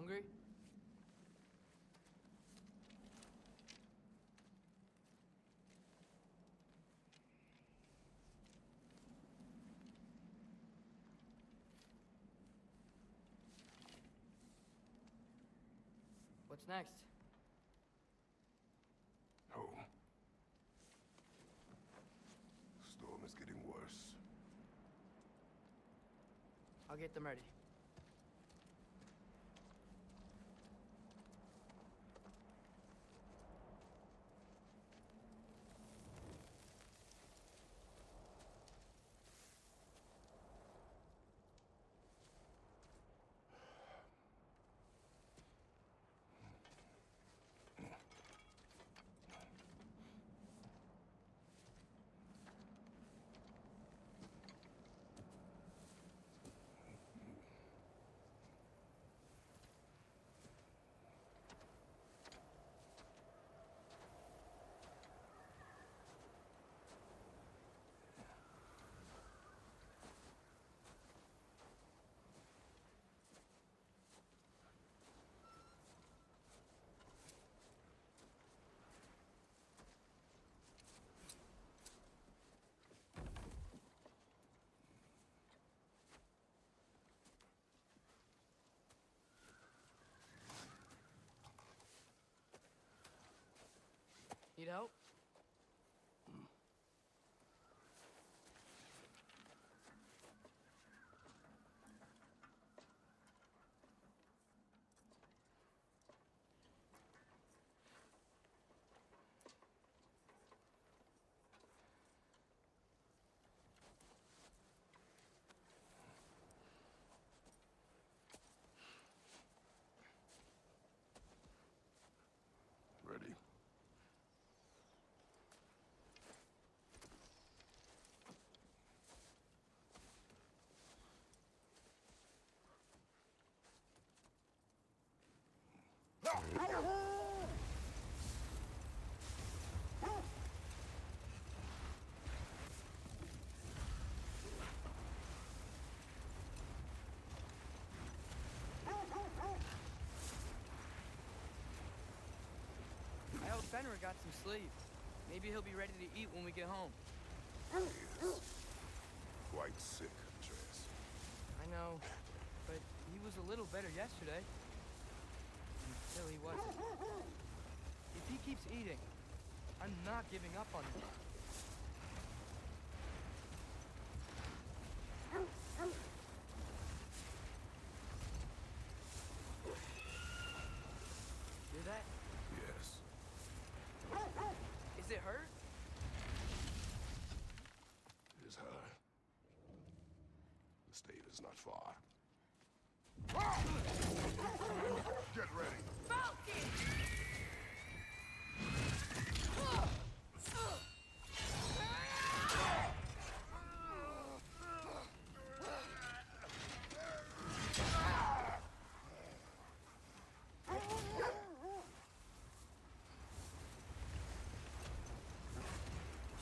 Hungry? What's next? Home. Storm is getting worse. I'll get them ready. Need help? Ready? I hope Fenrir got some sleep. Maybe he'll be ready to eat when we get home. He is quite sick, Atreus. I know, but he was a little better yesterday. Until he wasn't. If he keeps eating, I'm not giving up on him. Hear that? Yes. Is it hurt? It is her. The stave is not far. Get ready. Falcon!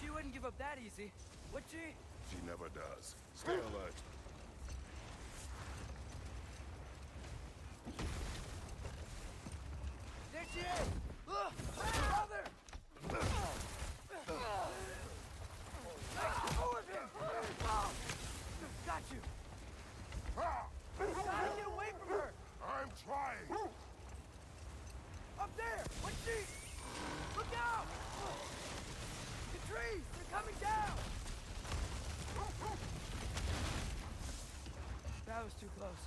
She wouldn't give up that easy, would she? She never does. Stay alert. There she is! Brother! Go with him! Got you! Gotta get away from her! I'm trying. Up there! What's she? Look out! The trees! They're coming down! That was too close.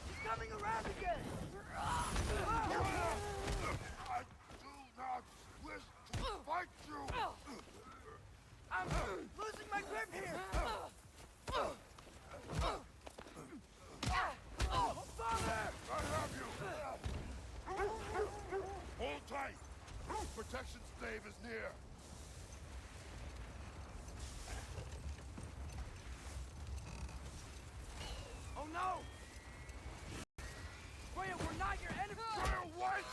He's coming around again! I do not wish to fight you. I'm losing my grip here! Father! I have you. Hold tight. Protection stave is near. Oh no! Freya, we're not your enemy! Freya, what?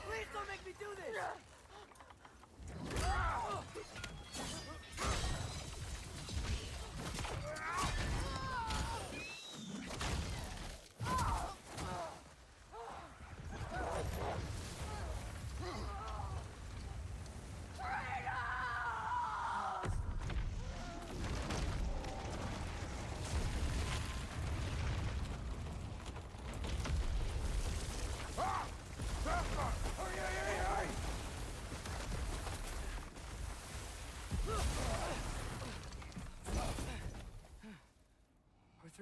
Please don't make me do this!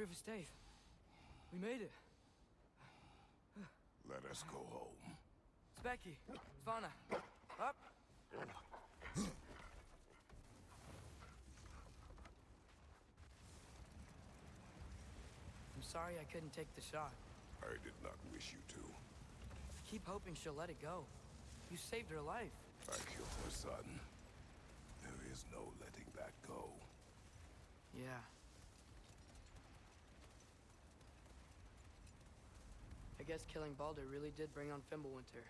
Rivers Dave. We made it. Let us go home. It's Becky. Svana. Up. I'm sorry I couldn't take the shot. I did not wish you to. I keep hoping she'll let it go. You saved her life. I killed her son. There is no letting that go. Yeah. I guess killing Balder really did bring on Fimbulwinter.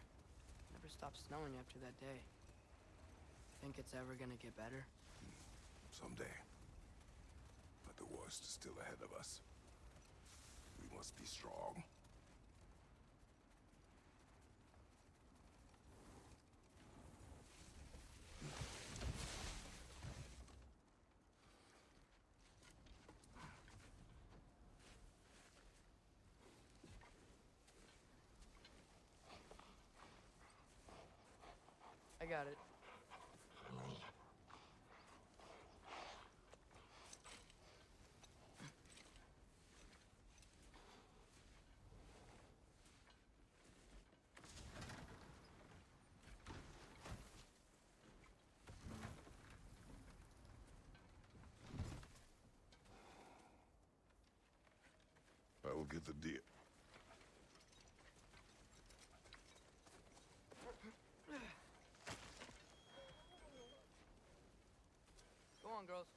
Never stopped snowing after that day. Think it's ever gonna get better? Someday. But the worst is still ahead of us. We must be strong. I got it. I will get the deer. Go on, girls.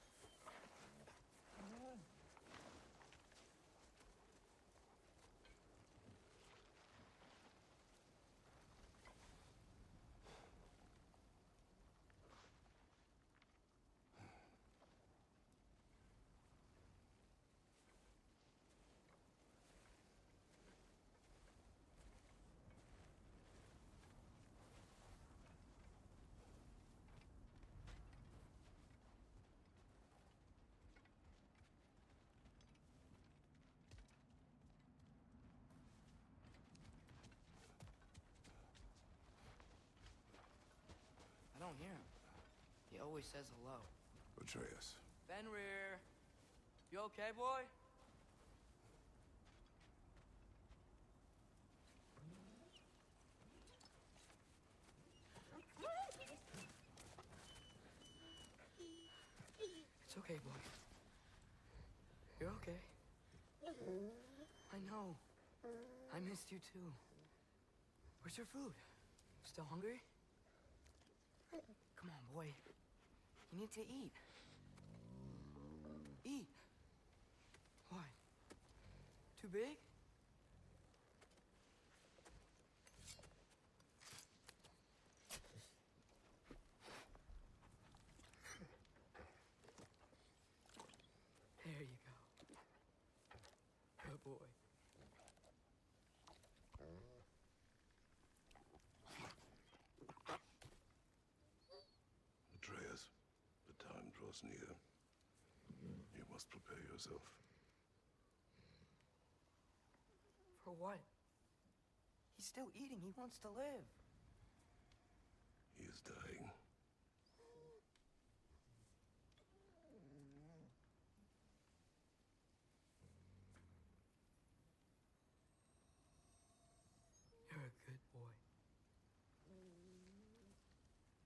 I don't hear him. He always says hello. Atreus. Fenrir. You okay, boy? It's okay, boy. You're okay. I know. I missed you too. Where's your food? Still hungry? Come on, boy. You need to eat. Eat. What? Too big? There you go. Good boy. Atreus, the time draws near. You must prepare yourself. For what? He's still eating. He wants to live. He is dying. You're a good boy.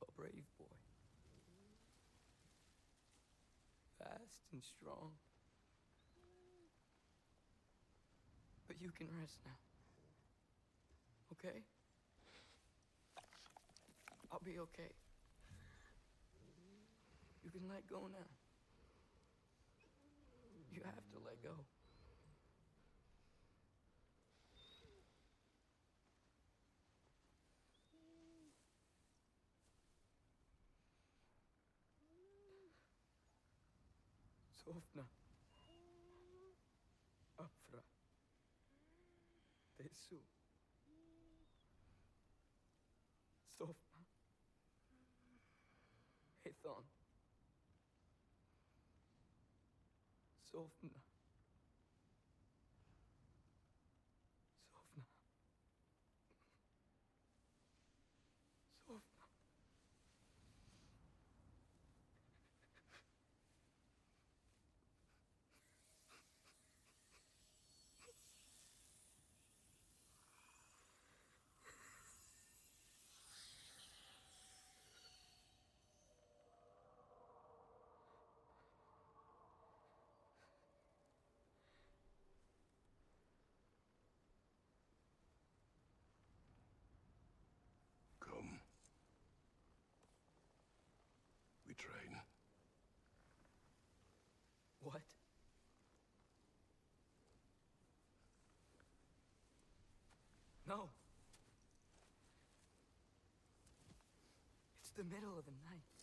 A brave boy. Fast and strong. But you can rest now. Okay? I'll be okay. You can let go now. You have to let go. Sofna. Afra. Tesu. Sofna. Hethon. Sofna. Sofna. Sofna. train. What? No. It's the middle of the night.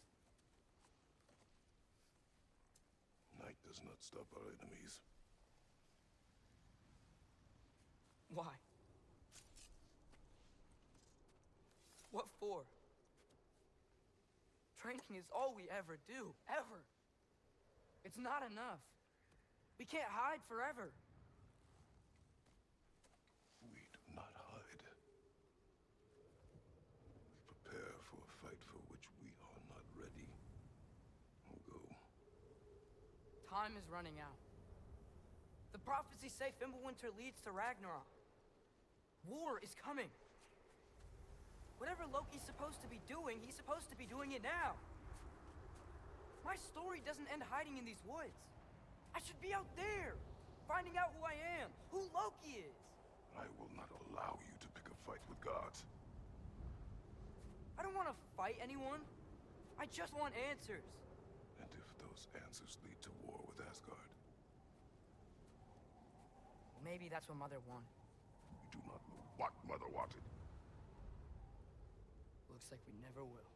Night does not stop our enemies. Why? What for? Drinking is all we ever do, ever. It's not enough. We can't hide forever. We do not hide. We prepare for a fight for which we are not ready. We'll go. Time is running out. The prophecies say Fimbulwinter leads to Ragnarok. War is coming. Whatever Loki's supposed to be doing, he's supposed to be doing it now. My story doesn't end hiding in these woods. I should be out there, finding out who I am, who Loki is. I will not allow you to pick a fight with gods. I don't want to fight anyone. I just want answers. And if those answers lead to war with Asgard? Maybe that's what Mother wanted. We do not know what Mother wanted. Looks like we never will.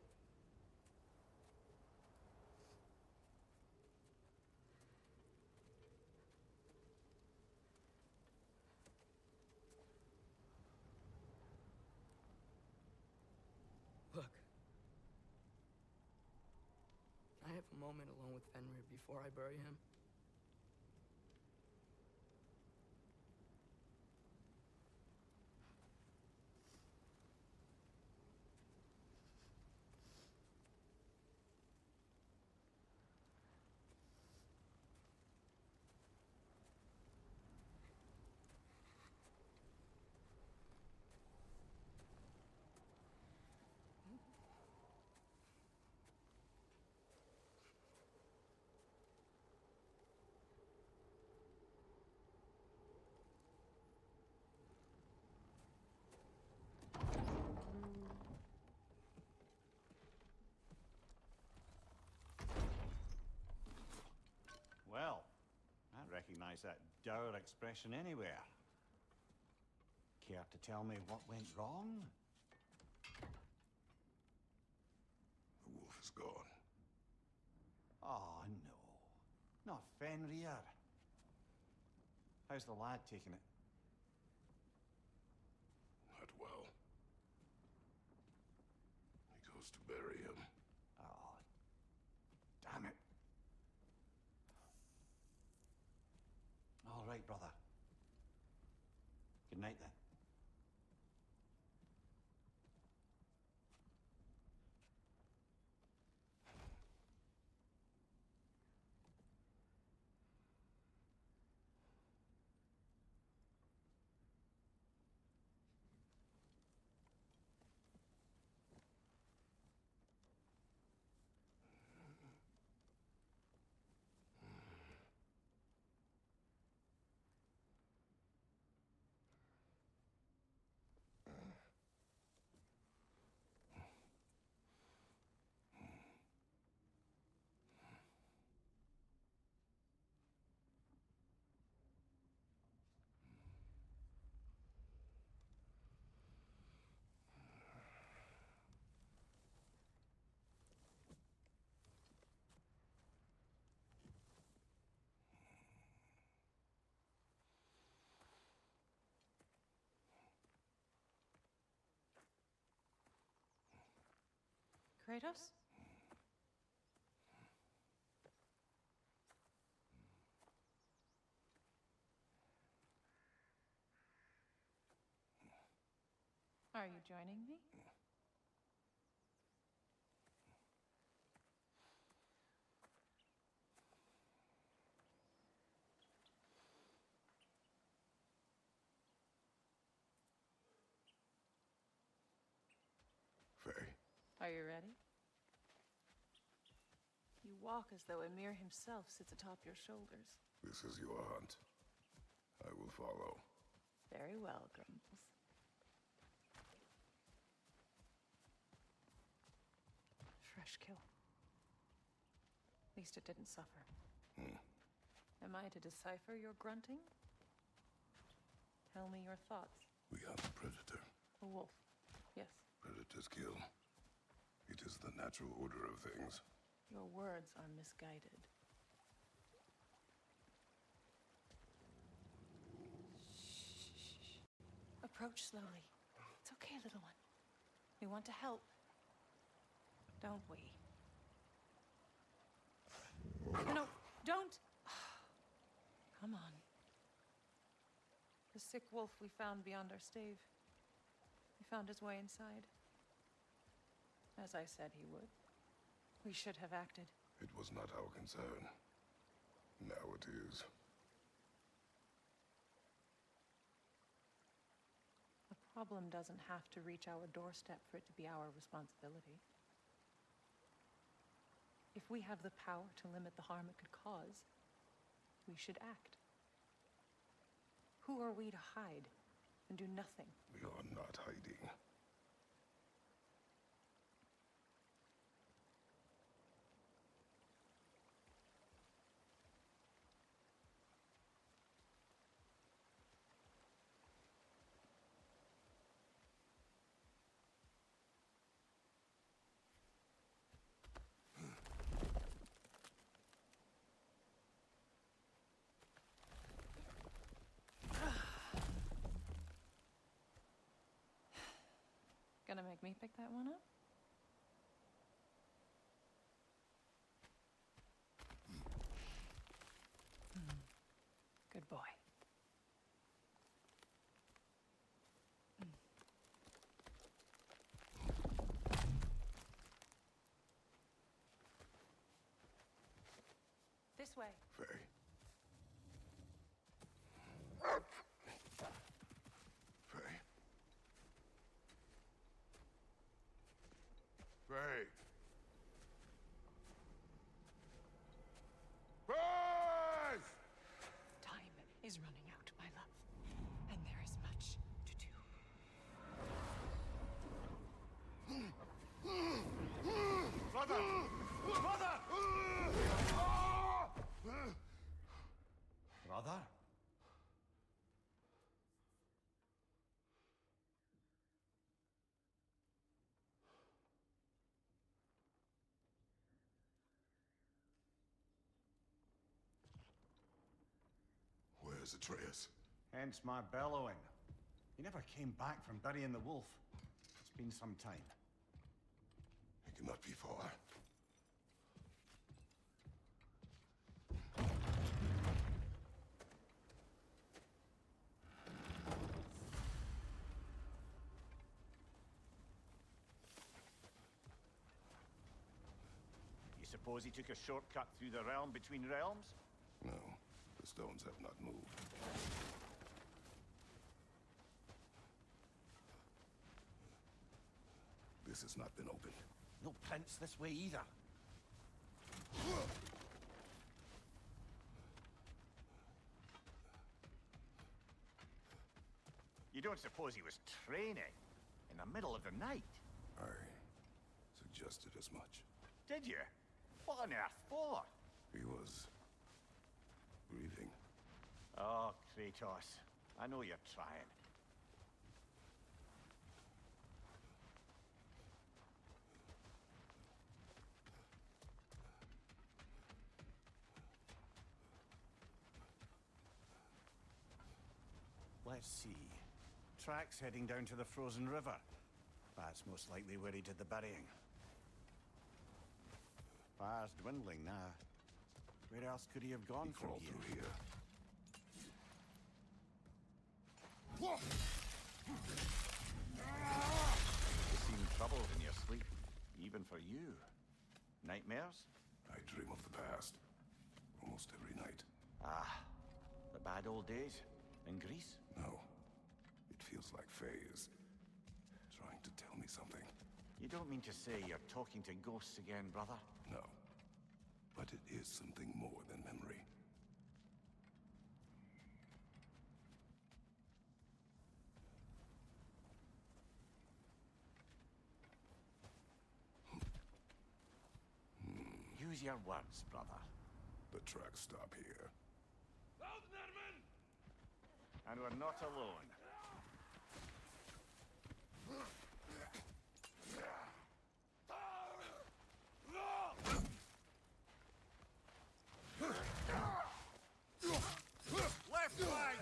Look. I have a moment alone with Fenrir before I bury him. Well, I recognize that dour expression anywhere. Care to tell me what went wrong? The wolf is gone. Oh, no. Not Fenrir. How's the lad taking it? Not well. He goes to bury him. Oh, damn it. All right, brother. Good night, then. Kratos? Are you joining me? Faye, Are you ready? You walk as though Ymir himself sits atop your shoulders. this is your hunt. I will follow. Very well, Grumbles. Fresh kill. least it didn't suffer. Am I to decipher your grunting? Tell me your thoughts. We hunt a predator. A wolf. Yes. Predators kill. It is the natural order of things. Your words are misguided. Shh. Approach slowly. It's okay, little one. We want to help. Don't we? No, don't! Come on. The sick wolf we found beyond our stave. He found his way inside. As I said he would. We should have acted. It was not our concern. Now it is. The problem doesn't have to reach our doorstep for it to be our responsibility. If we have the power to limit the harm it could cause, we should act. Who are we to hide and do nothing? We are not hiding. Gonna make me pick that one up? Good boy. This way. Faye. Faye. Faye. Faye! Time is running out, my love. And there is much to do. Brother! Brother! Brother? Where's Atreus? Hence my bellowing. He never came back from burying the wolf. It's been some time. He cannot be far. You suppose he took a shortcut through the realm between realms? No, the stones have not moved. This has not been opened. No prints this way either. You don't suppose he was training in the middle of the night? I suggested as much. Did you? What on earth for? He was breathing. Oh, Kratos. I know you're trying. Let's see. Tracks heading down to the frozen river. That's most likely where he did the burying. Fire's dwindling now. Where else could he have gone He from crawled here? through here. You seem troubled in your sleep, even for you. Nightmares? I dream of the past. Almost every night. Ah, the bad old days in Greece? No. It feels like Faye is trying to tell me something. You don't mean to say you're talking to ghosts again, brother? No. But it is something more than memory. Use Choose your words, brother. The tracks stop here. And we're not alone. Left flank!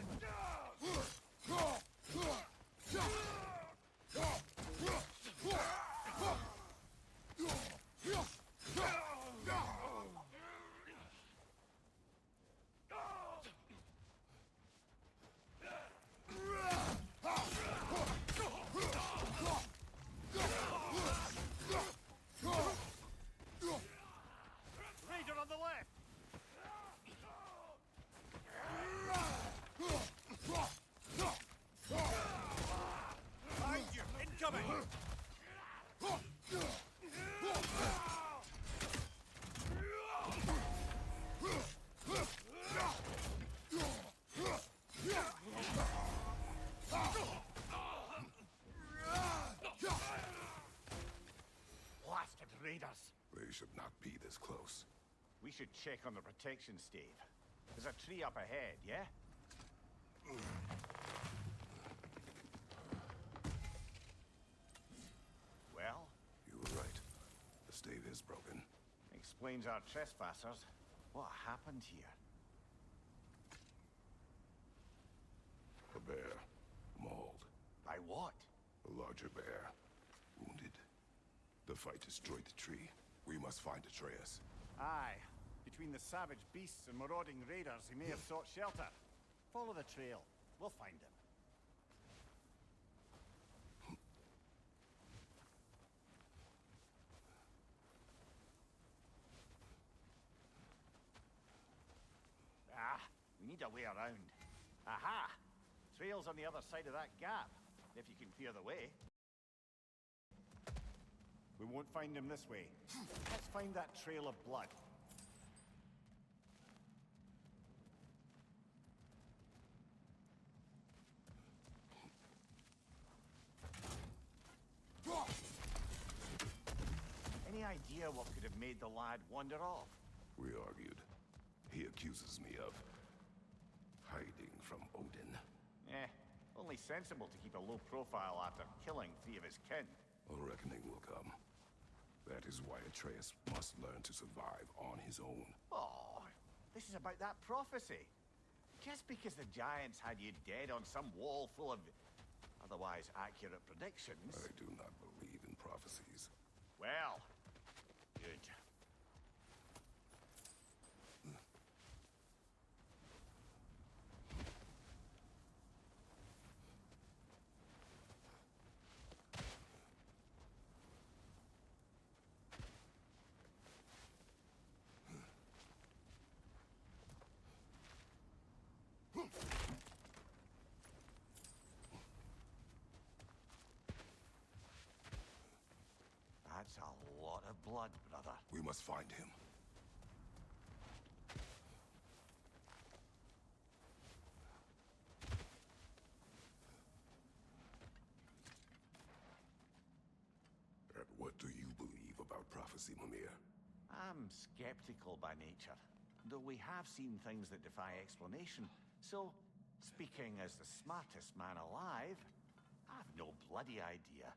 Raider on the left! Behind you! Incoming! Blasted raiders! They should not be this close. We should check on the protection stave. There's a tree up ahead, yeah? Well, You were right. The stave is broken. explains our trespassers. What happened here? A bear. Mauled. By what? A larger bear. Wounded. The fight destroyed the tree. We must find Atreus. Aye. Between the savage beasts and marauding raiders, he may have sought shelter. Follow the trail. We'll find him. Ah, we need a way around. Aha! Trail's on the other side of that gap, if you can clear the way. We won't find him this way. Let's find that trail of blood. Any idea what could have made the lad wander off? We argued. He accuses me of hiding from Odin. Only sensible to keep a low profile after killing 3 of his kin. A reckoning will come. That is why Atreus must learn to survive on his own. Oh, this is about that prophecy. Just because the giants had you dead on some wall full of otherwise accurate predictions. I do not believe in prophecies. Well, good. That's a lot of blood, brother. We must find him. And what do you believe about prophecy, Mimir? I'm skeptical by nature, though we have seen things that defy explanation. So, speaking as the smartest man alive, I've no bloody idea.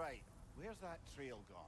right. Where's that trail gone?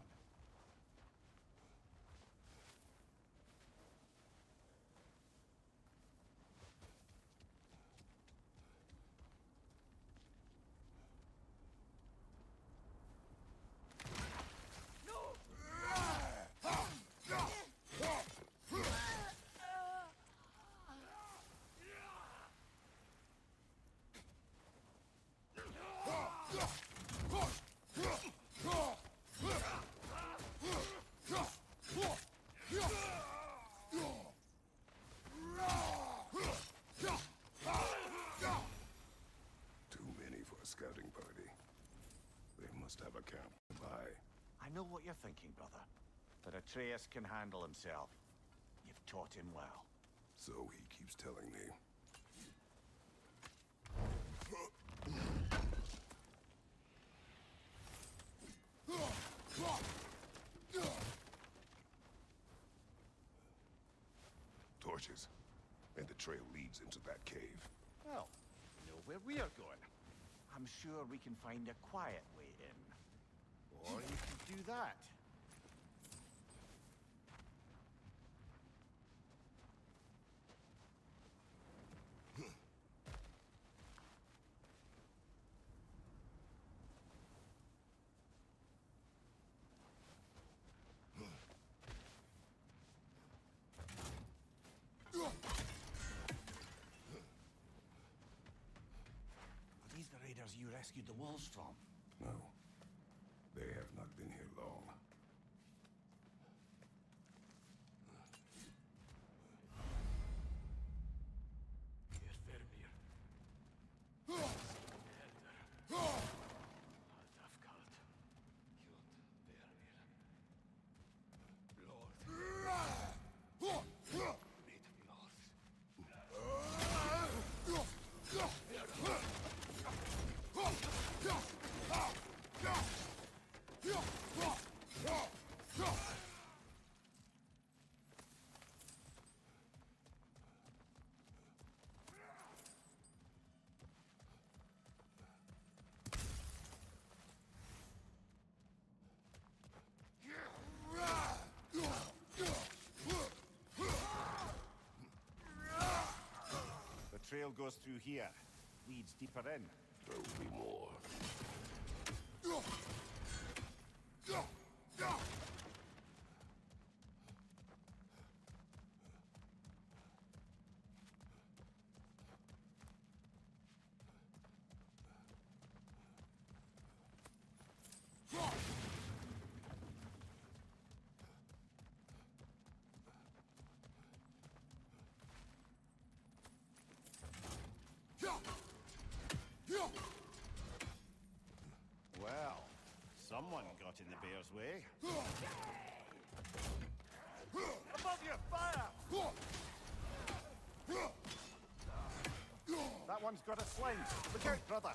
Too many for a scouting party. They must have a camp nearby. I know what you're thinking, brother. But Atreus can handle himself. You've taught him well. So he keeps telling me. Torches. And the trail leads into that cave. Well, we know where we are going. I'm sure we can find a quiet way in. Or you could do that. Are these the raiders you rescued the wolves from? No. They have not been here long. The trail goes through here. Leads deeper in. There will be more. Well, someone got in the bear's way. Above you, fire! That one's got a sling. Look out, brother.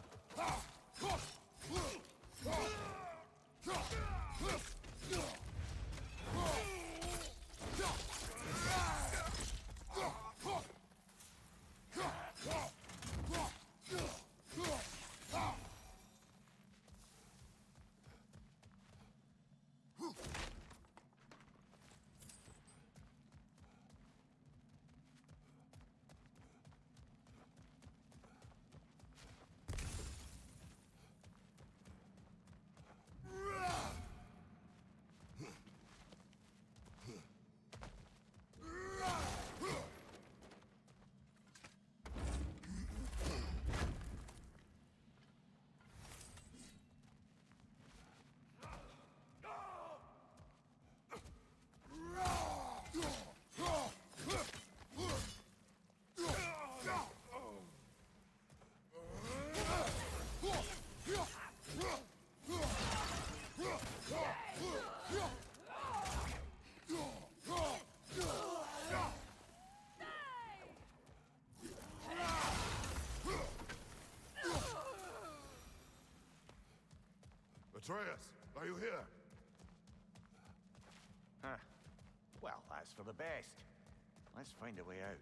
Atreus, are you here? Huh. Well, that's for the best. Let's find a way out.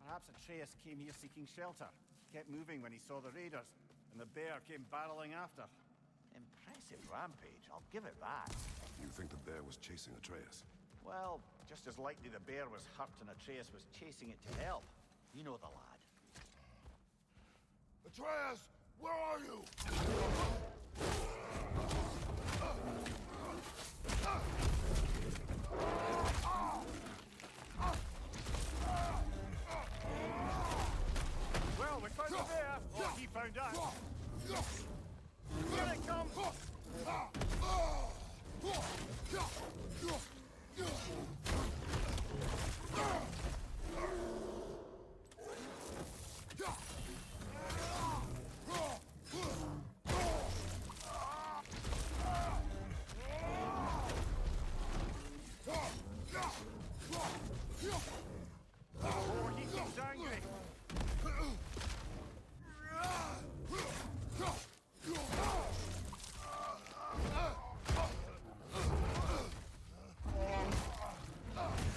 Perhaps Atreus came here seeking shelter. kept moving when he saw the raiders, and the bear came barreling after. Impressive rampage, I'll give it that. You think the bear was chasing Atreus? Well, just as likely the bear was hurt and Atreus was chasing it to help. You know the lad. Atreus! Where are you? Well, we found the bear! Or he found us! Here it comes! Oh, he seems angry!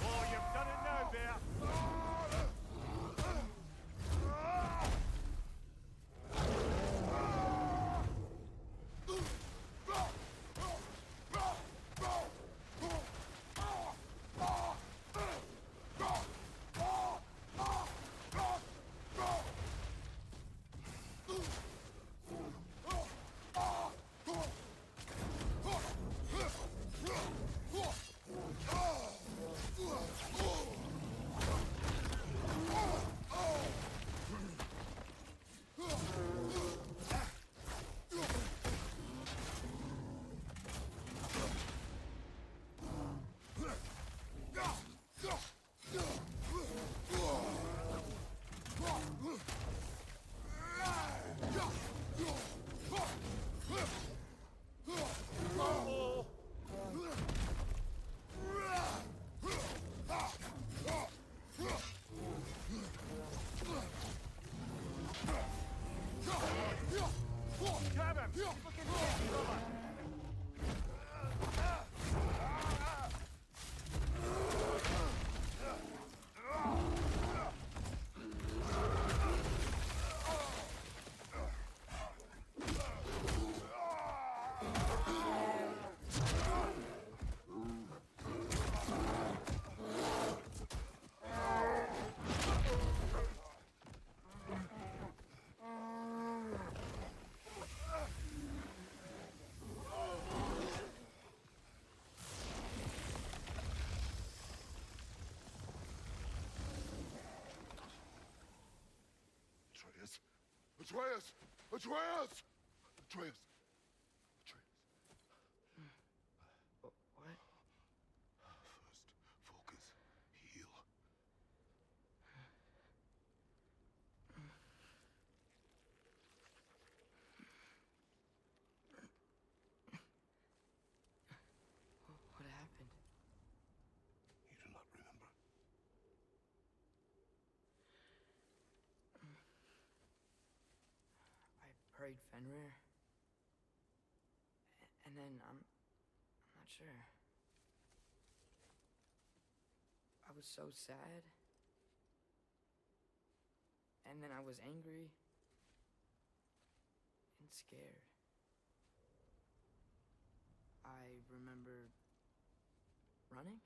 Oh, you've done it now, bear! Grab him! Fucking get cover! Atreus! Atreus! Atreus! Atreus! What? First, focus. Heal. What happened? You do not remember. I prayed Fenrir. And then I'm not sure. I was so sad. And then I was angry and scared. I remember running.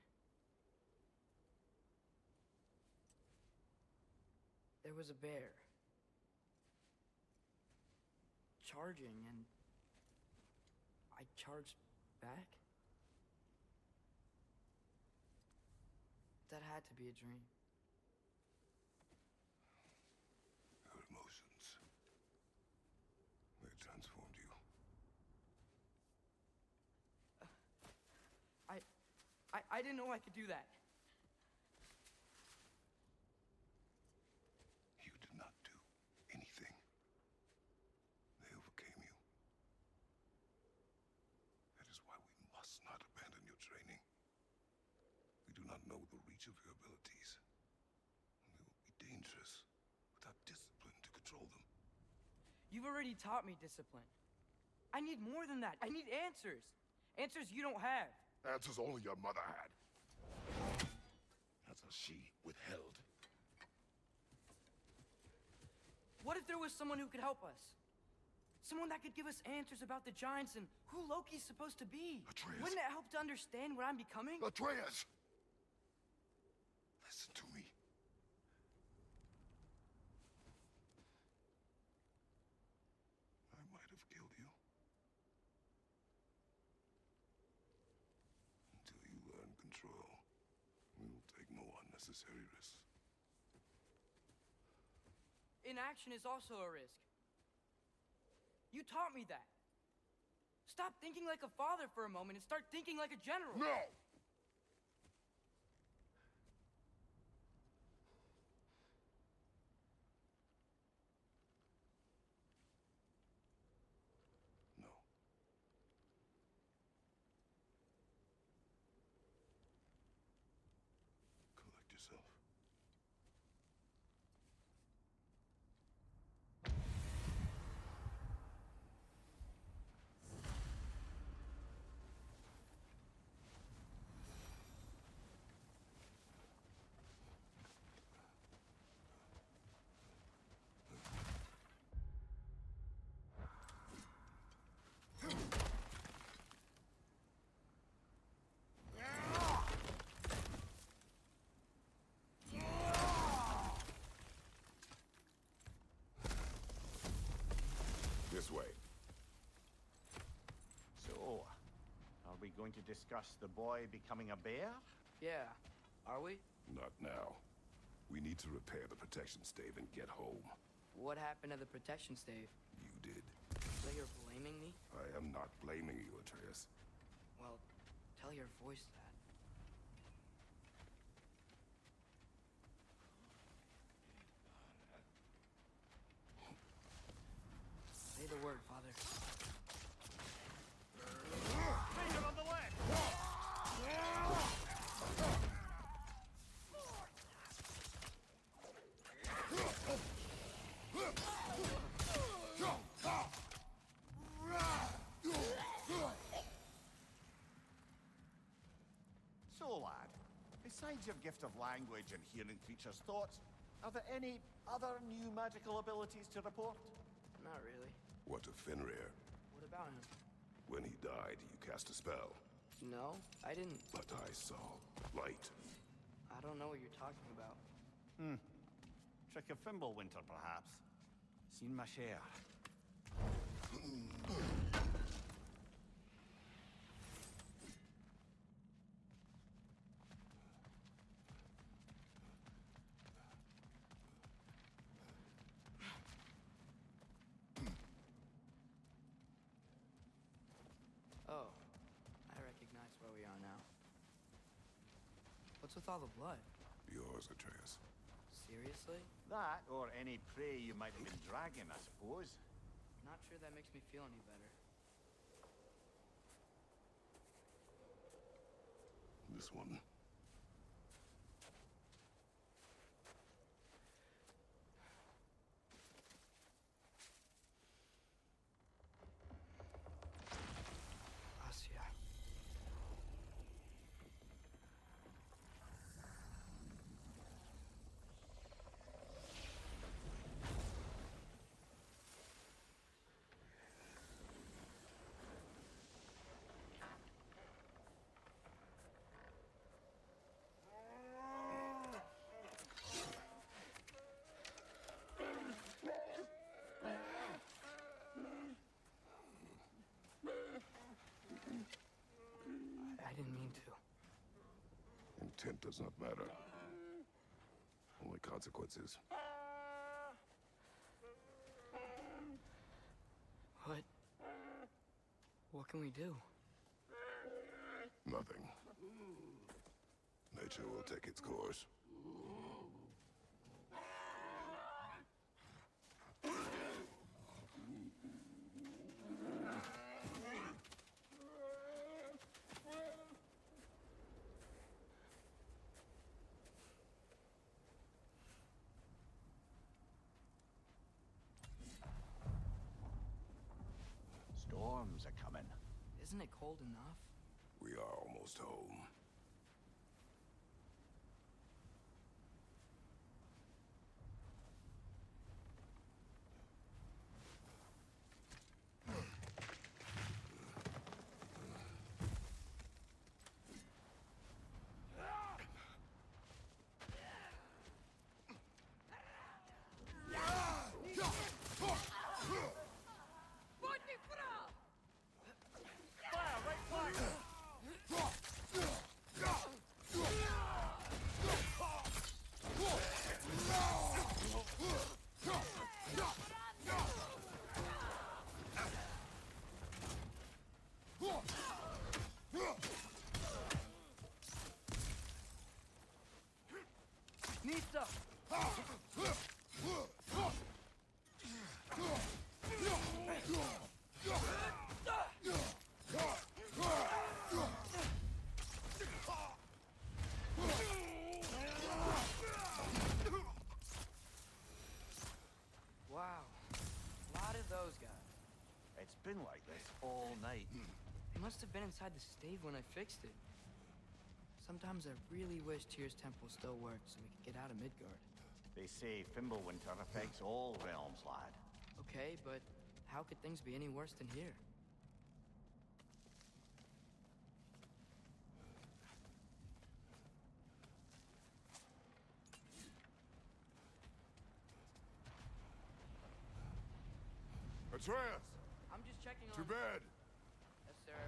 There was a bear charging, and I charged back. That had to be a dream. Your emotions. They transformed you. I didn't know I could do that. You did not do anything. They overcame you. That is why we must not abandon your training. We do not know the reach of your abilities. They will be dangerous without discipline to control them. You've already taught me discipline. I need more than that. I need answers. Answers you don't have. Answers only your mother had. Answers she withheld. What if there was someone who could help us? Someone that could give us answers about the giants and who Loki's supposed to be. Atreus. Wouldn't it help to understand what I'm becoming? Atreus! Listen to me. I might have killed you. Until you learn control, we will take no unnecessary risks. Inaction is also a risk. You taught me that. Stop thinking like a father for a moment and start thinking like a general. No! No. Collect yourself. This way. So, are we going to discuss the boy becoming a bear? Yeah, are we? Not now. We need to repair the protection stave and get home. What happened to the protection stave? You did. So you're blaming me? I am not blaming you, Atreus. Well, tell your voice that. Say the word, Father. Finger on the leg! So, lad, besides your gift of language and hearing creatures' thoughts, are there any other new magical abilities to report? Not really. What of Fenrir? What about him? When he died, you cast a spell. No, I didn't. But I saw light. I don't know what you're talking about. Trick of Fimbulwinter, perhaps? Seen my share. Oh, I recognize where we are now. What's with all the blood? Yours, Atreus. Seriously? That, or any prey you might have been dragging, I suppose. Not sure that makes me feel any better. This one. Asya. I didn't mean to. Intent does not matter. Only consequences. What? What can we do? Nothing. Nature will take its course. Storms are coming. Isn't it cold enough? We are almost home. those guys? It's been like this all night. They must have been inside the stave when I fixed it. Sometimes I really wish Tyr's temple still worked so we could get out of Midgard. They say Fimbulwinter affects all realms, lad. Okay, but how could things be any worse than here? Atreus! I'm just checking To on... bed! Yes, sir.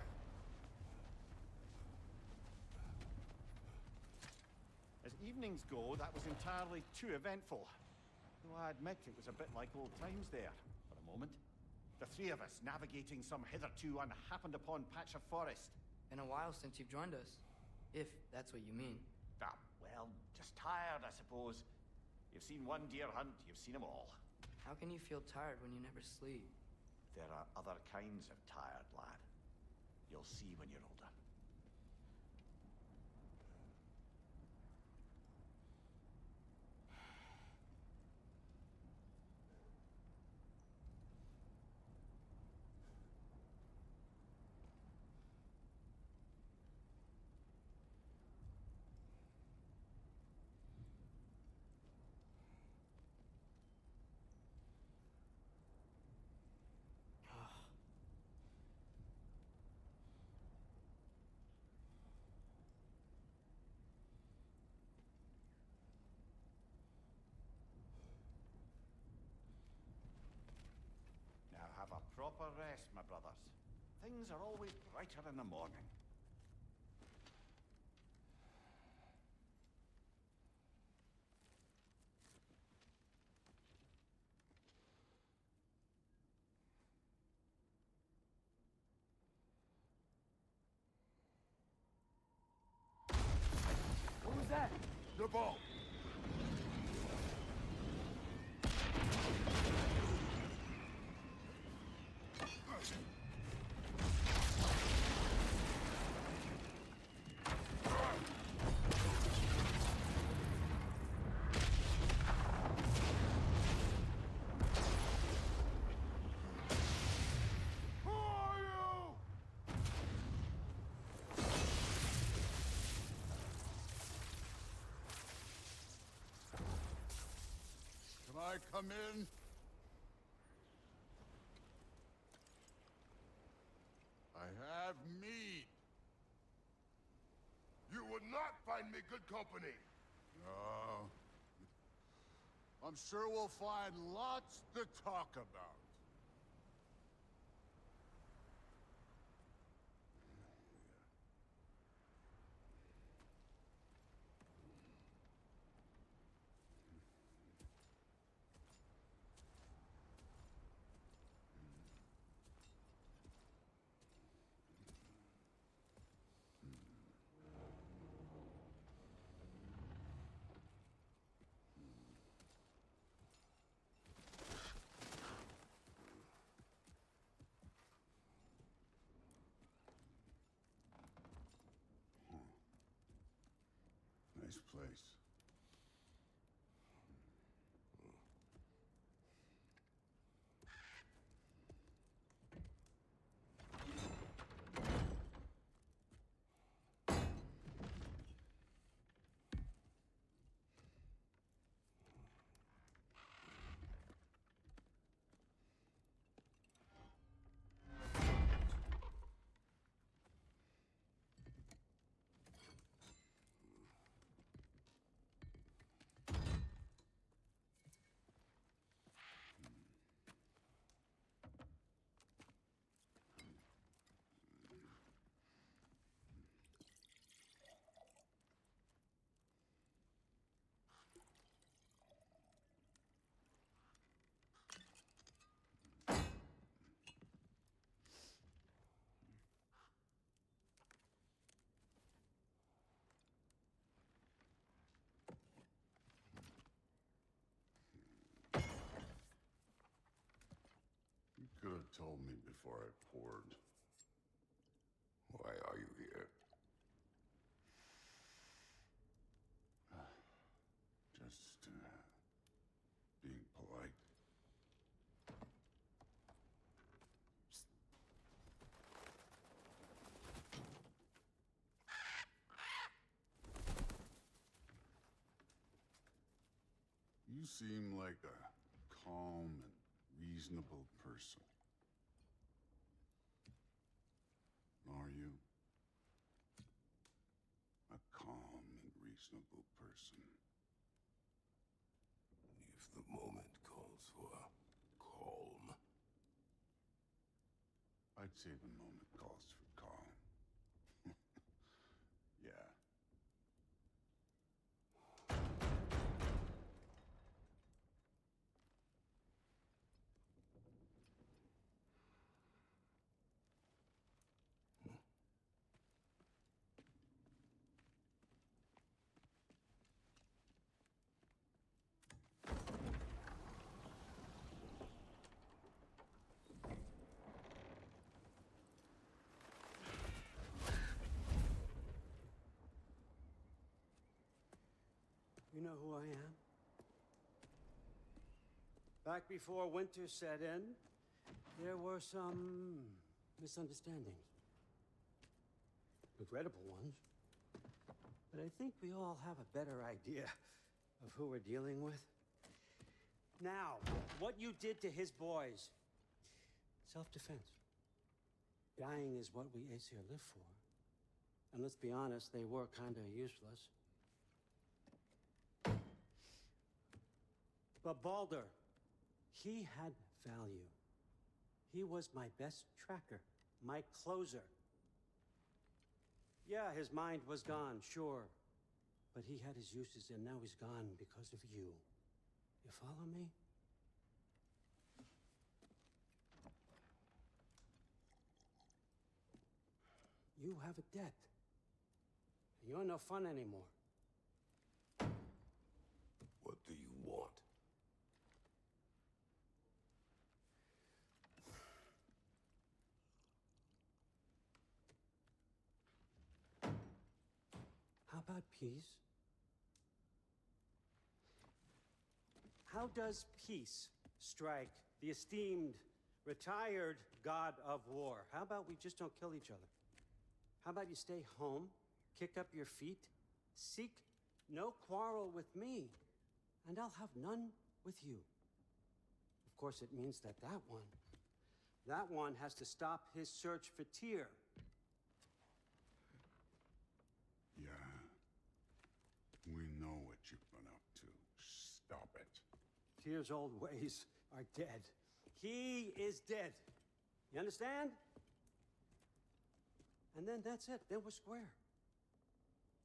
As evenings go, that was entirely too eventful. Though I admit it was a bit like old times there, for a moment. The three of us navigating some hitherto unhappened upon patch of forest. Been a while since you've joined us. If that's what you mean. Ah, well, just tired, I suppose. You've seen one deer hunt, you've seen them all. How can you feel tired when you never sleep? There are other kinds of tired, lad. You'll see when you're older. Now have a proper rest, my brothers. Things are always brighter in the morning. What was that? The ball! Who are you? Can I come in? I have meat. You would not find me good company. No. I'm sure we'll find lots to talk about. Nice place. You could have told me before I poured. Why are you here? Just being polite. seem like a calm and reasonable person. Are you? A calm and reasonable person. If the moment calls for calm. I'd say the moment calls for calm. Yeah. You know who I am? Back before winter set in, there were some misunderstandings. Regrettable ones. But I think we all have a better idea of who we're dealing with. Now, what you did to his boys. Self-defense. Dying is what we Aesir live for. And let's be honest, they were kinda useless. But Baldur, he had value. He was my best tracker, my closer. Yeah, his mind was gone, sure. But he had his uses, and now he's gone because of you. You follow me? You have a debt. You're no fun anymore. What do you want? How about peace? How does peace strike the esteemed, retired god of war? How about we just don't kill each other? How about you stay home, kick up your feet, seek no quarrel with me, and I'll have none with you. Of course, it means that that one has to stop his search for Tyr. Yeah. We know what you've been up to. Stop it. Tyr's old ways are dead. He is dead. You understand? And then that's it. Then we're square.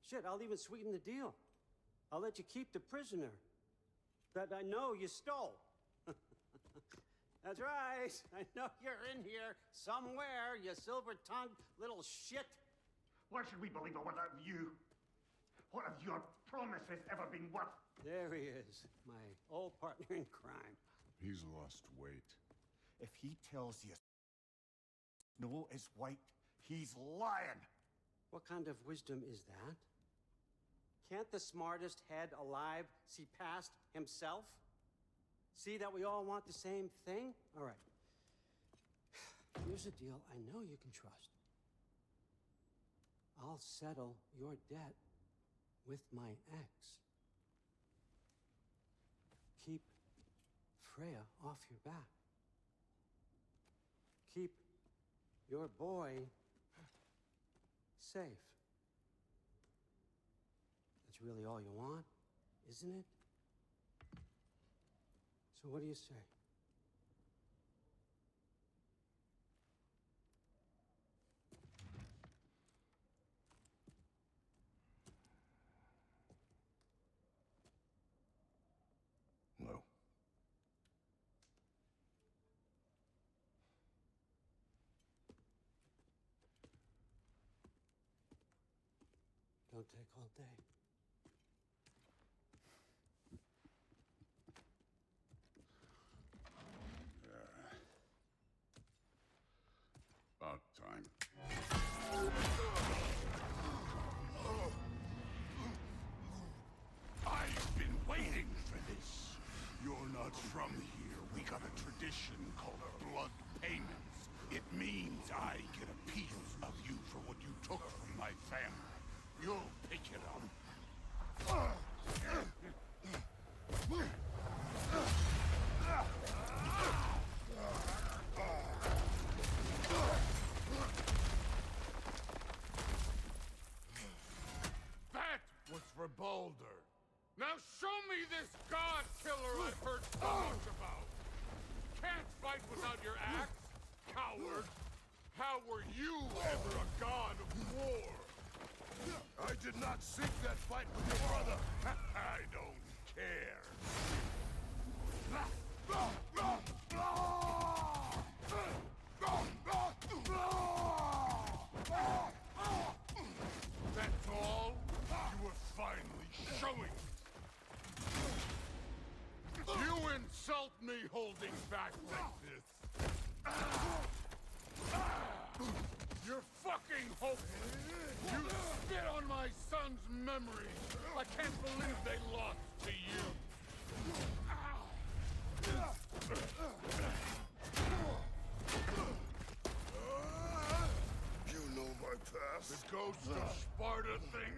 Shit, I'll even sweeten the deal. I'll let you keep the prisoner that I know you stole. That's right. I know you're in here somewhere, you silver-tongued little shit. Why should we believe a word out of you? What have your promises ever been worth? There he is, my old partner in crime. He's lost weight. If he tells you snow is white, he's lying. What kind of wisdom is that? Can't the smartest head alive see past himself? See that we all want the same thing? All right. Here's a deal I know you can trust. I'll settle your debt with my ex. Keep Freya off your back. Keep your boy safe. That's really all you want, isn't it? So what do you say? No. Don't take all day. About time. I've been waiting for this. You're not from here. We got a tradition called blood payments. It means I get a piece of you for what you took from my family. You'll pick it up. ever a god of war. I did not seek that fight with your brother. I don't care. That's all? You were finally showing it. You insult me holding back like this. You're fucking hopeless. You spit on my son's memory. I can't believe they lost to you. You know my past. The ghost of Sparta thing?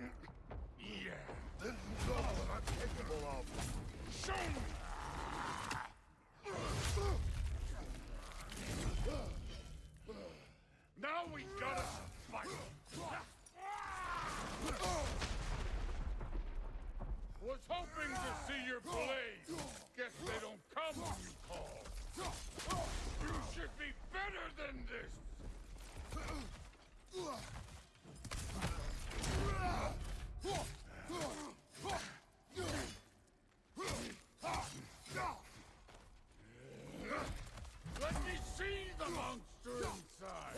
Yeah. Then you know what I'm capable of. Show me! Now we gotta fight! Was hoping to see your blade. Guess they don't come when you call. You should be better than this! Let me see the monster inside!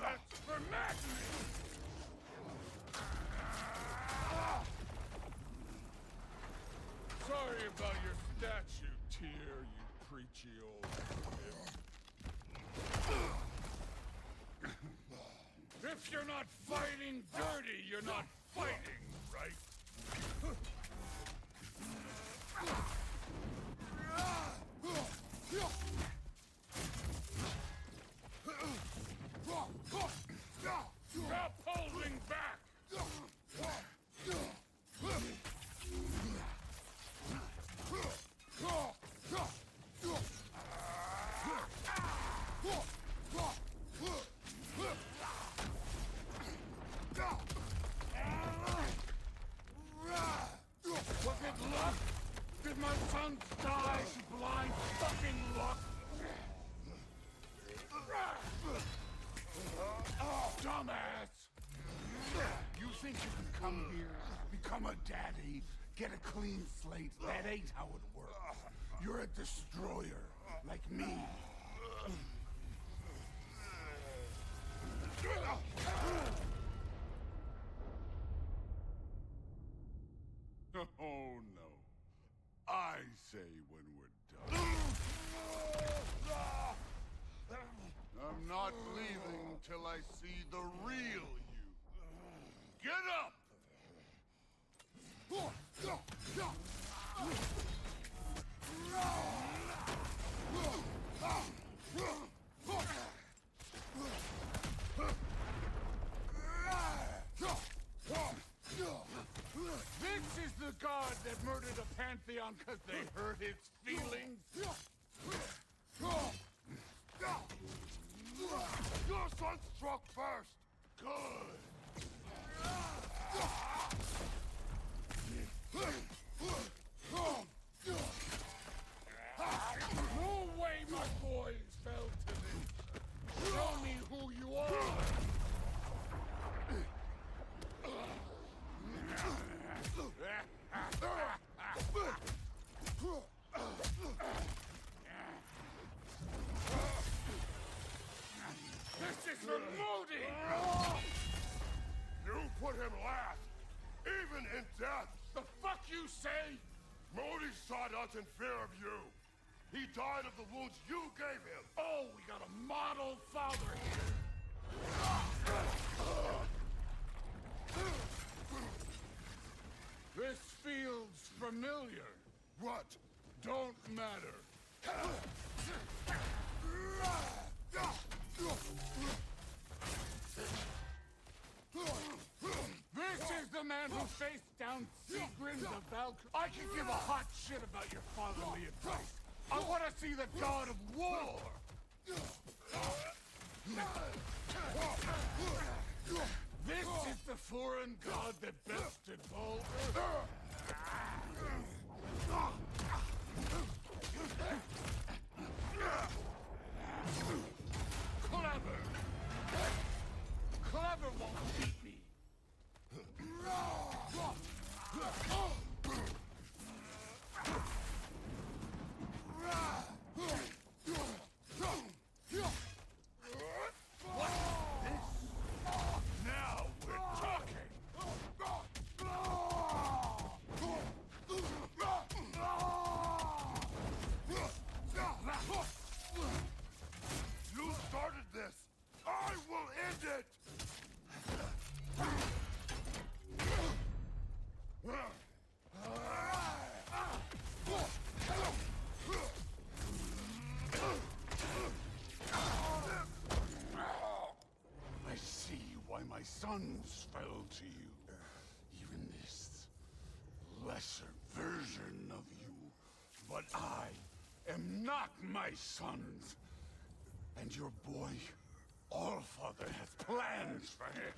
That's for madness! Sorry about your statue, Tyr, you preachy old man. If you're not fighting dirty, you're not fighting, right? Stop holding back! Was it luck? Did my son die to blind fucking luck? Dumbass! You think you can come here, become a daddy, get a clean slate? That ain't how it works. You're a destroyer, like me. Oh no. I say when we're done. I'm not leaving till I see the real you. Get up! This is the god that murdered a pantheon because they hurt its feelings? Your son struck first. Good. No way my boys fell to this. Show me who you are. This is for Modi! You put him last, even in death. The fuck you say? Modi sought us in fear of you. He died of the wounds you gave him. Oh, we got a model father here. This feels familiar. What? Don't matter. This is the man who faced down Sigrid the Valkyrie. I can give a hot shit about your fatherly advice. I want to see the god of war. This is the foreign god that bested Baldur? Clever! Clever won't beat me! Now we're talking! You started this! I will end it! I see why my sons fell to you. Even this lesser version of you. But I am not my sons. And your boy, Allfather, has plans for him.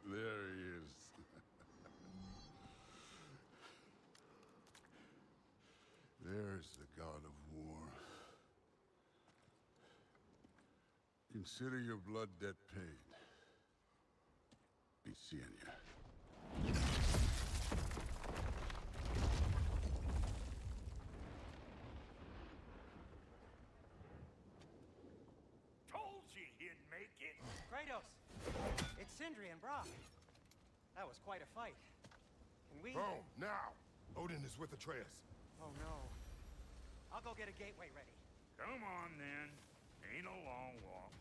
There he is. There's the god of war. Consider your blood debt paid. Be seeing ya. Told you he'd make it. Kratos, it's Sindri and Brock. That was quite a fight. Can we... Home, now! Odin is with Atreus. Oh, no. I'll go get a gateway ready. Come on, then. Ain't a long walk.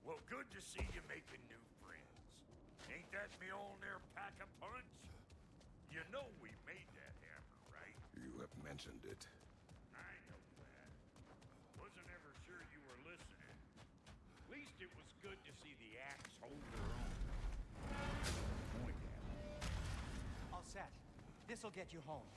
Well, good to see you making new friends. Ain't that me old there pack a punch? You know we made that hammer, right? You have mentioned it. I know that. Wasn't ever sure you were listening. At least it was good to see the axe hold her own. Point at it. All set. This'll get you home.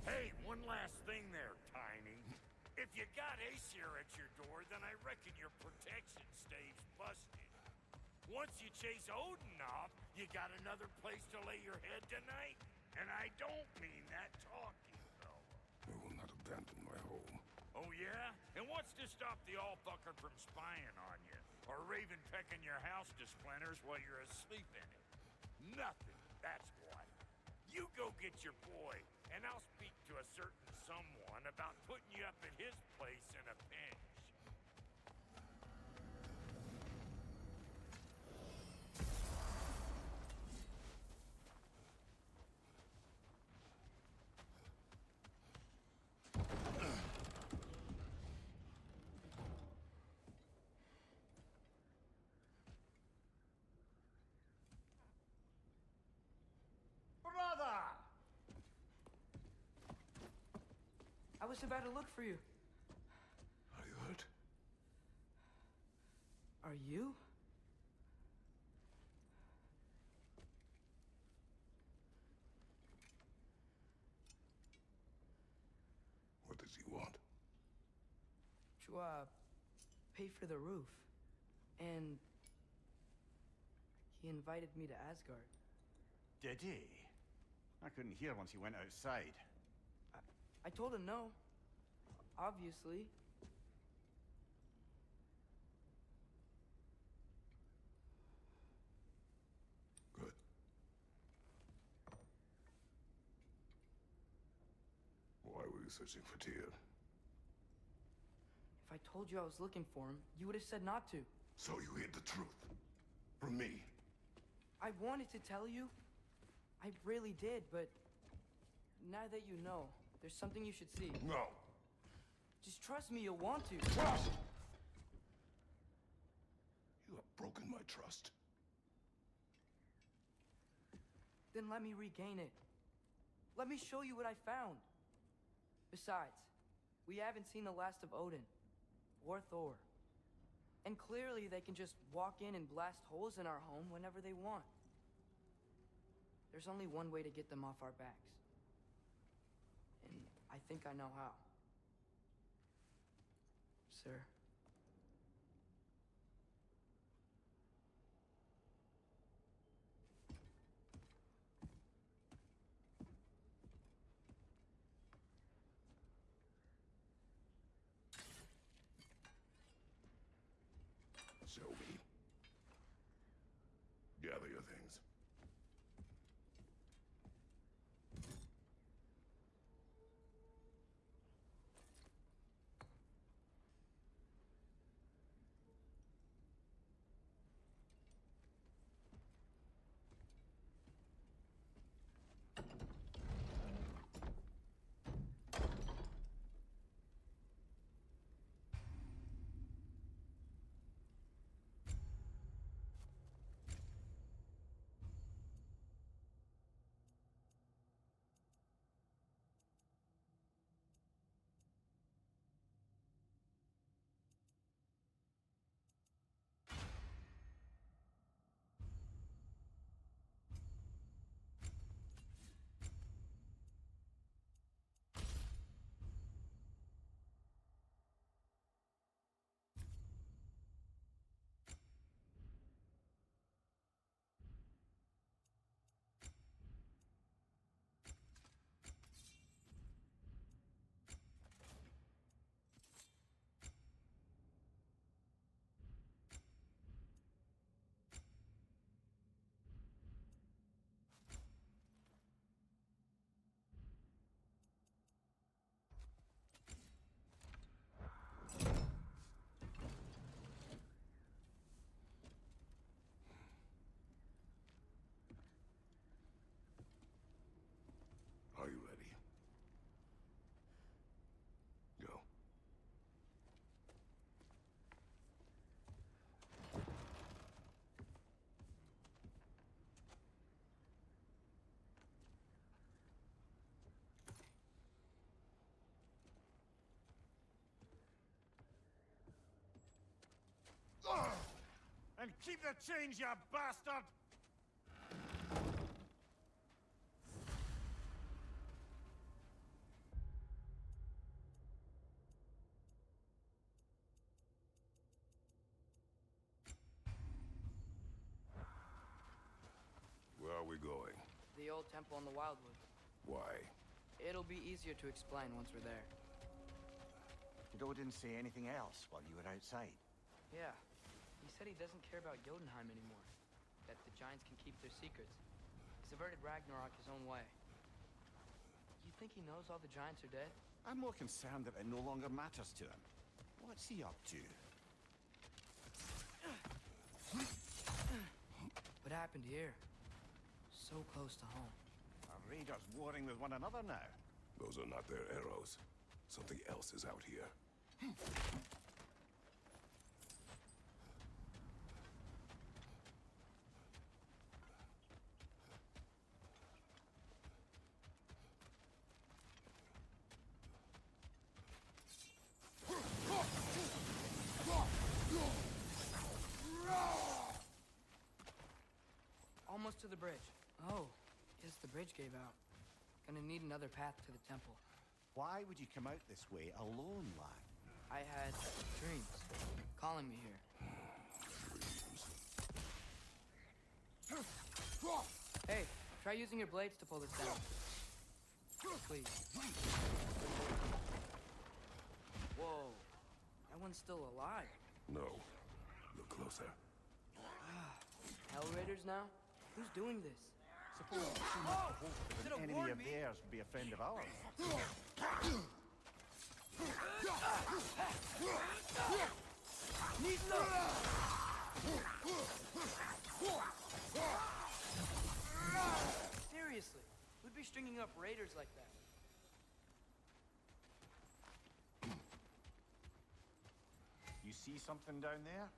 Hey, one last thing there, Tiny. If you got Aesir at your door, then I reckon your protection stave's busted. Once you chase Odin off, you got another place to lay your head tonight? And I don't mean that talking, fella. I will not abandon my home. Oh, yeah? And what's to stop the all-fucker from spying on you? Or Raven pecking your house to splinters while you're asleep in it? Nothing, that's what. You go get your boy, and I'll speak to a certain someone about putting you up at his place in a pinch. Brother! I was about to look for you. Are you hurt? Are you? What does he want? To, pay for the roof. And he invited me to Asgard. Did he? I couldn't hear once he went outside. I told him no. Obviously. Good. Why were you searching for Tyr? If I told you I was looking for him, you would have said not to. So you hid the truth. From me. I wanted to tell you. I really did, but now that you know, there's something you should see. No. Just trust me, you'll want to. Trust! You have broken my trust. Then let me regain it. Let me show you what I found. Besides, we haven't seen the last of Odin. Or Thor. And clearly they can just walk in and blast holes in our home whenever they want. There's only one way to get them off our backs. And I think I know how. Sir. Sylvie. Gather your things. Are you ready? Go. And keep the change, you bastard! Where are we going? The old temple in the Wildwood. Why? It'll be easier to explain once we're there. Did Odin say anything else while you were outside? Yeah. He said he doesn't care about Jotunheim anymore. That the giants can keep their secrets. He's averted Ragnarok his own way. You think he knows all the giants are dead? I'm more concerned that it no longer matters to him. What's he up to? What happened here? So close to home. Our raiders warring with one another now. Those are not their arrows. Something else is out here. Almost to the bridge. Oh, guess the bridge gave out. Gonna need another path to the temple. Why would you come out this way alone, lad? I had dreams calling me here. Hey, try using your blades to pull this down. Please. Whoa, that one's still alive. No. Look closer. Hell Raiders now? Who's doing this? Suppose you Oh! hope that Should an have enemy warned of me. theirs would be a friend of ours. Need some! Seriously, who'd be stringing up raiders like that? You see something down there?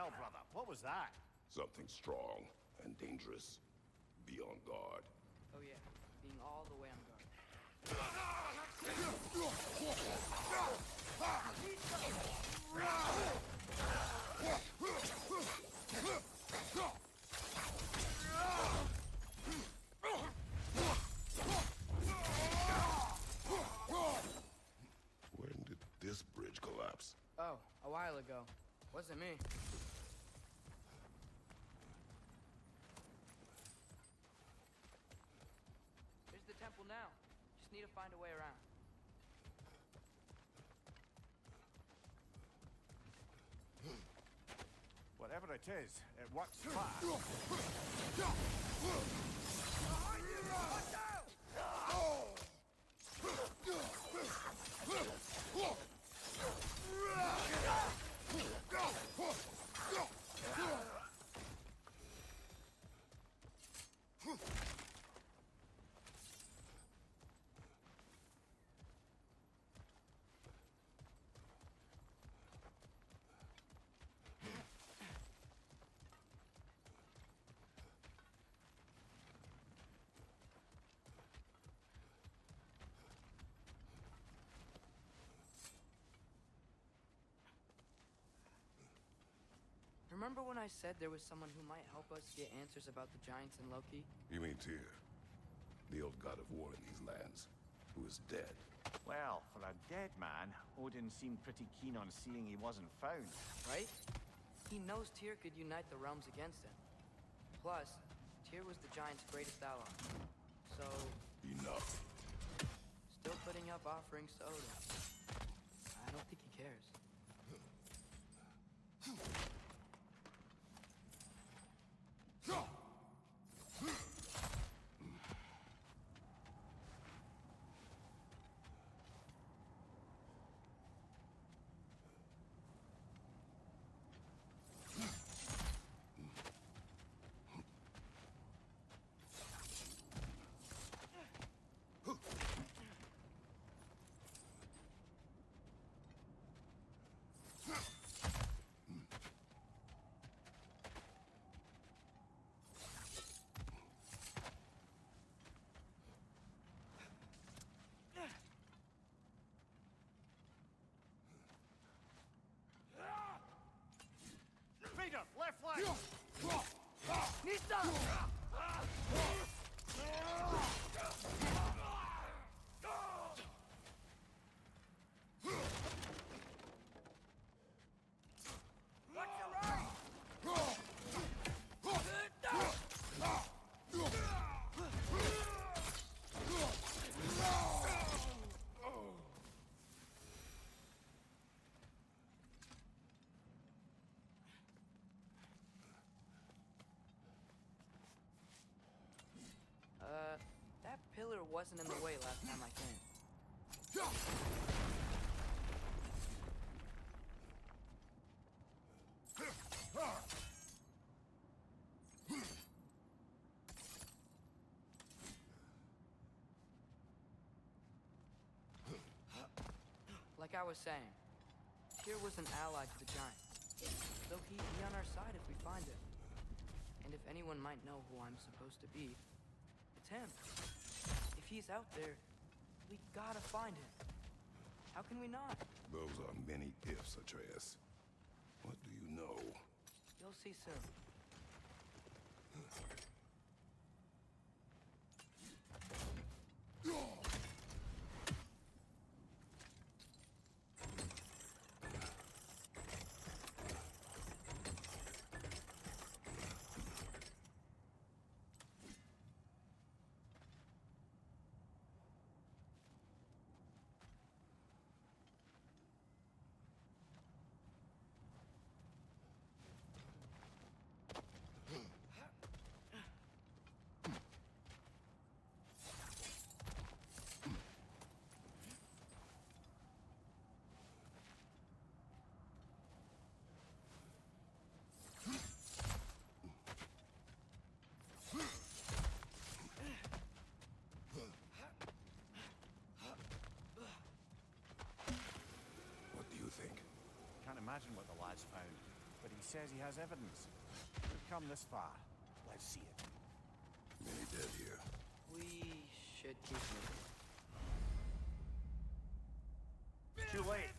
hell, brother? What was that? Something strong and dangerous. Be on guard. Oh yeah, being all the way on guard. When did this bridge collapse? Oh, a while ago. Wasn't me. Here's the temple now. Just need to find a way around. Whatever it is, it works fast. Remember when I said there was someone who might help us get answers about the giants and Loki? You mean Tyr? The old god of war in these lands, who is dead. Well, for a dead man, Odin seemed pretty keen on seeing he wasn't found. Right? He knows Tyr could unite the realms against him. Plus, Tyr was the giant's greatest ally. So, Enough. still putting up offerings to Odin. I don't think he cares. Peter, left flank! Nista! That pillar wasn't in the way last time I came. Like I was saying, Tyr was an ally to the giants, so he'd be on our side if we find him. And if anyone might know who I'm supposed to be, it's him. If he's out there, we gotta find him. How can we not? Those are many ifs, Atreus. What do you know? You'll see soon. What do you think? Can't imagine what the lad's found, but he says he has evidence. We've come this far. Let's see it. Many dead here. We should keep moving. Too late.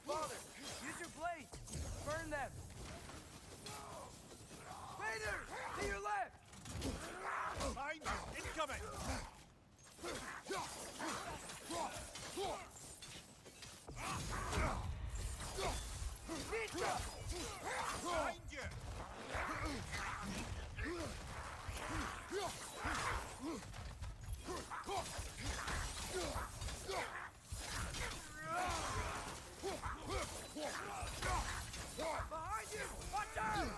Father, use your blade! Burn them! Raiders! To your left! Behind you! Incoming! Behind you! Behind you! Watch out!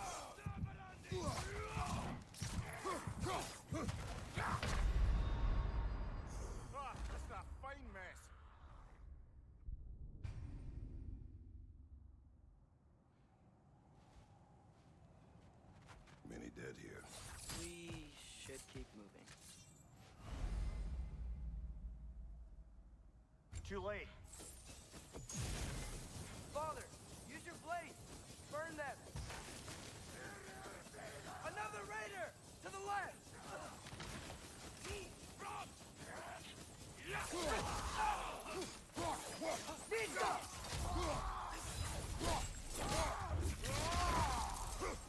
Ah, this is a fine mess. Many dead here. We should keep moving. Too late. Father, use your blade! Burn them! Another raider! To the left! Nita!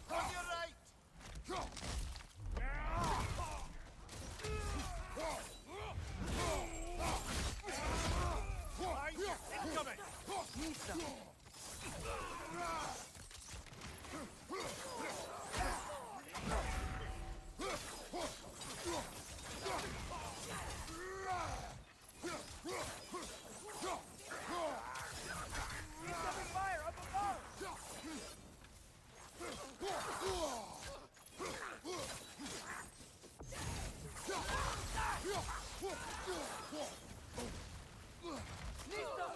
On your right! Behind you! Incoming! Nita! Incoming fire up above! Nita!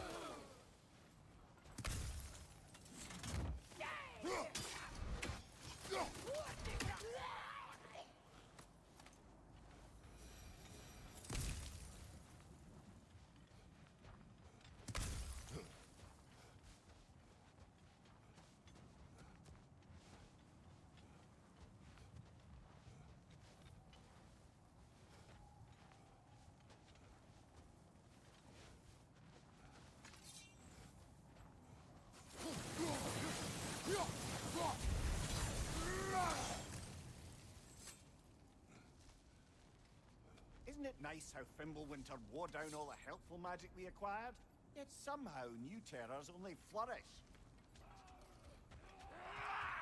Isn't it nice how Fimbulwinter wore down all the helpful magic we acquired? Yet somehow new terrors only flourish.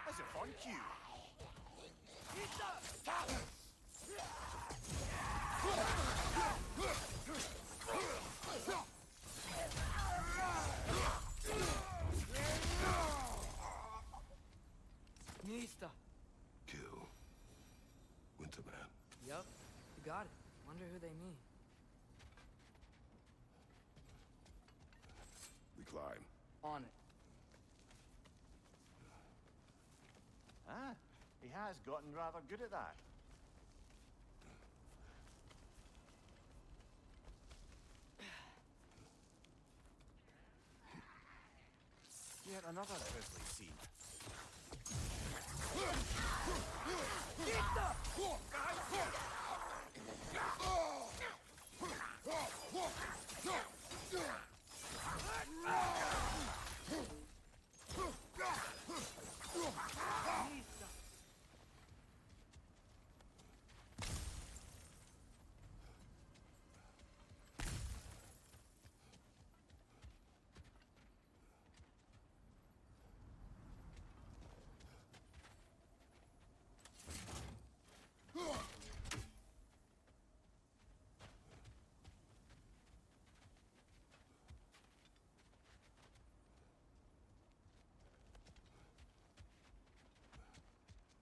As if on cue. Nista. Kill. Winterman. Yup, you got it. Wonder who they mean. We climb. On it. Ah, he has gotten rather good at that. Yet another grisly scene.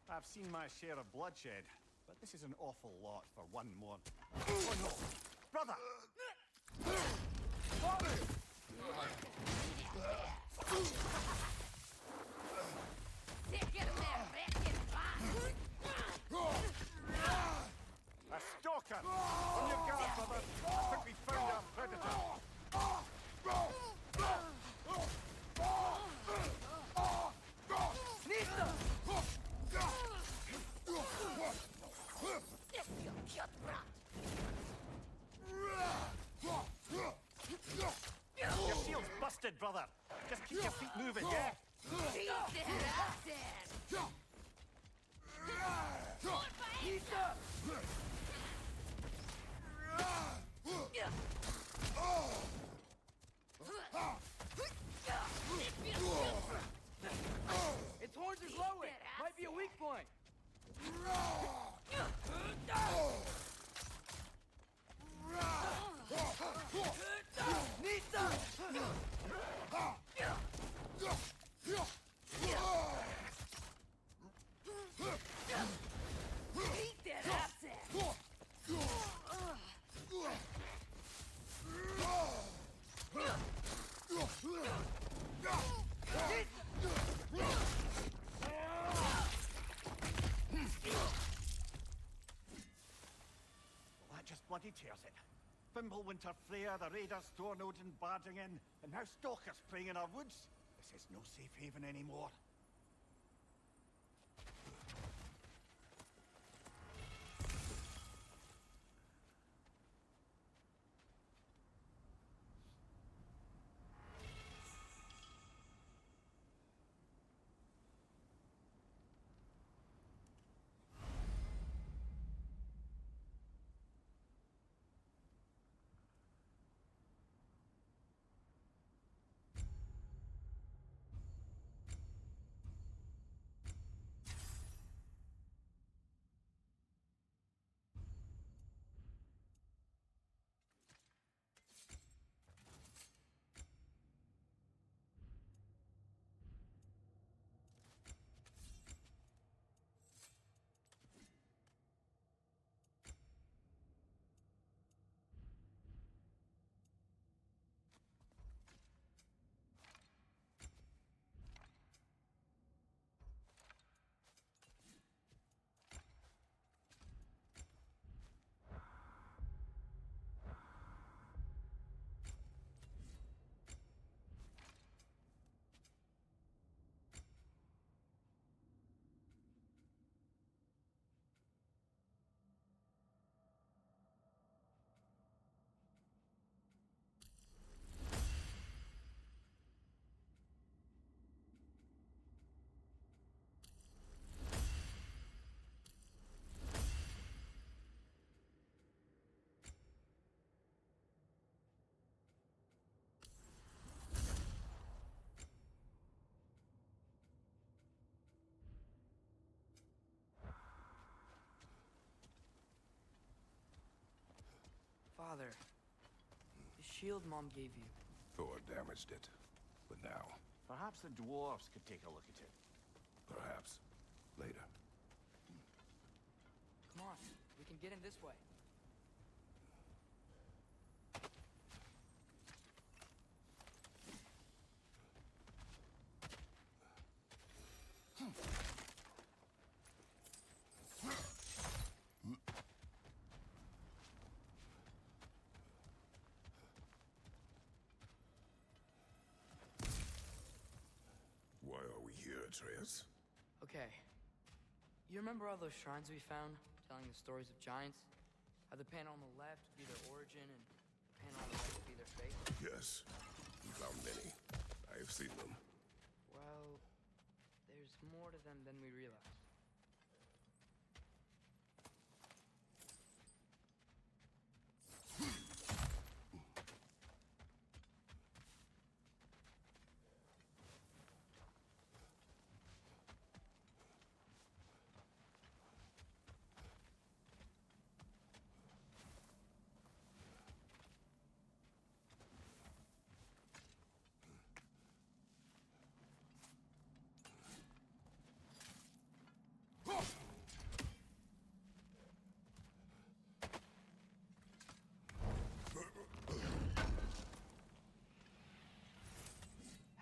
I've seen my share of bloodshed, but this is an awful lot for one more. Oh no! Brother! A stalker! On your guard, brother! I think we found our predator! splendid, brother. Just keep your feet moving, yeah? Its horns are glowing. Might be a weak point. Well, that just bloody tears it. Fimbulwinter, Freya, the raiders, Thornodin barging in, and now stalkers preying in our woods. This is no safe haven anymore. Father, the shield Mom gave you. Thor damaged it. But now, Perhaps the dwarves could take a look at it. perhaps, later. Come on, we can get in this way. Why are we here, Atreus? Okay. You remember all those shrines we found, telling the stories of giants? How the panel on the left would be their origin, and the panel on the right would be their fate? Yes, we found many. I have seen them. Well, there's more to them than we realize.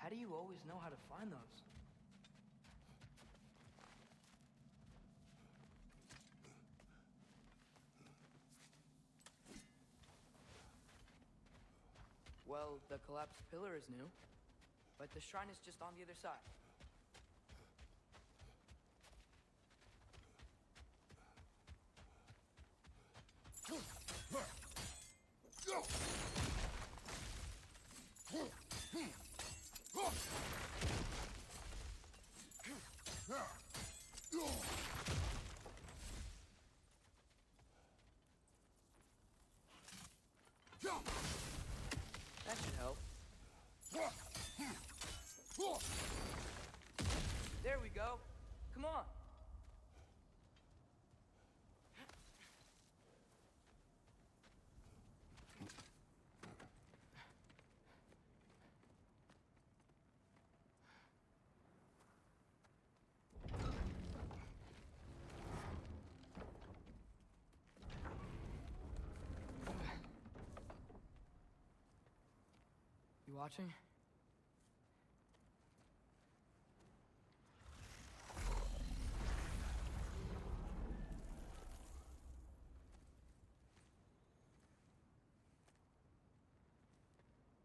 How do you always know how to find those? Well, the collapsed pillar is new, but the shrine is just on the other side. You watching?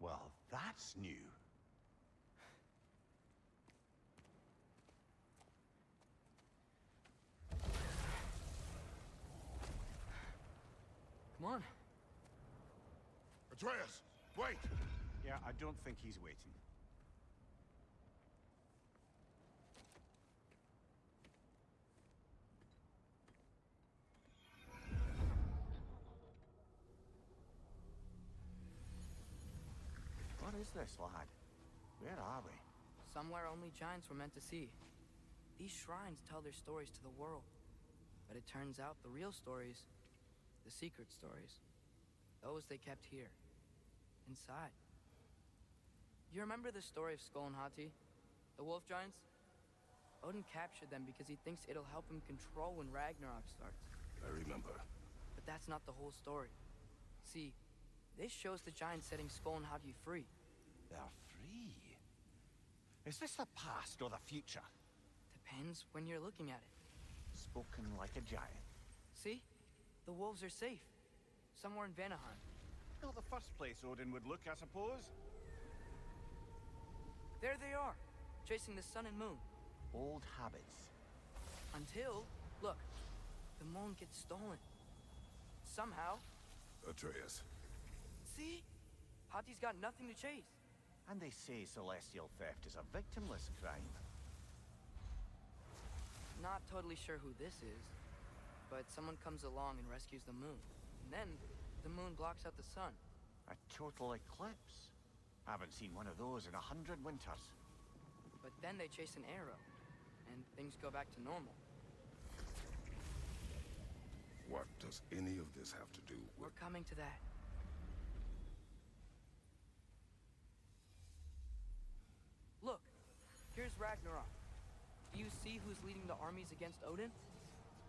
Well, that's new. Come on. Atreus, wait! Yeah, I don't think he's waiting. What is this, lad? Where are we? Somewhere only giants were meant to see. These shrines tell their stories to the world. But it turns out the real stories, the secret stories, those they kept here, inside. You remember the story of Skull and Hati, the wolf giants? Odin captured them because he thinks it'll help him control when Ragnarok starts. I remember. But that's not the whole story. See, this shows the giants setting Skull and Hati free. They're free. Is this the past or the future? Depends when you're looking at it. Spoken like a giant. See? The wolves are safe. Somewhere in Vanaheim. Not the first place Odin would look, I suppose. There they are, chasing the sun and moon. Old habits. Until, look, the moon gets stolen. Somehow. Atreus. See? Hati's got nothing to chase. And they say celestial theft is a victimless crime. Not totally sure who this is, but someone comes along and rescues the moon. And then, the moon blocks out the sun. A total eclipse. Haven't seen one of those in 100 winters. But then they chase an arrow, and things go back to normal. What does any of this have to do with... We're coming to that. Look, here's Ragnarok. Do you see who's leading the armies against Odin?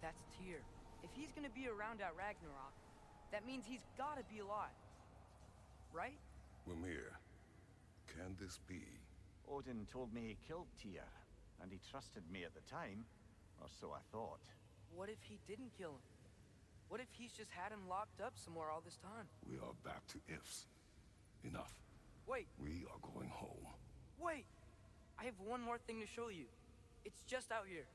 That's Tyr. If he's gonna be around at Ragnarok, that means he's gotta be alive. Right? Mimir, can this be? Odin told me he killed Tyr, and he trusted me at the time, or so I thought. What if he didn't kill him? What if he's just had him locked up somewhere all this time? We are back to ifs. Enough. Wait, We are going home. wait! I have one more thing to show you. It's just out here.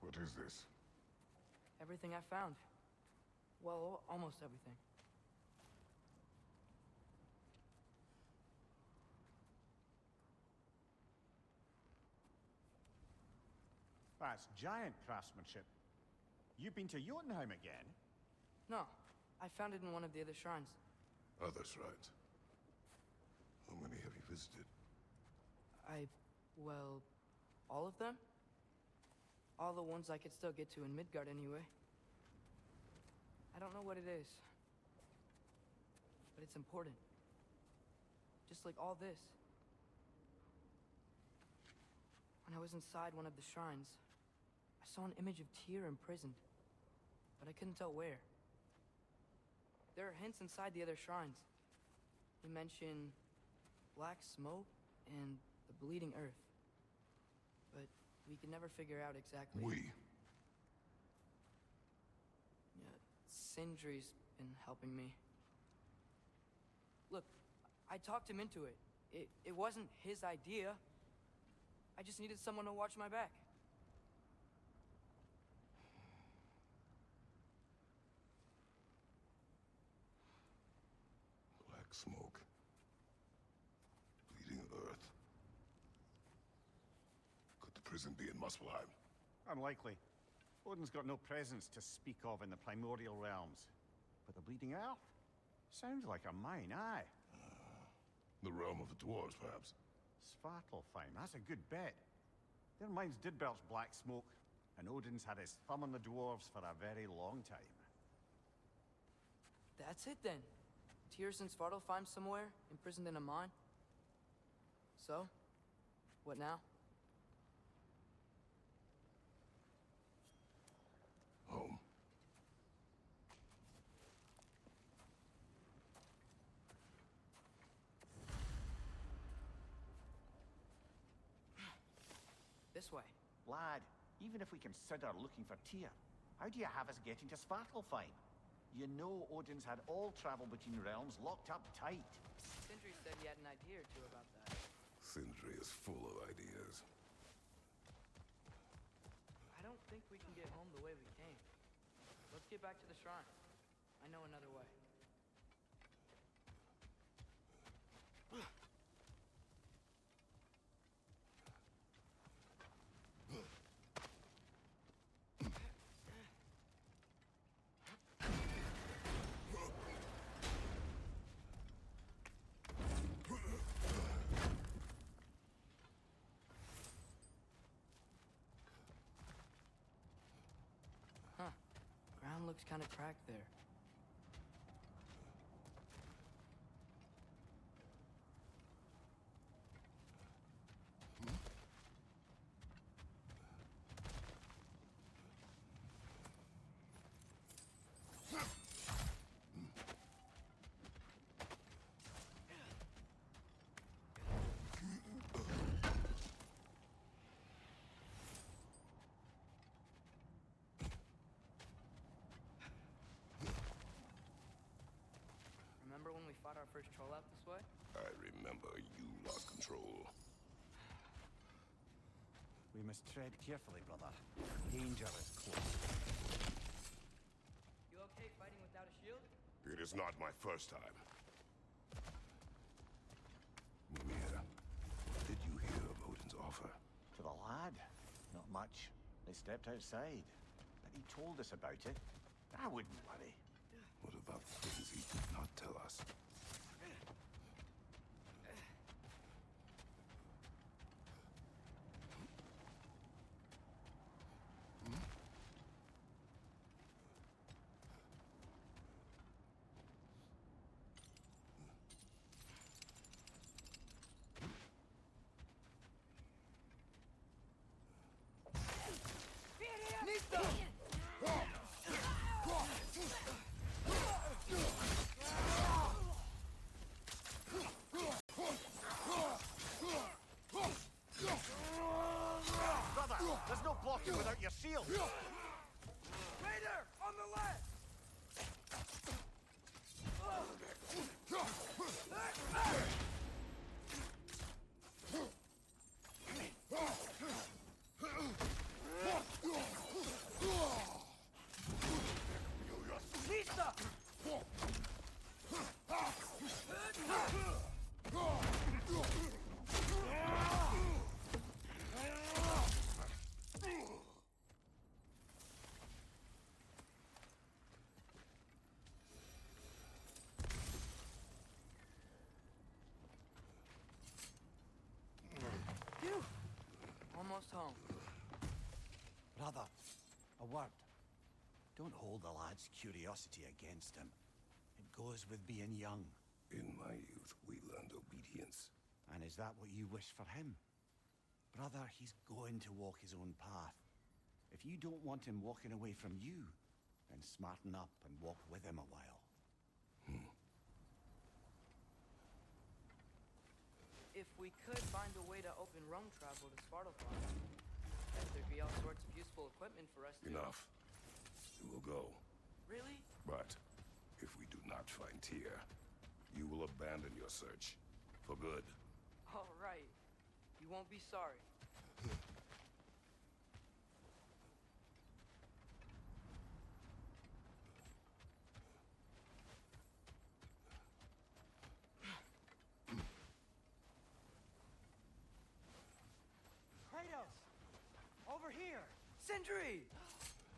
What is this? Everything I found. Well, almost everything. That's giant craftsmanship. You've been to Jotunheim again? No, I found it in one of the other shrines. Other shrines. How many have you visited? Well, all of them? All the ones I could still get to in Midgard anyway. I don't know what it is. But it's important. Just like all this. When I was inside one of the shrines, I saw an image of Tyr imprisoned. But I couldn't tell where. There are hints inside the other shrines. They mention black smoke and the bleeding earth. But we could never figure out exactly. Yeah, Sindri's been helping me. Look, I talked him into it. It wasn't his idea. I just needed someone to watch my back. Black smoke. Bleeding earth. Could the prison be in Muspelheim? Unlikely. Odin's got no presence to speak of in the primordial realms. But the Bleeding Earth? Sounds like a mine, aye. The realm of the dwarves, perhaps. Svartalfheim, that's a good bet. Their mines did belch black smoke, and Odin's had his thumb on the dwarves for a very long time. That's it then. Tears and Svartalfheim somewhere, imprisoned in a mine. So, what now? Home. This way. Lad, even if we consider looking for Tyr, how do you have us getting to Svartalfheim? You know Odin's had all travel between realms locked up tight. Sindri said he had an idea or two about that. Sindri is full of ideas. I don't think we can get home the way we came. Let's get back to the shrine. I know another way. Ground looks kind of cracked there. Remember when we fought our first troll out this way? I remember you lost control. We must tread carefully, brother. Danger is close. You okay fighting without a shield? It is not my first time. Mimir, what did you hear of Odin's offer? To the lad? Not much. They stepped outside. But he told us about it. I wouldn't worry. What about things he did not tell us? Brother, there's no blocking without your shield. Raider! On the left! Lisa! Phew! Almost home. Brother, a word. Don't hold the lad's curiosity against him. It goes with being young. In my youth, we learned obedience. And is that what you wish for him? Brother, he's going to walk his own path. If you don't want him walking away from you, then smarten up and walk with him a while. If we could find a way to open roam travel to Svartalfheim, there'd be all sorts of useful equipment for us to... Enough. We will go. Really? But if we do not find Tyr, you will abandon your search. For good. All right. You won't be sorry. Kratos! Over here! Sindri!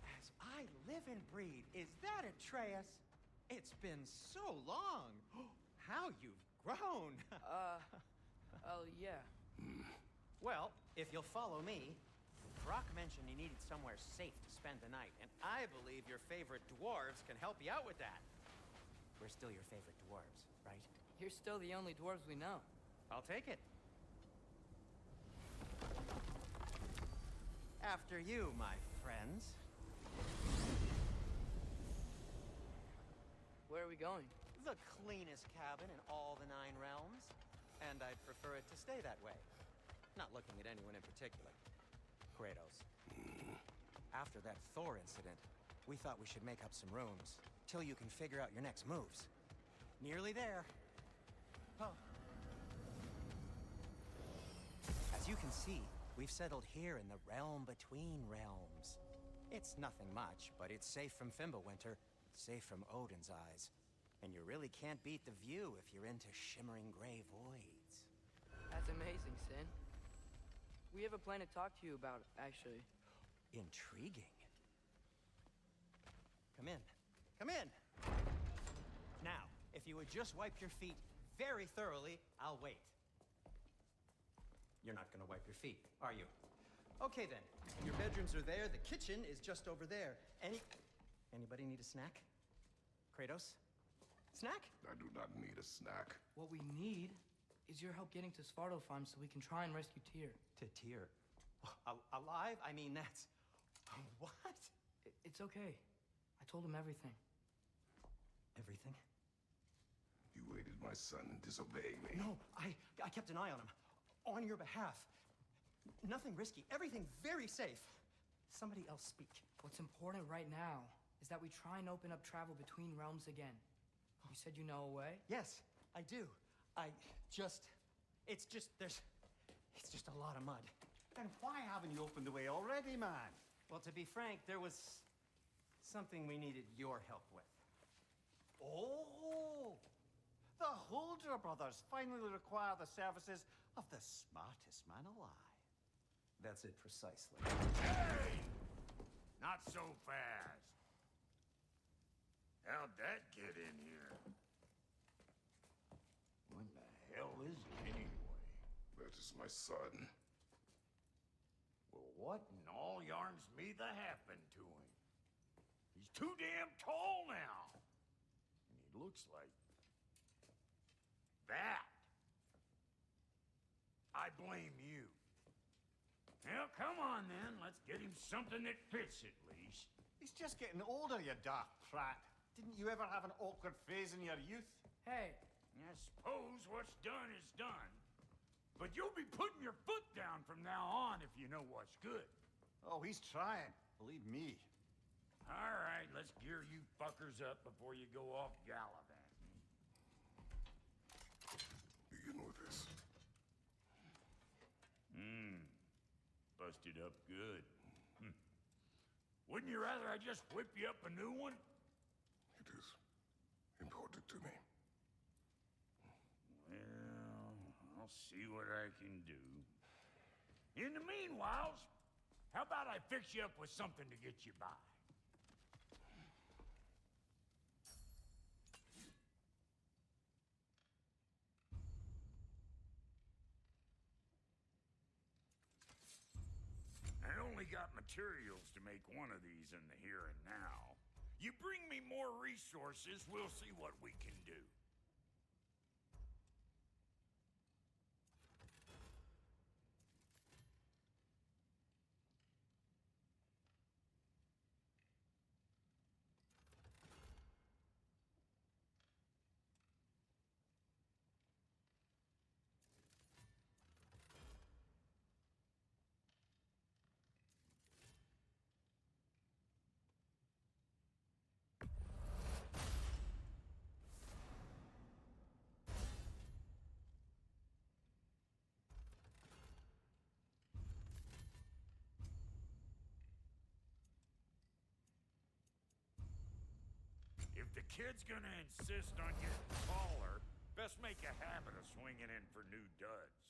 As I live and breathe, is that Atreus? It's been so long. How you've grown. Oh, yeah. Well, if you'll follow me, Brock mentioned he needed somewhere safe to spend the night, and I believe your favorite dwarves can help you out with that. we're still your favorite dwarves, right? You're still the only dwarves we know. I'll take it. After you, my friends. Where are we going? The cleanest cabin in all the 9 realms. And I'd prefer it to stay that way. Not looking at anyone in particular. Kratos. After that Thor incident, we thought we should make up some rooms, till you can figure out your next moves. Nearly there. Oh. As you can see, we've settled here in the realm between realms. It's nothing much, but it's safe from Fimbulwinter, safe from Odin's eyes. And you really can't beat the view if you're into shimmering gray voids. That's amazing, Sin. We have a plan to talk to you about, actually. Intriguing. Come in. Come in! Now, if you would just wipe your feet very thoroughly, I'll wait. You're not gonna wipe your feet, are you? Okay then. Your bedrooms are there, the kitchen is just over there. Anybody need a snack? Kratos? Snack? I do not need a snack. What we need is your help getting to Svartalfheim so we can try and rescue Tyr. To Tyr? Alive? I mean, that's... What? It's okay. I told him everything. Everything? You aided my son in disobeying me. No, I kept an eye on him. On your behalf. Nothing risky. Everything very safe. Somebody else speak. What's important right now is that we try and open up travel between realms again. You said you know a way? Yes, I do. It's just a lot of mud. Then why haven't you opened the way already, man? Well, to be frank, there was something we needed your help with. Oh! The Holder brothers finally require the services of the smartest man alive. That's it precisely. Hey! Not so fast. How'd that get in here? What the hell is it anyway? That is my son. Well, what in all yarns me the happened to him? He's too damn tall now. And he looks like... that. I blame you. Well, come on then. Let's get him something that fits at least. He's just getting older, you daft prat. Didn't you ever have an awkward phase in your youth? Hey, I suppose what's done is done. But you'll be putting your foot down from now on if you know what's good. Oh, he's trying. Believe me. All right, let's gear you fuckers up before you go off gallivanting. Begin with this. Busted up good. Wouldn't you rather I just whip you up a new one? It is important to me. Well, I'll see what I can do. In the meanwhile, how about I fix you up with something to get you by? I only got materials to make one of these in the here and now. You bring me more resources, we'll see what we can do. If the kid's gonna insist on getting taller, best make a habit of swinging in for new duds.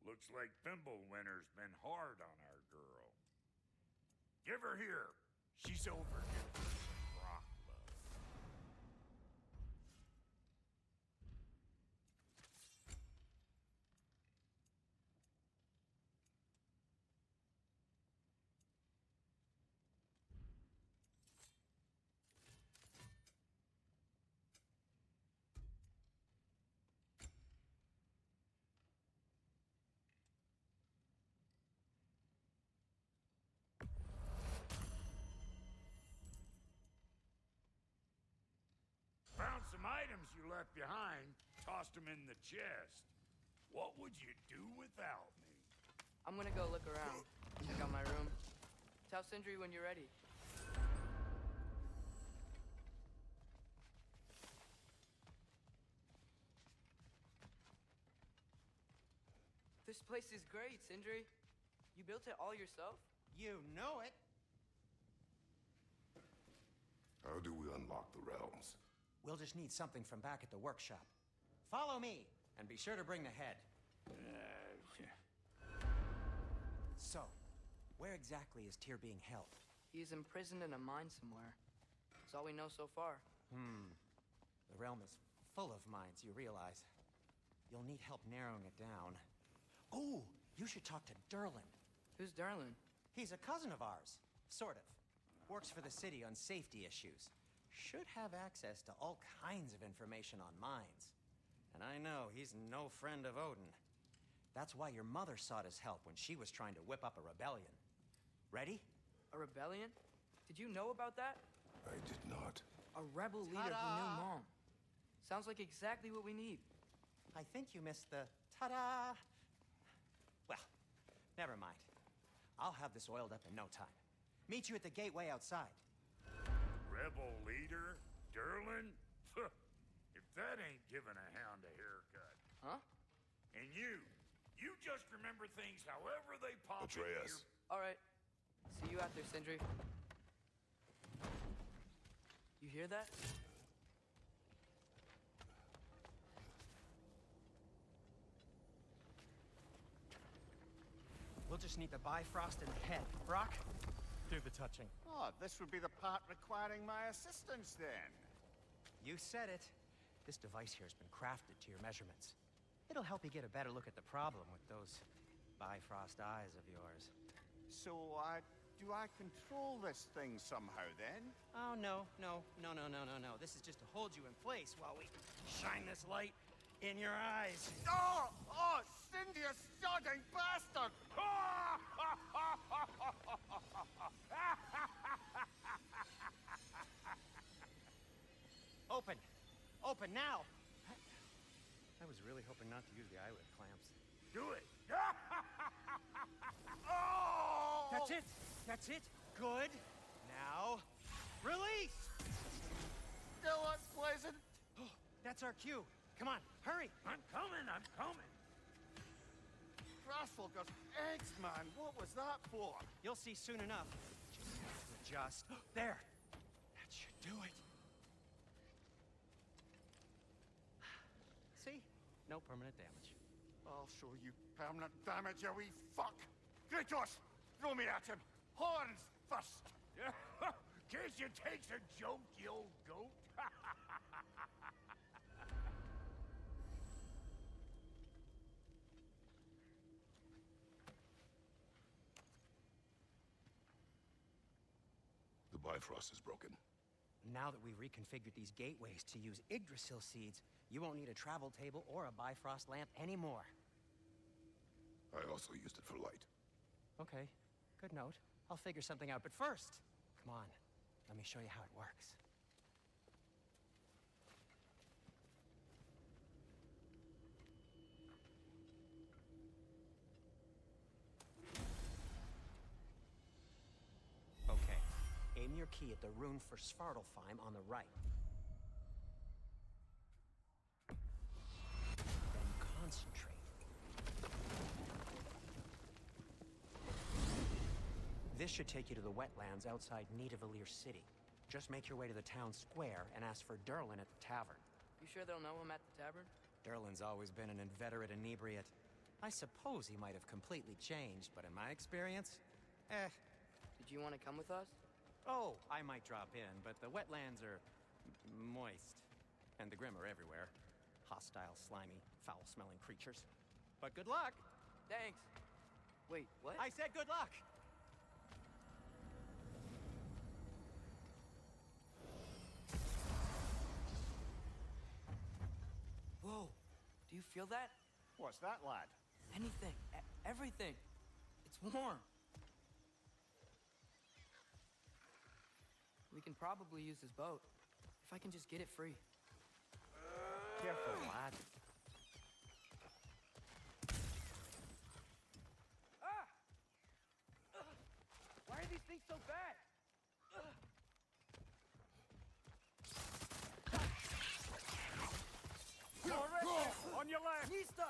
Looks like Thimblewinter's been hard on our girl. Give her here. She's over here for rock love. Found some items you left behind, tossed them in the chest. What would you do without me? I'm gonna go look around. Check out my room. Tell Sindri when you're ready. This place is great, Sindri. You built it all yourself? You know it. How do we unlock the realms? We'll just need something from back at the workshop. Follow me, and be sure to bring the head. So, where exactly is Tyr being held? He's imprisoned in a mine somewhere. That's all we know so far. The realm is full of mines, you realize. You'll need help narrowing it down. Oh, you should talk to Derlin. Who's Darlin? He's a cousin of ours, sort of. Works for the city on safety issues. Should have access to all kinds of information on mines. And I know he's no friend of Odin. That's why your mother sought his help when she was trying to whip up a rebellion. Ready? A rebellion? Did you know about that? I did not. A rebel leader who knew Ta-da! Mom. Sounds like exactly what we need. I think you missed the ta-da. Well, never mind. I'll have this oiled up in no time. Meet you at the gateway outside. Rebel leader? Derlin? If that ain't giving a hound a haircut. Huh? And you just remember things however they pop into your... Atreus. All right. See you out there, Sindri. You hear that? We'll just need the Bifrost and the head. Brock, do the touching. Oh, this would be the part requiring my assistance then. You said it. This device here has been crafted to your measurements. It'll help you get a better look at the problem with those Bifrost eyes of yours. So, do I control this thing somehow then? Oh, no. This is just to hold you in place while we shine this light in your eyes. Oh! Oh! Cindy, you sodding bastard! Open! Open now! I was really hoping not to use the eyelid clamps. Do it! Oh! That's it! That's it! Good! Now, release! Still unpleasant. That's our cue. Come on, hurry! I'm coming! Grassfogger's eggs, man. What was that for? You'll see soon enough. Just have to adjust. There! That should do it. See? No permanent damage. I'll show you permanent damage, you wee fuck. Kratos, throw me at him. Horns first. Guess you takes a joke, you old goat. The Bifrost is broken. Now that we've reconfigured these gateways to use Yggdrasil seeds, you won't need a travel table or a Bifrost lamp anymore. I also used it for light. Okay, good note. I'll figure something out, but first, come on, let me show you how it works. Okay, aim your key at the rune for Svartalfheim on the right. Then concentrate. This should take you to the wetlands outside Nidavellir City. Just make your way to the town square and ask for Derlin at the tavern. You sure they'll know him at the tavern? Derlin's always been an inveterate inebriate. I suppose he might have completely changed, but in my experience, Did you want to come with us? Oh, I might drop in, but the wetlands are moist. And the Grim are everywhere. Hostile, slimy, foul-smelling creatures. But good luck! Thanks. Wait, what? I said good luck! Whoa, do you feel that? What's that, lad? Anything, everything. It's warm. We can probably use this boat. If I can just get it free. Careful, lad. Ah! Why are these things so bad? On your left! Nista!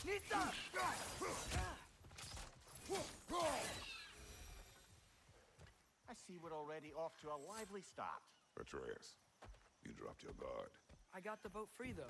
Nista! I see we're already off to a lively start. Atreus, you dropped your guard. I got the boat free, though.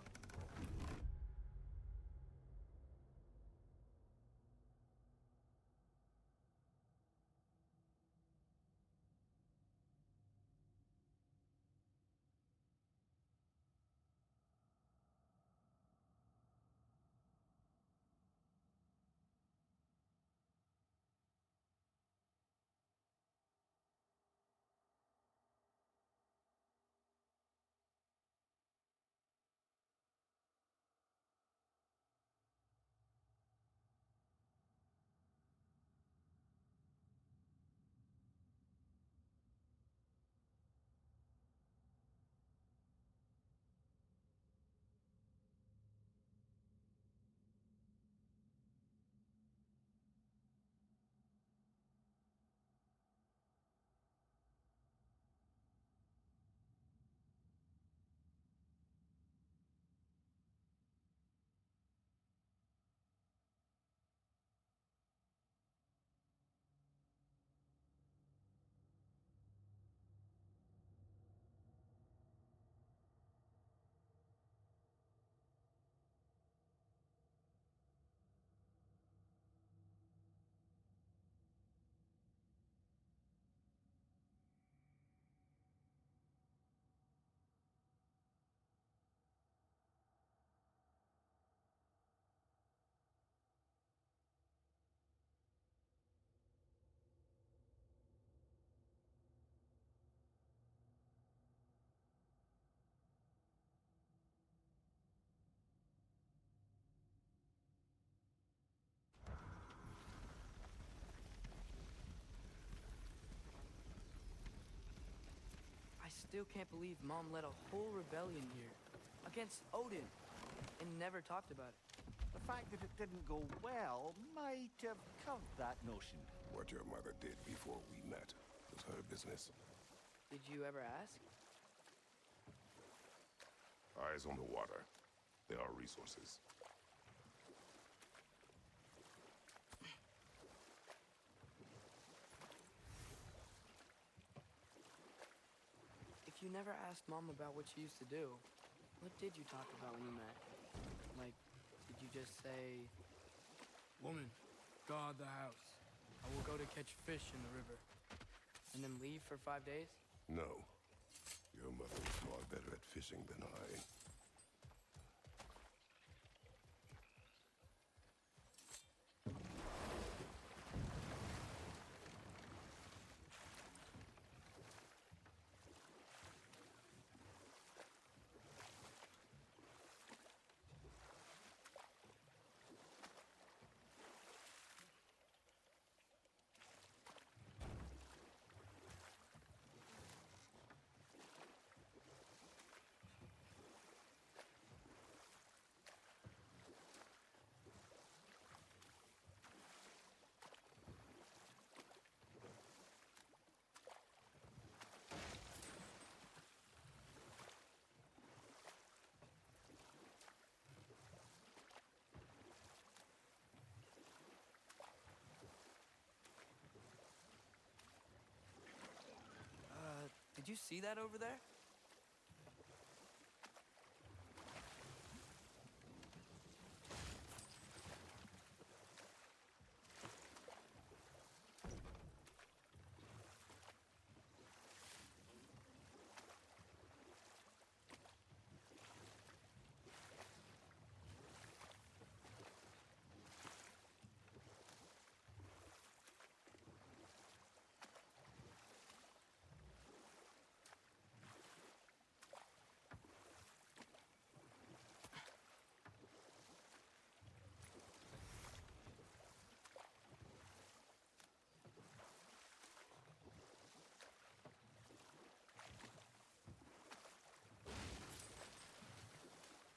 I still can't believe Mom led a whole rebellion here. Against Odin. And never talked about it. The fact that it didn't go well might have curved that notion. What your mother did before we met was her business. Did you ever ask? Eyes on the water. There are resources. If you never asked Mom about what she used to do, what did you talk about when you met? Like, did you just say, "Woman, guard the house. I will go to catch fish in the river." And then leave for 5 days? No. Your mother was far better at fishing than I. Did you see that over there?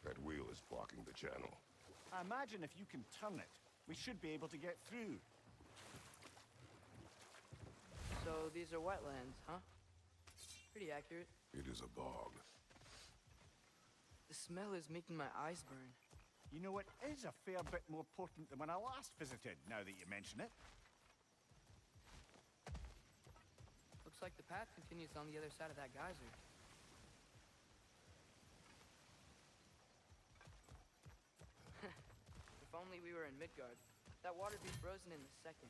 That wheel is blocking the channel. I imagine if you can turn it, we should be able to get through. So these are wetlands, huh? Pretty accurate. It is a bog. The smell is making my eyes burn. You know, it is a fair bit more potent than when I last visited, now that you mention it. Looks like the path continues on the other side of that geyser. If only we were in Midgard. That water'd be frozen in a second.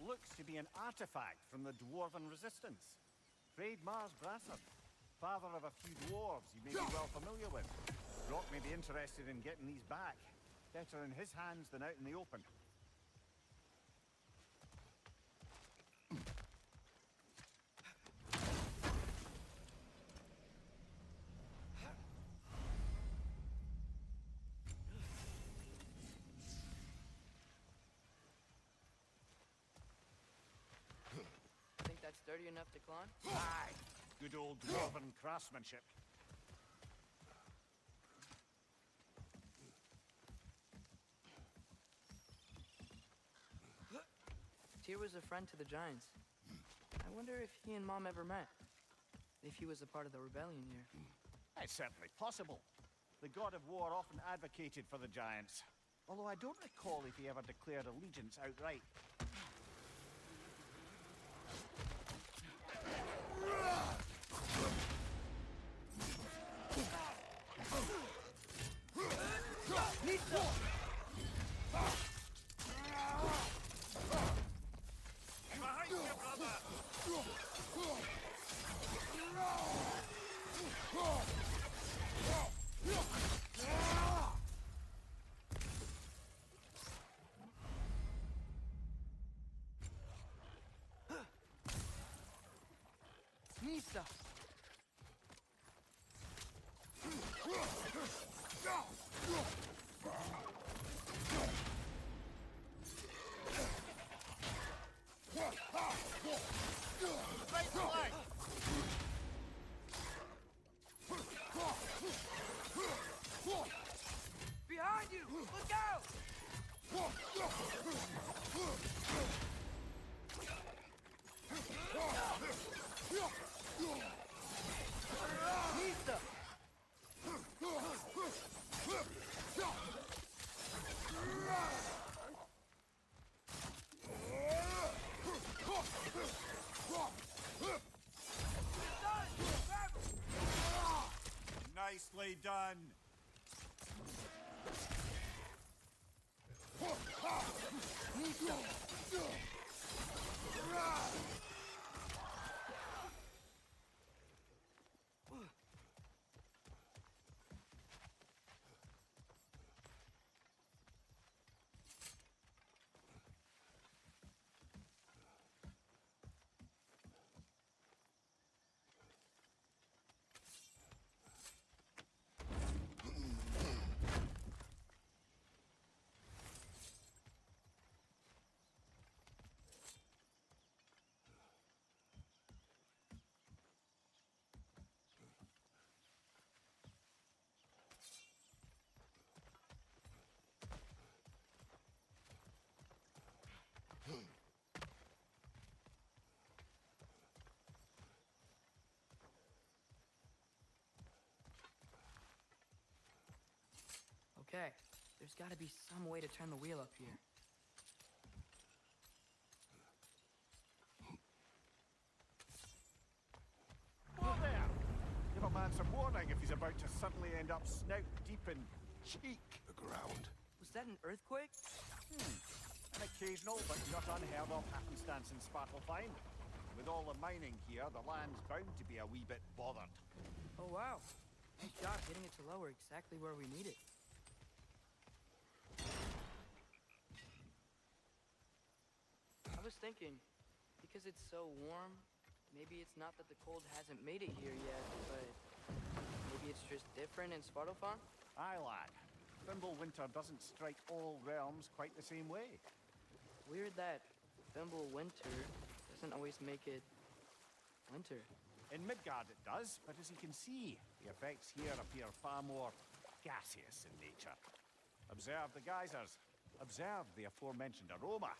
Looks to be an artifact from the Dwarven Resistance. Freyd Mars Brasser, father of a few dwarves you may be well familiar with. Brock may be interested in getting these back. Better in his hands than out in the open. Think that's sturdy enough to climb? Aye, good old Dwarven craftsmanship. Tyr was a friend to the Giants. I wonder if he and Mom ever met. If he was a part of the rebellion here. It's certainly possible. The god of war often advocated for the Giants. Although I don't recall if he ever declared allegiance outright. Behind you, brother! Nisa! Behind you! Look out! Nisa! Nicely done. Nisa! Okay, there's gotta be some way to turn the wheel up here. Whoa there! Give a man some warning if he's about to suddenly end up snout deep in cheek. The ground. Was that an earthquake? An occasional but not unheard of happenstance in Svartalfheim. With all the mining here, the land's bound to be a wee bit bothered. Oh wow. Nice job getting it to lower exactly where we need it. I was thinking, because it's so warm, maybe it's not that the cold hasn't made it here yet, but maybe it's just different in Svartalfheim? Aye, lad. Thimble winter doesn't strike all realms quite the same way. Weird that Thimble winter doesn't always make it winter. In Midgard it does, but as you can see, the effects here appear far more gaseous in nature. Observe the geysers. Observe the aforementioned aroma.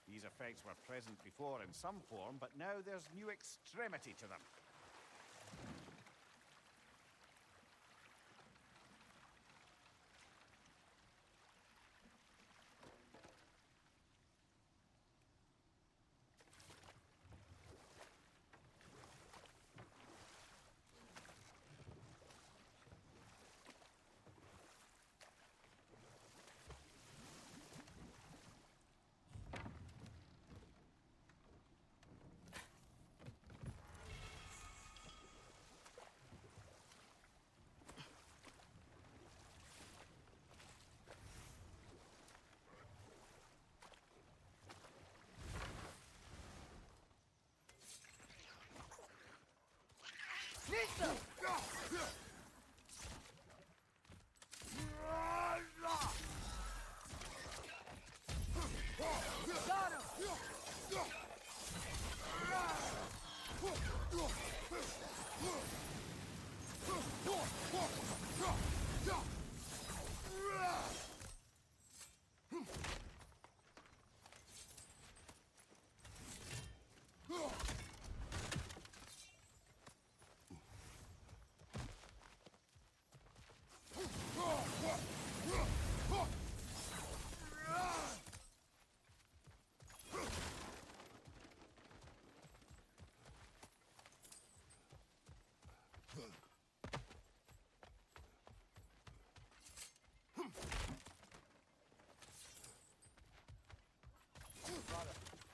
These effects were present before in some form, but now there's new extremity to them. Nista! Got him!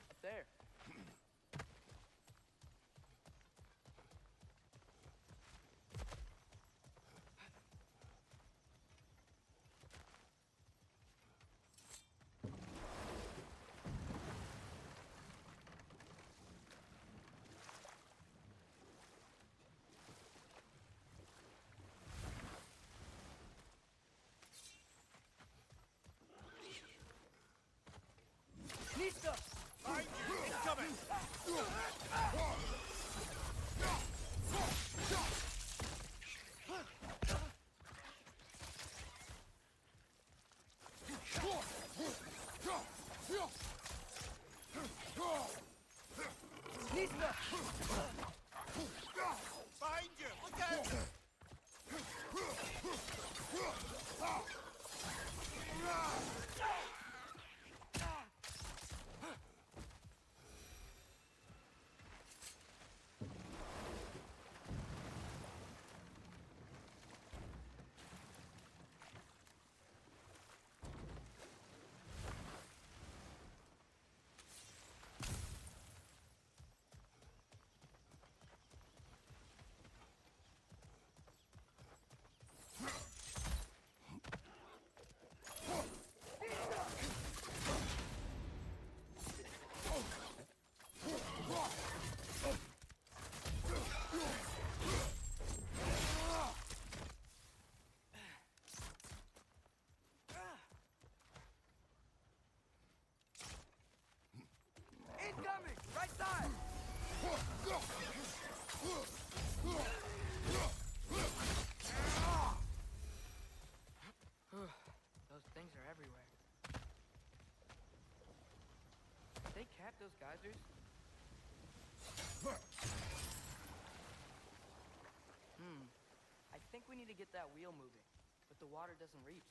Up there. Nista! Incoming! Nista! Behind you! Look out! Incoming! Right side! Those things are everywhere. Did they cap those geysers? I think we need to get that wheel moving, but the water doesn't reach.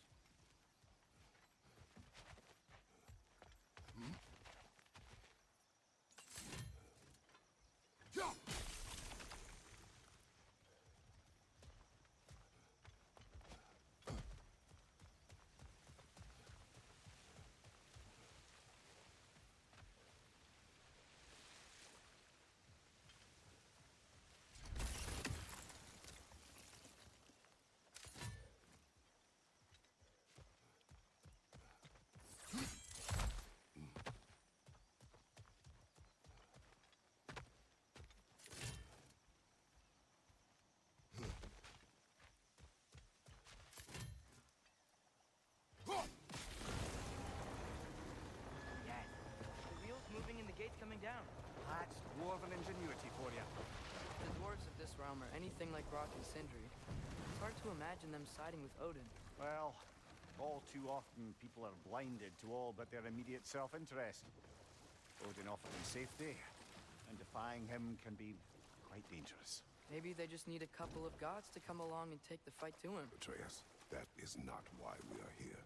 realm are anything like Rock and Sindri, it's hard to imagine them siding with Odin. Well, all too often people are blinded to all but their immediate self-interest. Odin offered them safety, and defying him can be quite dangerous. Maybe they just need a couple of gods to come along and take the fight to him. Atreus, that is not why we are here.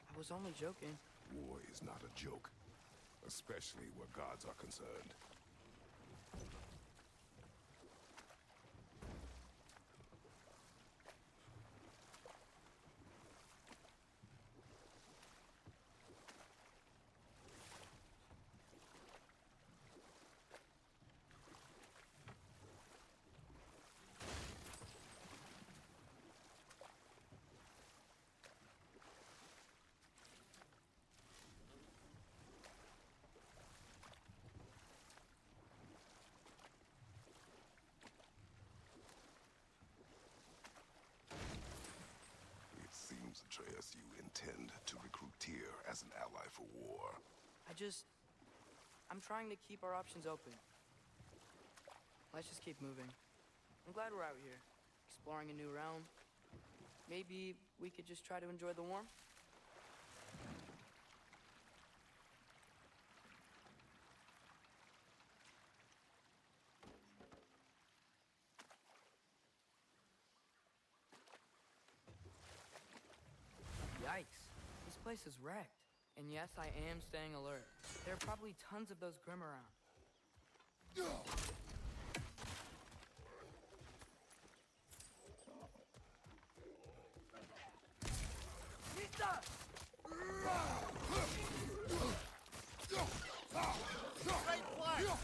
I was only joking. War is not a joke, especially where gods are concerned. Atreus, you intend to recruit Tyr as an ally for war. I'm trying to keep our options open. Let's just keep moving. I'm glad we're out here, exploring a new realm. Maybe we could just try to enjoy the warmth? Yikes. This place is wrecked. And yes, I am staying alert. There are probably tons of those Grimm around. Nita! Right flag!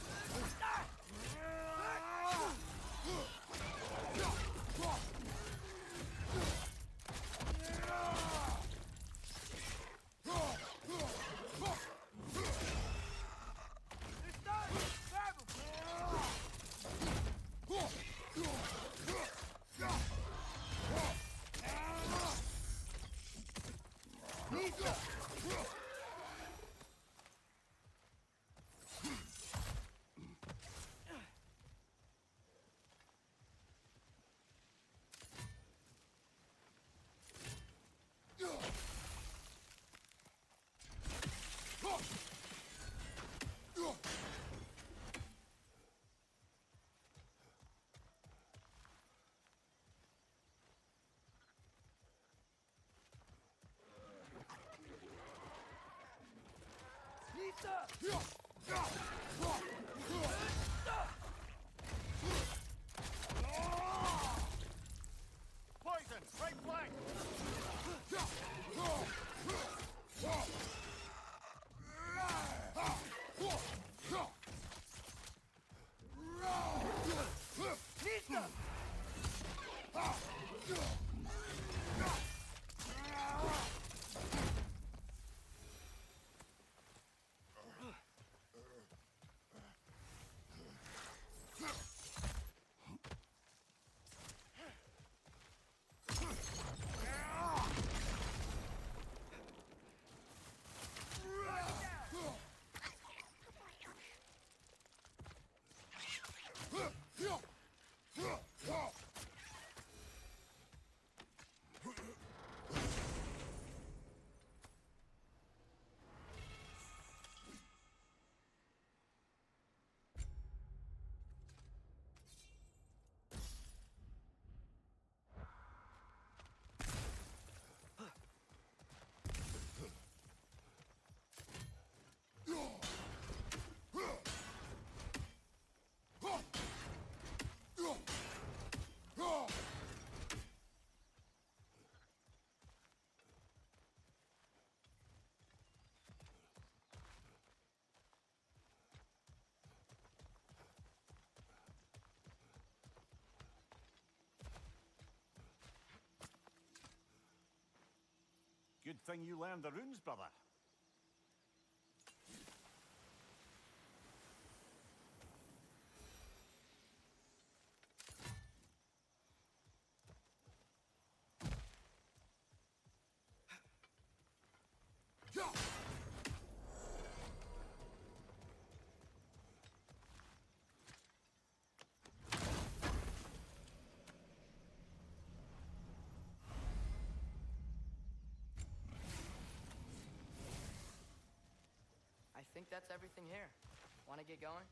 Poison! Right flank! Good thing you learned the runes, brother. think that's everything here. Want to get going?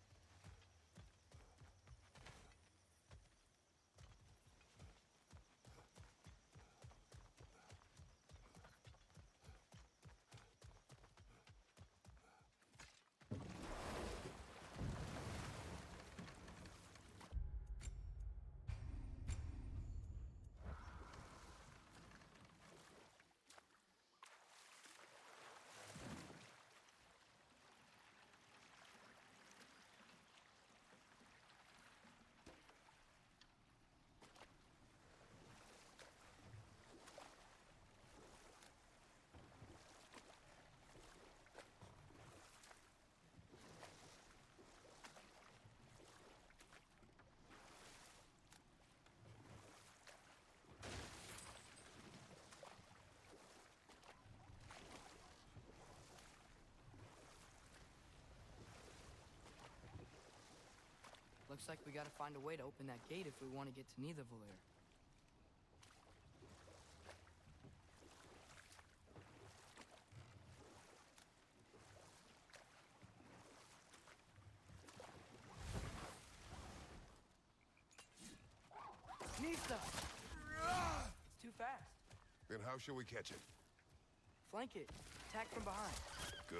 Looks like we gotta find a way to open that gate if we want to get to Nidavellir. Nista! It's too fast. Then how shall we catch it? Flank it. Attack from behind. Good.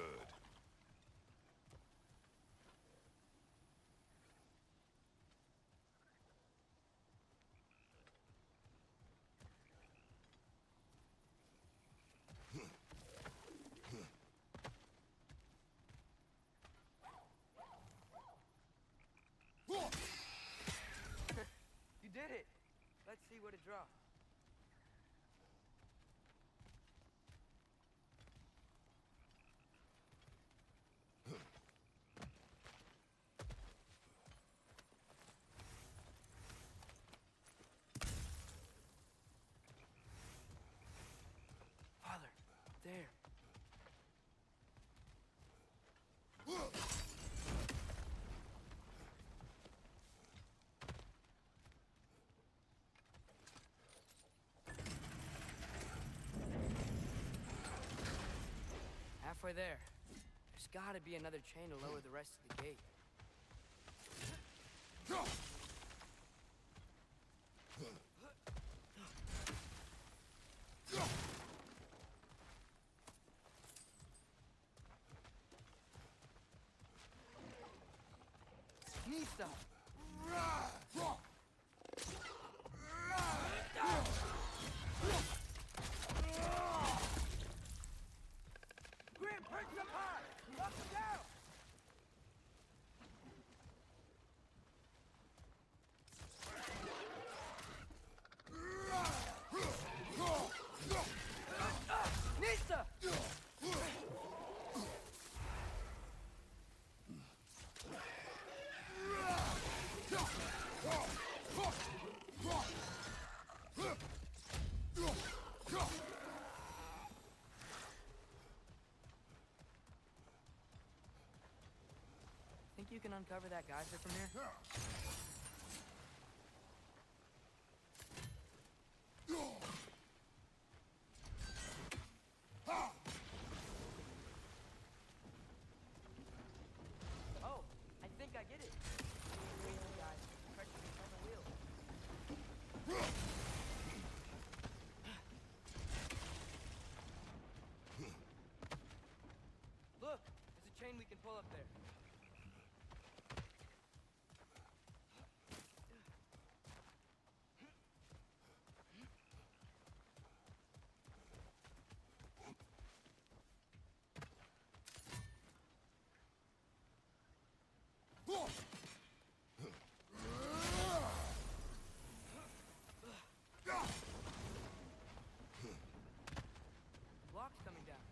You did it! Let's see what it draws. Father, there. Halfway there. There's gotta be another chain to lower the rest of the gate. Nista! Grim, perch up high! Knock him down! Nista! Think you can uncover that geyser from here? Oh, I think I get it. Wait, guys. Pressure is on the wheel. Look, there's a chain we can pull up there. Block's coming down.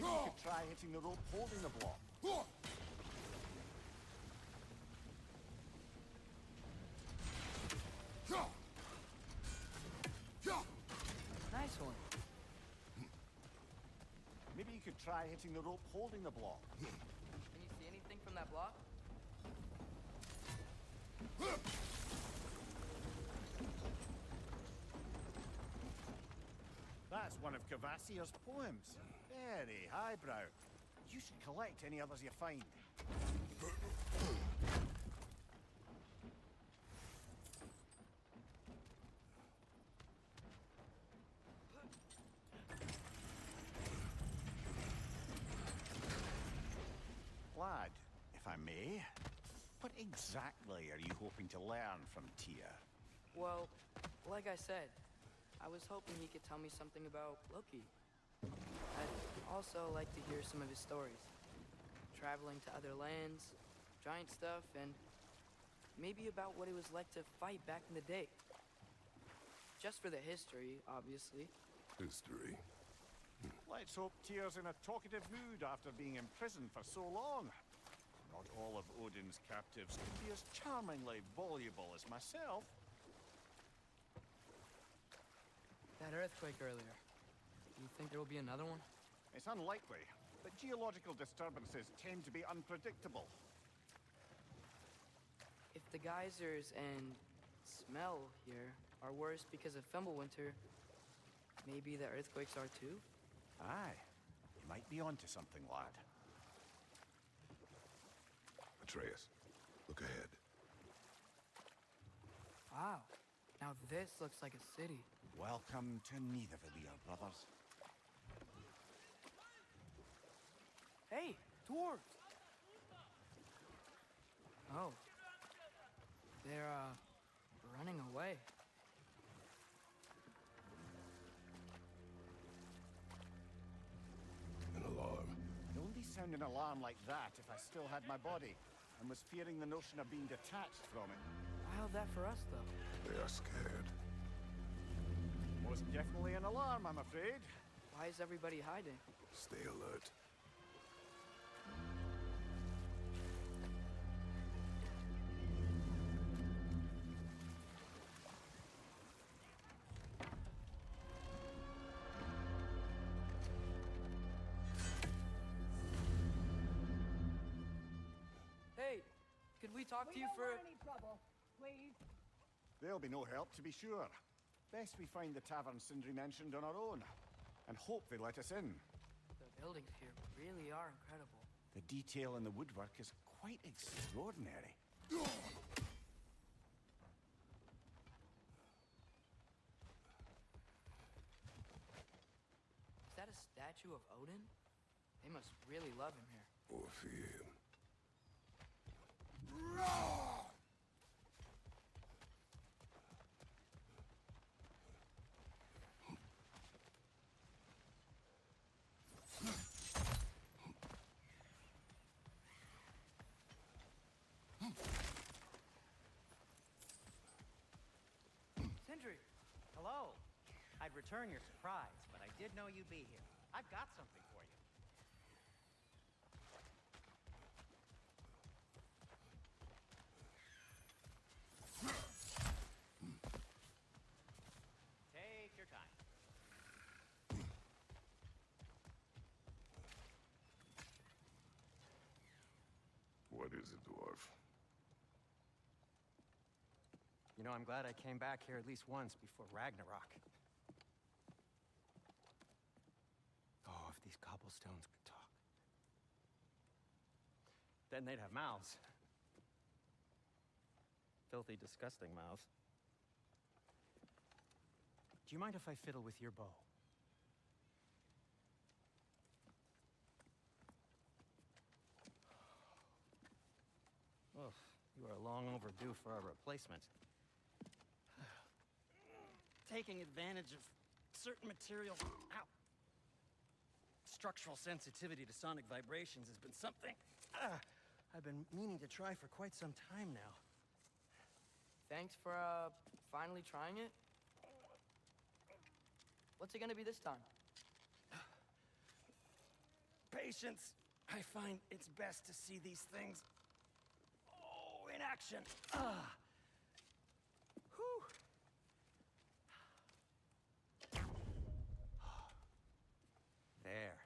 you could try hitting the rope holding the block. Nice one. Maybe you could try hitting the rope holding the block. Can you see anything from that block? That's one of Cavassier's poems. Very highbrow. You should collect any others you find. Lad, if I may, what exactly are you hoping to learn from Tyr? Well, like I said, I was hoping he could tell me something about Loki. I'd also like to hear some of his stories. Traveling to other lands, giant stuff, and maybe about what it was like to fight back in the day. Just for the history, obviously. History. Let's hope Tyr's in a talkative mood after being imprisoned for so long. Not all of Odin's captives can be as charmingly voluble as myself. That earthquake earlier. Do you think there will be another one? It's unlikely, but geological disturbances tend to be unpredictable. If the geysers and smell here are worse because of Fimbulwinter, maybe the earthquakes are too? Aye, you might be onto something, lad. Atreus, look ahead. Wow. Now this looks like a city. Welcome to Nidavellir, brothers. Hey, dwarves! Oh. They're, running away. An alarm. I'd only sound an alarm like that if I still had my body, and was fearing the notion of being detached from it. Wild that for us, though. They are scared. Most definitely an alarm, I'm afraid. Why is everybody hiding? Stay alert. Hey, could we talk to you for... any trouble, please. There'll be no help, to be sure. Best we find the tavern Sindri mentioned on our own, and hope they let us in. The buildings here really are incredible. The detail in the woodwork is quite extraordinary. Is that a statue of Odin? They must really love him here. Or fear him. Sindri! Hello. I'd return your surprise, but I did know you'd be here. I've got something for you. Take your time. What is it, dwarf? You know, I'm glad I came back here at least once before Ragnarok. Oh, if these cobblestones could talk. Then they'd have mouths. Filthy, disgusting mouths. Do you mind if I fiddle with your bow? Oh, you are long overdue for a replacement. Taking advantage of certain materials. Ow! Structural sensitivity to sonic vibrations has been something I've been meaning to try for quite some time now. Thanks for, finally trying it. What's it gonna be this time? patience, I find it's best to see these things, in action. Whew. There.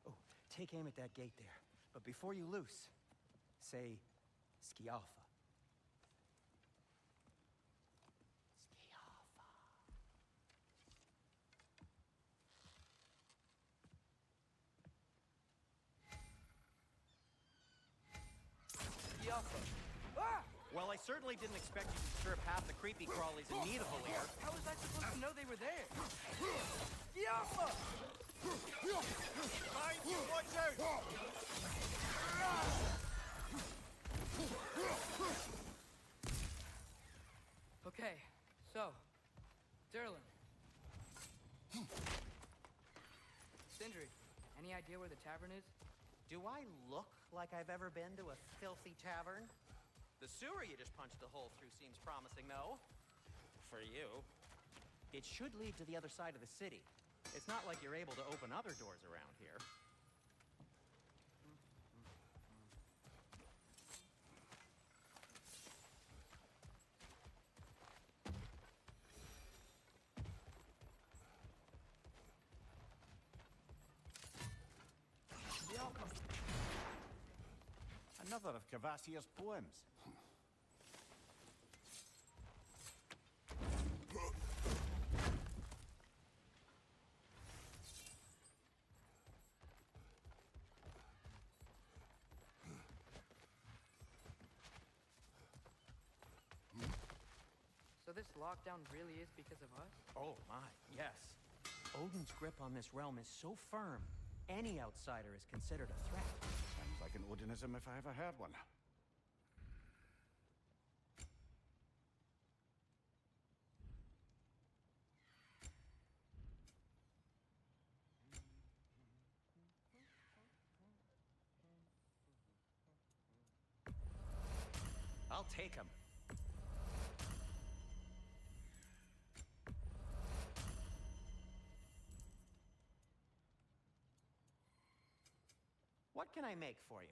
Oh, take aim at that gate there. But before you loose, say, Skialfa. Yaffa. Ah! Well, I certainly didn't expect you to disturb half the creepy crawlies in need of a lair. How was I supposed to know they were there? Yaffa! Behind you, watch out! Okay, so, Derlin. Sindri, any idea where the tavern is? Do I look like I've ever been to a filthy tavern? The sewer you just punched a hole through seems promising, though. For you. It should lead to the other side of the city. It's not like you're able to open other doors around here. Another of Cavassier's poems. So this lockdown really is because of us? Oh my, yes. Odin's grip on this realm is so firm, any outsider is considered a threat. Sounds like an Odinism if I ever heard one. I'll take him. What can I make for you?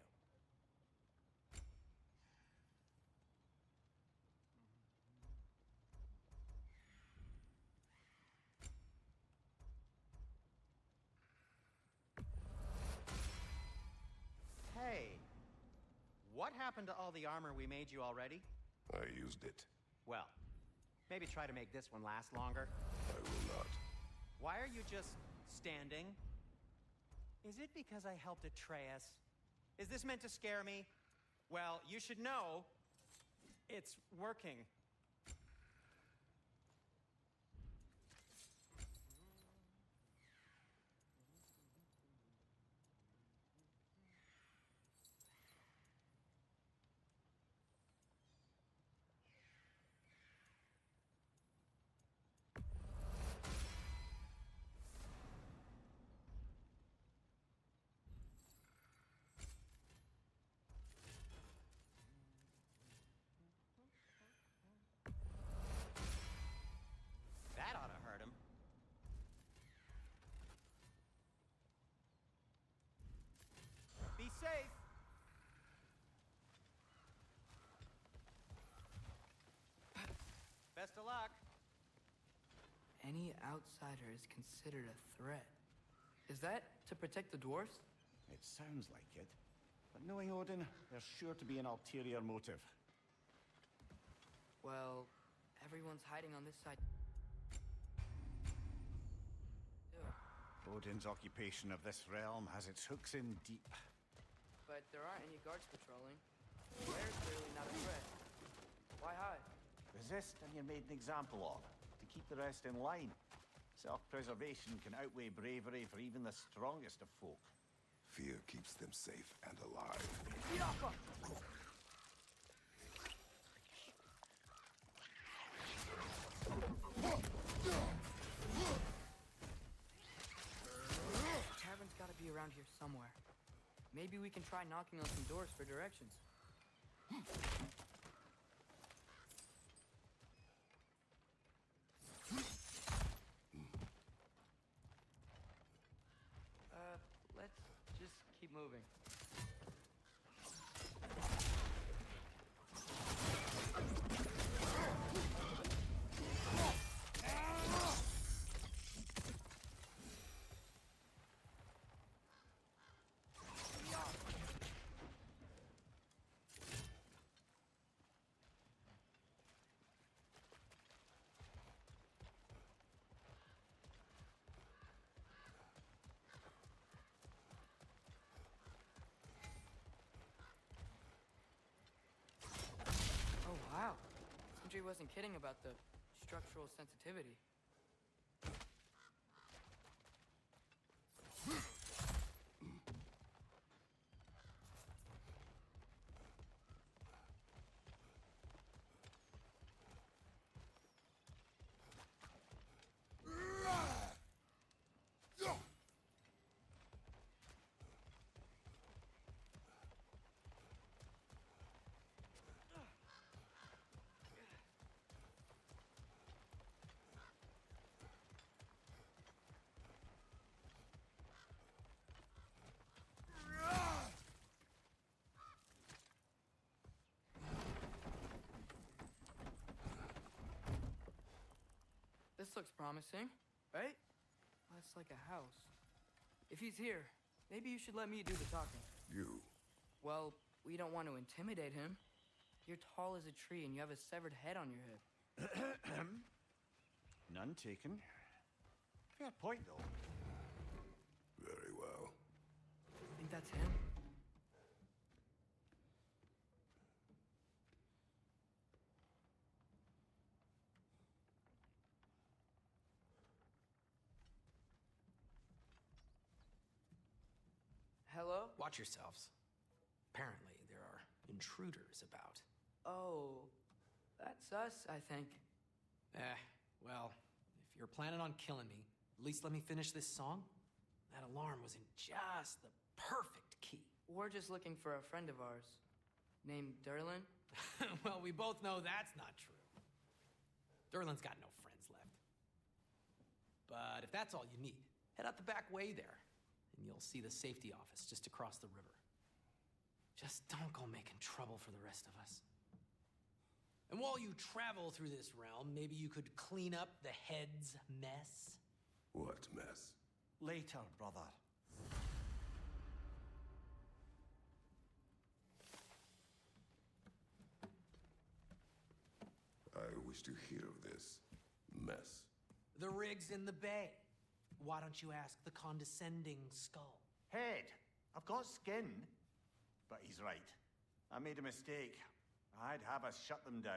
Hey, what happened to all the armor we made you already? I used it. Well, maybe try to make this one last longer. I will not. Why are you just standing? Is it because I helped Atreus? Is this meant to scare me? Well, you should know, it's working. That ought to hurt him. Be safe. Best of luck. Any outsider is considered a threat. Is that to protect the dwarfs? It sounds like it. But knowing Odin, there's sure to be an ulterior motive. Well, everyone's hiding on this side. Odin's occupation of this realm has its hooks in deep. But there aren't any guards patrolling. They're clearly not a threat. Why hide? Resist and you're made an example of, to keep the rest in line. Self-preservation can outweigh bravery for even the strongest of folk. Fear keeps them safe and alive. Yaffa! Tavern's gotta be around here somewhere. Maybe we can try knocking on some doors for directions. moving. Oh, wow. Sindri wasn't kidding about the structural sensitivity. This looks promising, right? That's like a house. If he's here, maybe you should let me do the talking. You. Well, we don't want to intimidate him. You're tall as a tree and you have a severed head on your head. None taken. Fair point, though. Very well. Think that's him? Hello? Watch yourselves. Apparently, there are intruders about. Oh, that's us, I think. Well, if you're planning on killing me, at least let me finish this song. That alarm was in just the perfect key. We're just looking for a friend of ours named Derlin. Well, we both know that's not true. Derlin's got no friends left. But if that's all you need, head out the back way there, and you'll see the safety office just across the river. Just don't go making trouble for the rest of us. And while you travel through this realm, maybe you could clean up the head's mess? What mess? Later, brother. I wish to hear of this mess. The rig's in the bay. Why don't you ask the condescending skull? Head, I've got skin. But he's right. I made a mistake. I'd have us shut them down.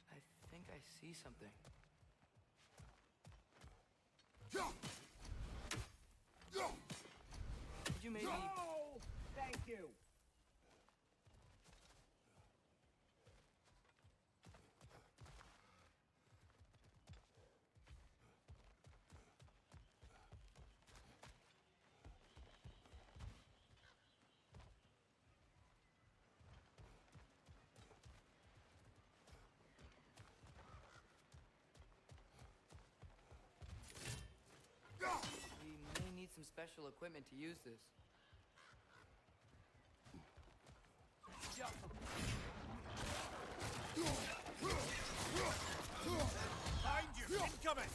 I think I see something. Could you maybe... No! Thank you. We may need some special equipment to use this. Behind you! Incoming!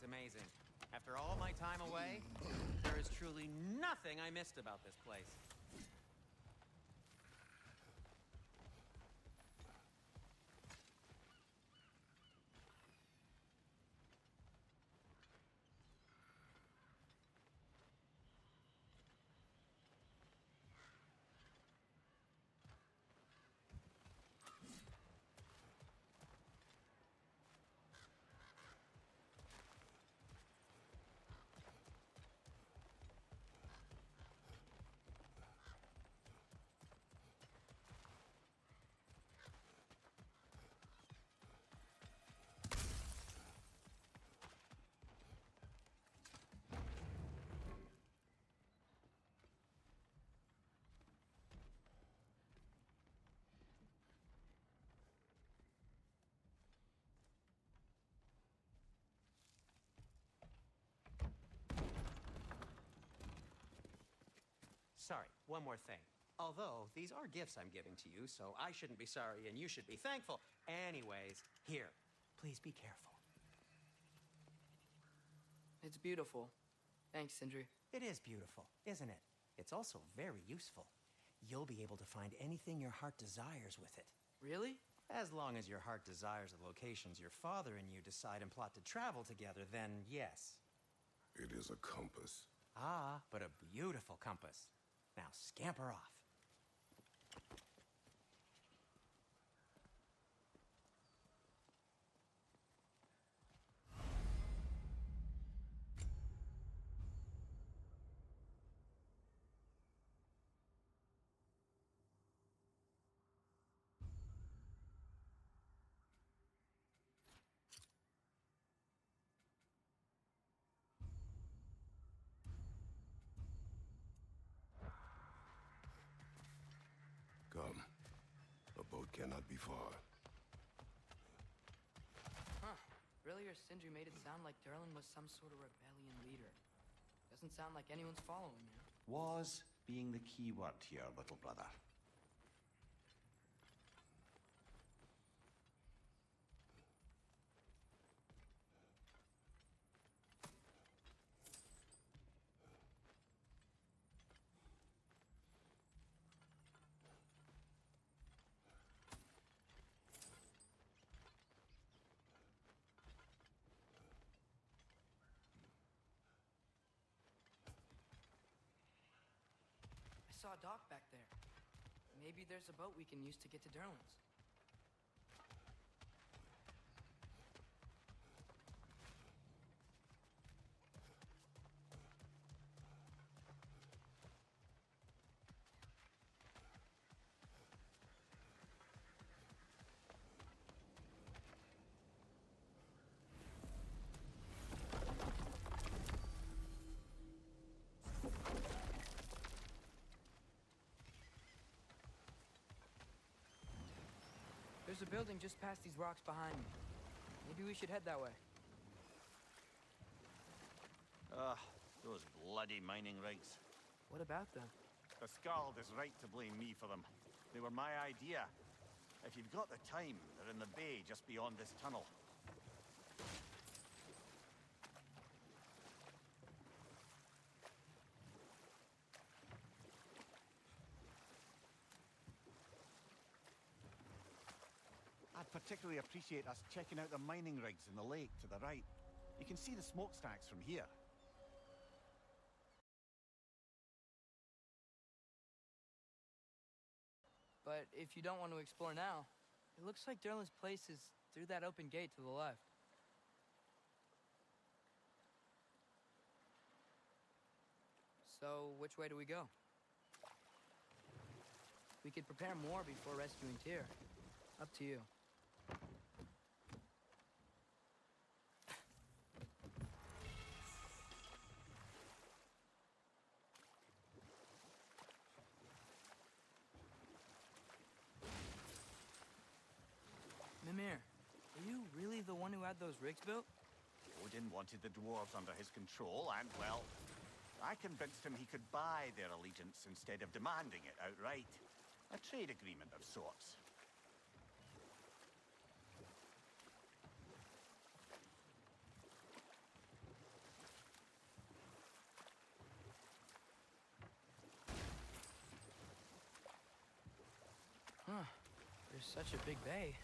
It's amazing. After all my time away, there is truly nothing I missed about this place. Sorry, one more thing. Although, these are gifts I'm giving to you, so I shouldn't be sorry and you should be thankful. Anyways, here, please be careful. It's beautiful. Thanks, Sindri. It is beautiful, isn't it? It's also very useful. You'll be able to find anything your heart desires with it. Really? As long as your heart desires the locations your father and you decide and plot to travel together, then yes. It is a compass. Ah, but a beautiful compass. Now scamper off. Come. A boat cannot be far. Huh. Earlier, Sindri made it sound like Durlin was some sort of rebellion leader. Doesn't sound like anyone's following him. Was being the key word here, little brother. I saw a dock back there. Maybe there's a boat we can use to get to Durlin's. There's a building just past these rocks behind me. Maybe we should head that way. Ugh, those bloody mining rigs. What about them? The Skald is right to blame me for them. They were my idea. If you've got the time, they're in the bay just beyond this tunnel. I'd particularly appreciate us checking out the mining rigs in the lake to the right. You can see the smokestacks from here. But if you don't want to explore now, it looks like Durlin's place is through that open gate to the left. So, which way do we go? We could prepare more before rescuing Tyr. Up to you. Mimir, are you really the one who had those rigs built? Odin wanted the dwarves under his control, and, well, I convinced him he could buy their allegiance instead of demanding it outright. A trade agreement of sorts. There's such a big bay.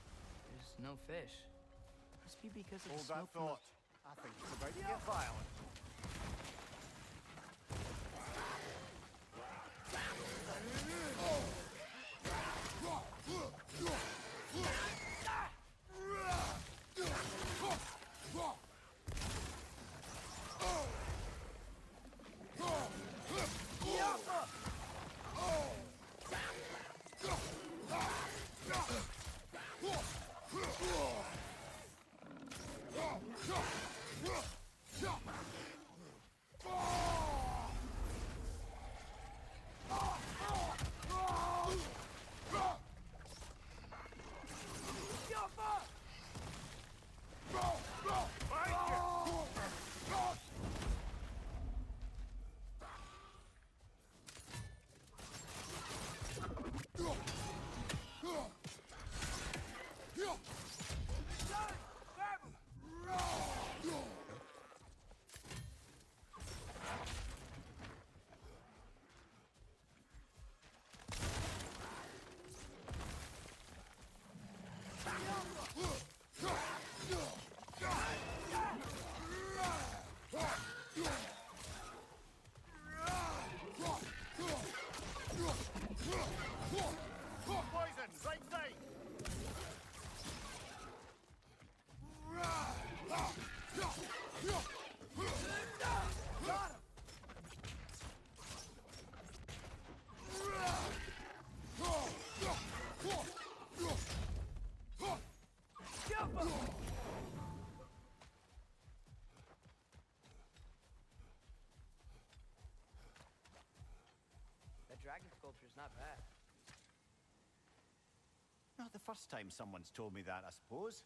There's no fish. Must be because of Hold the that smoke from the... thought. I think it's about to get violent. Poison, right side! That dragon sculpture's not bad. Not the first time someone's told me that, I suppose.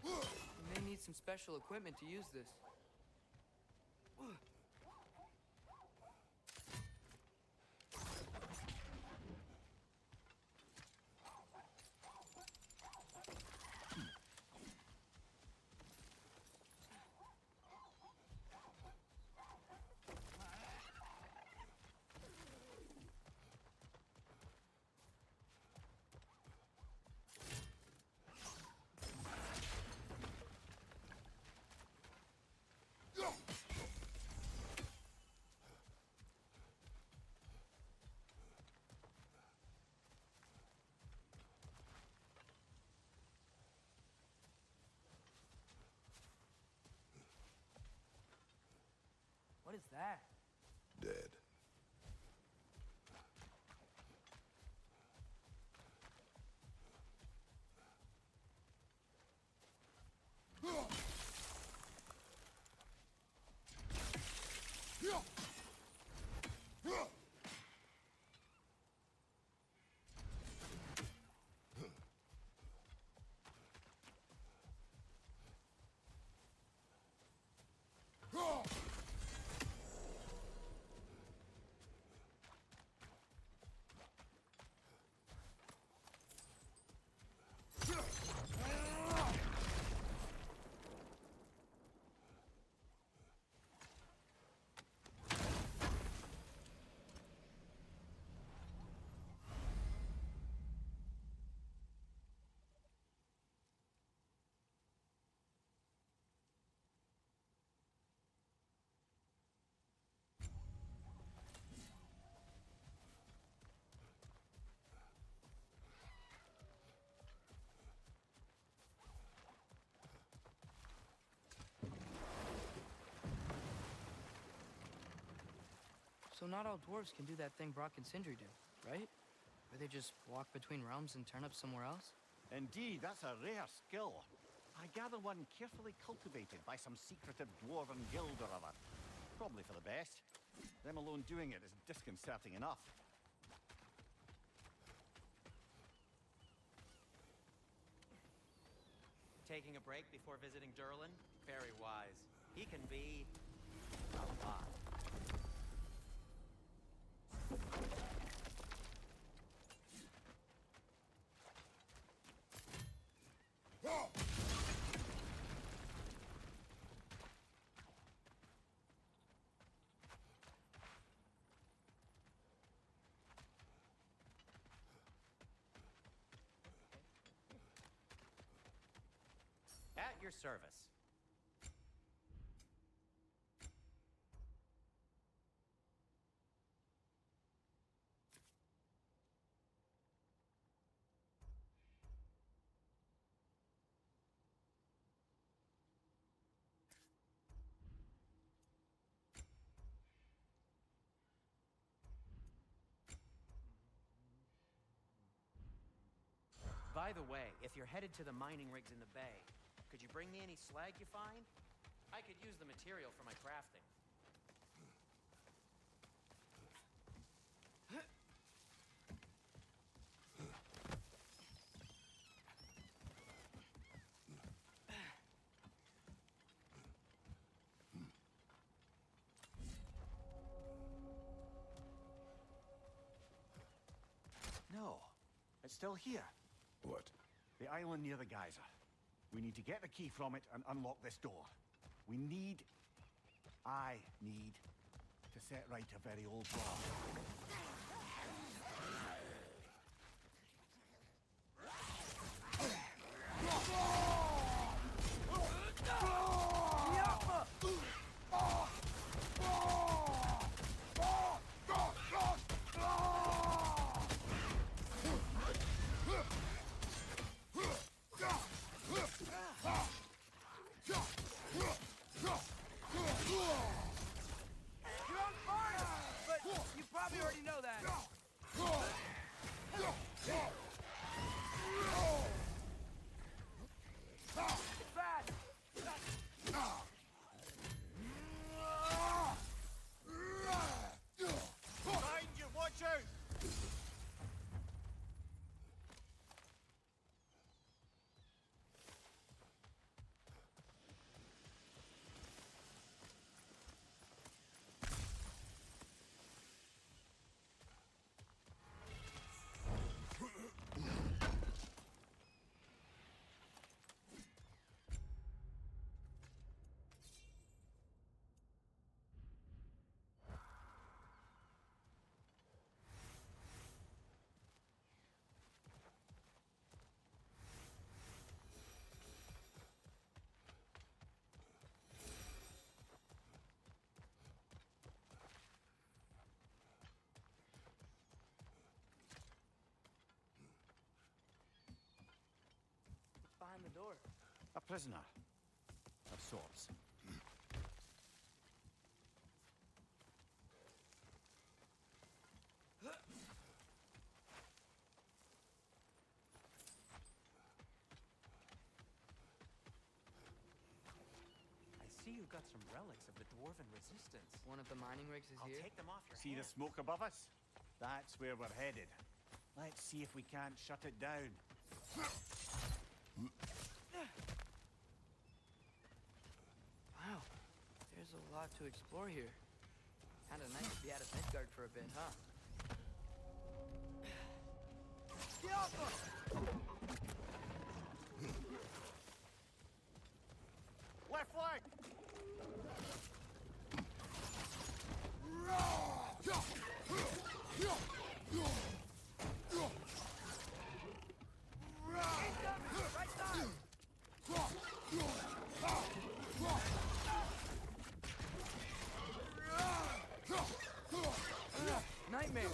We may need some special equipment to use this. What is that? Dead. So not all dwarves can do that thing Brock and Sindri do, right? Where they just walk between realms and turn up somewhere else? Indeed, that's a rare skill. I gather one carefully cultivated by some secretive dwarven guild or other. Probably for the best. Them alone doing it is disconcerting enough. Taking a break before visiting Durlin? Very wise. He can be a lot. At your service. By the way, if you're headed to the mining rigs in the bay, could you bring me any slag you find? I could use the material for my crafting. No, it's still here. What? The island near the geyser. We need to get the key from it and unlock this door. I need to set right a very old law. You're on fire! But you probably already know that. It's bad. Behind you, watch out! What's behind the door? A prisoner of sorts. I see you've got some relics of the Dwarven resistance. One of the mining rigs is I'll here. take them off your See the hands. smoke above us? That's where we're headed. Let's see if we can't shut it down. Wow, there's a lot to explore here. Kinda nice to be out of Midgard for a bit, huh? Get off him! Left flank! Incoming! Right side! Nightmare!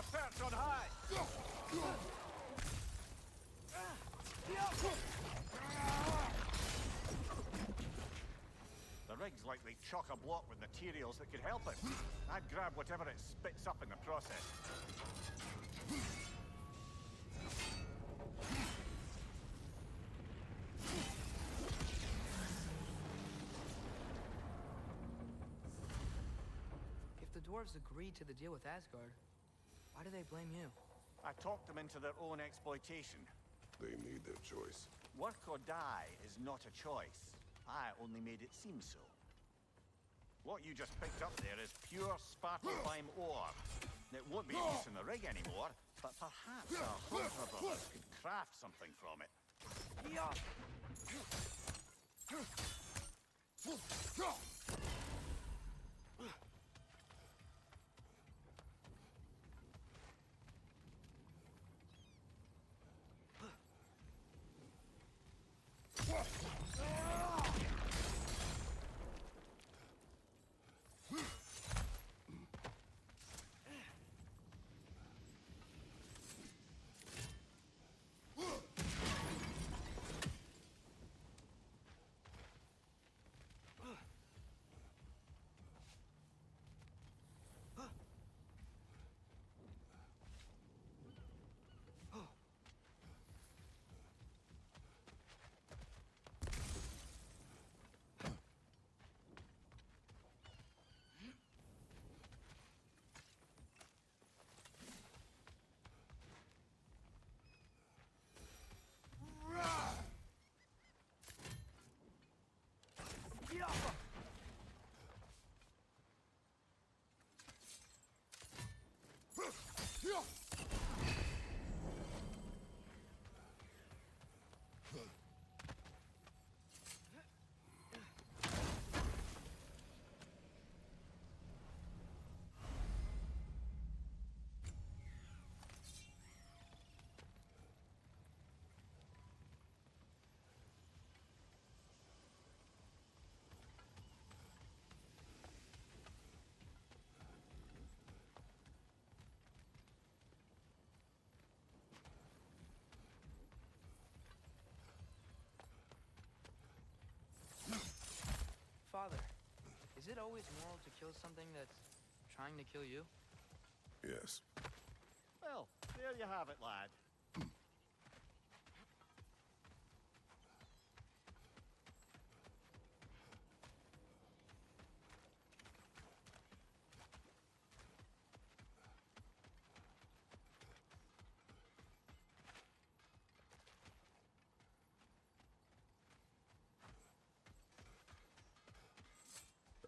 a perch on high! The rig's likely chock-a-block with materials that could help us. I'd grab whatever it spits up in the process. If the dwarves agreed to the deal with Asgard, why do they blame you? I talked them into their own exploitation. They made their choice. Work or die is not a choice. I only made it seem so. What you just picked up there is pure Svartalfheim ore. It won't be use in the rig anymore, but perhaps our Hunter brothers could craft something from it. Father, is it always moral to kill something that's trying to kill you? Yes. Well, there you have it, lad.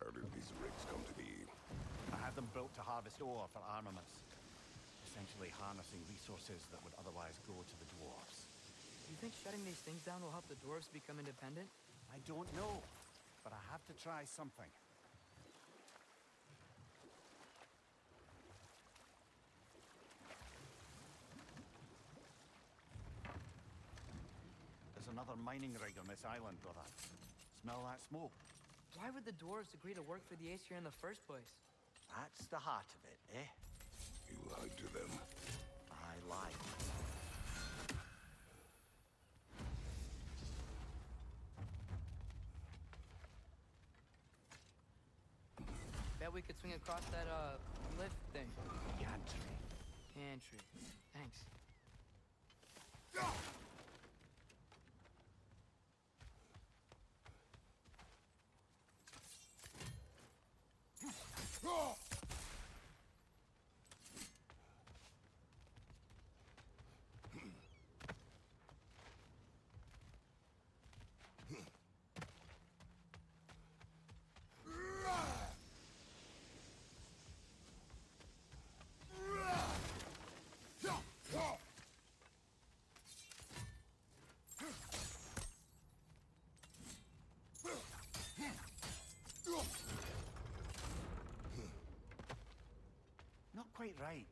How did these rigs come to be? I had them built to harvest ore for armaments. Essentially harnessing resources that would otherwise go to the dwarves. You think shutting these things down will help the dwarves become independent? I don't know, but I have to try something. There's another mining rig on this island, brother. Smell that smoke? Why would the dwarves agree to work for the Aesir in the first place? That's the heart of it, eh? You lied to them. I lied. Bet we could swing across that, lift thing. Gantry. Pantry. Thanks. Not quite right.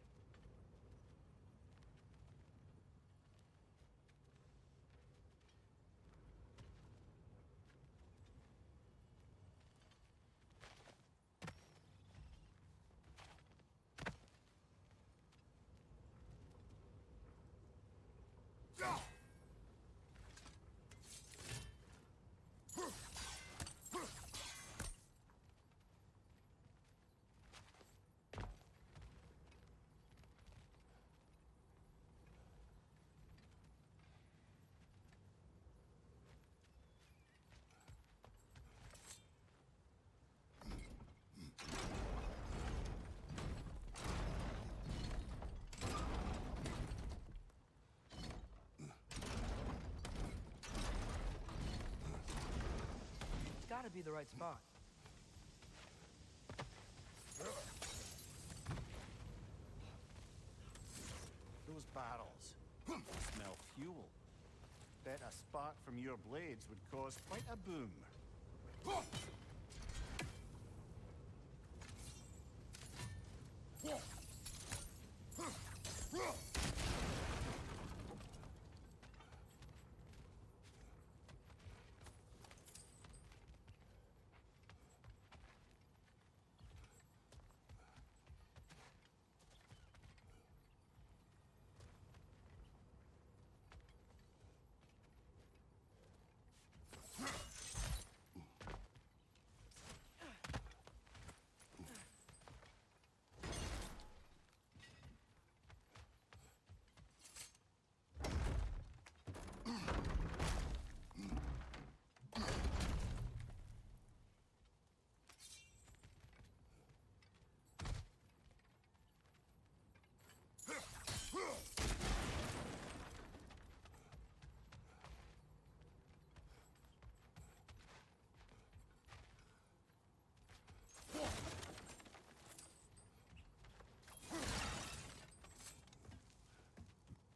gotta be the right spot. Those barrels smell fuel. Bet a spark from your blades would cause quite a boom.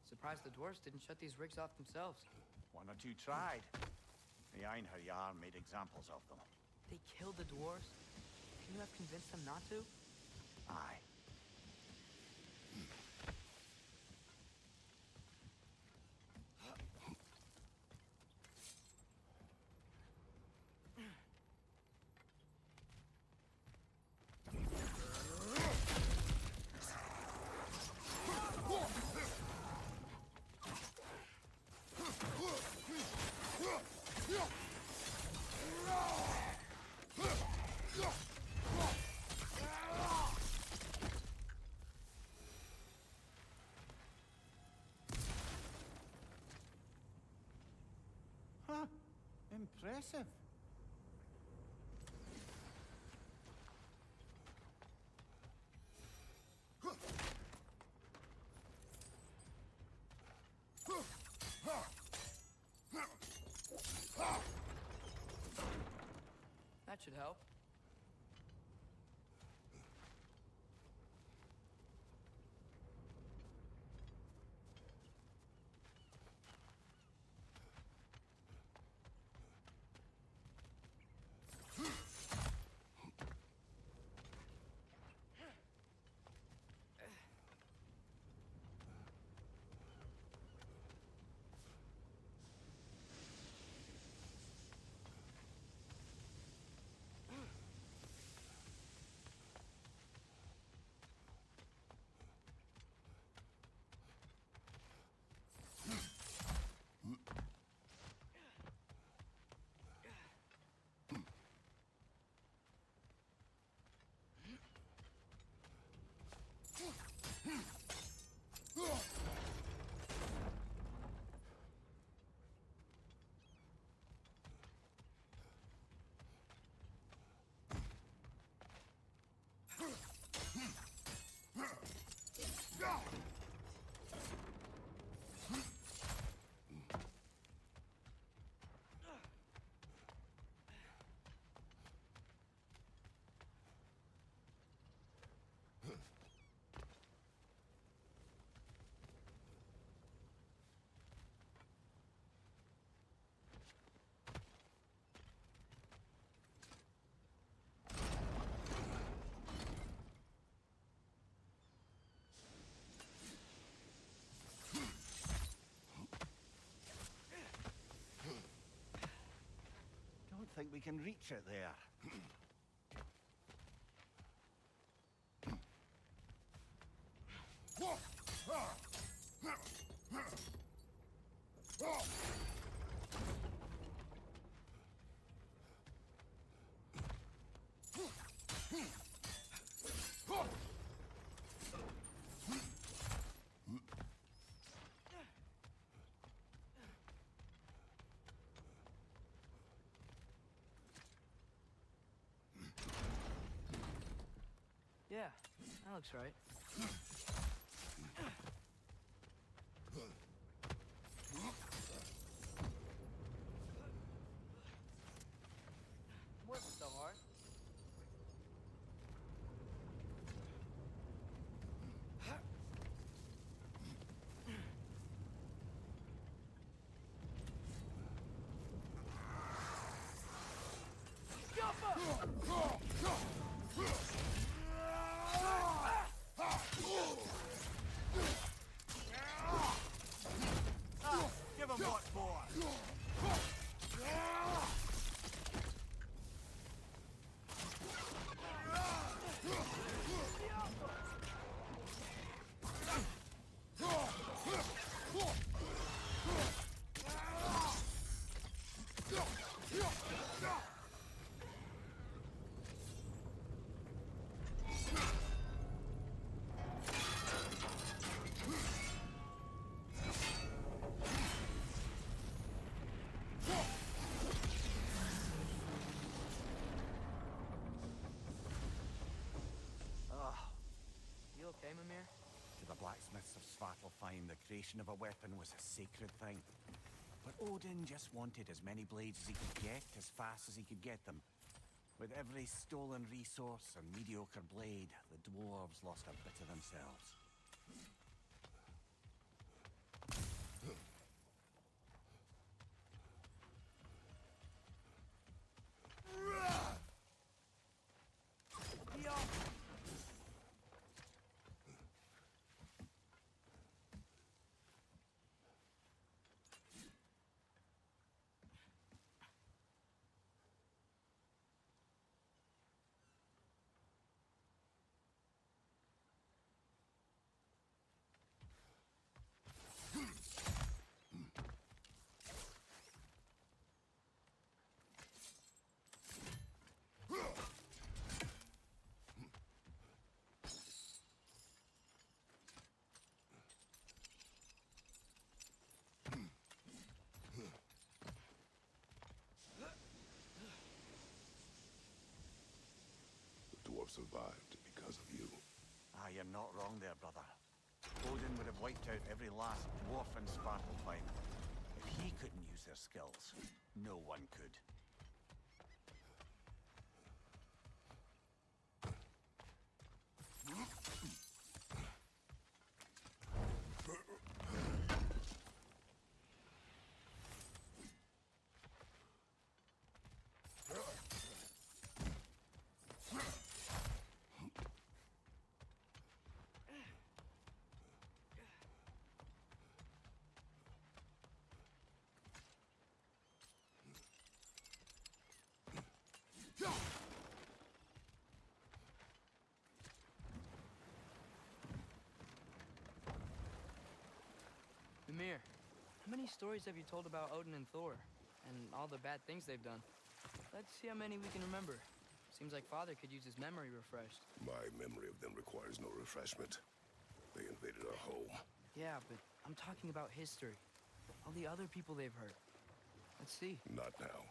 Surprised the dwarves didn't shut these rigs off themselves. One or two tried. The Einherjar made examples of them. They killed the dwarves? Can you have convinced them not to? Aye. Huh. Impressive. That should help. Don't think we can reach it there. Yeah, that looks right. will find the creation of a weapon was a sacred thing. But Odin just wanted as many blades as he could get, as fast as he could get them. With every stolen resource and mediocre blade, the dwarves lost a bit of themselves. Survived because of you. Ah, you're not wrong there, brother. Odin would have wiped out every last dwarf in Svartalfheim. If he couldn't use their skills, no one could. Mimir, how many stories have you told about Odin and Thor? And all the bad things they've done? Let's see how many we can remember. Seems like Father could use his memory refreshed. My memory of them requires no refreshment. They invaded our home. Yeah, but I'm talking about history. All the other people they've hurt. Let's see. Not now.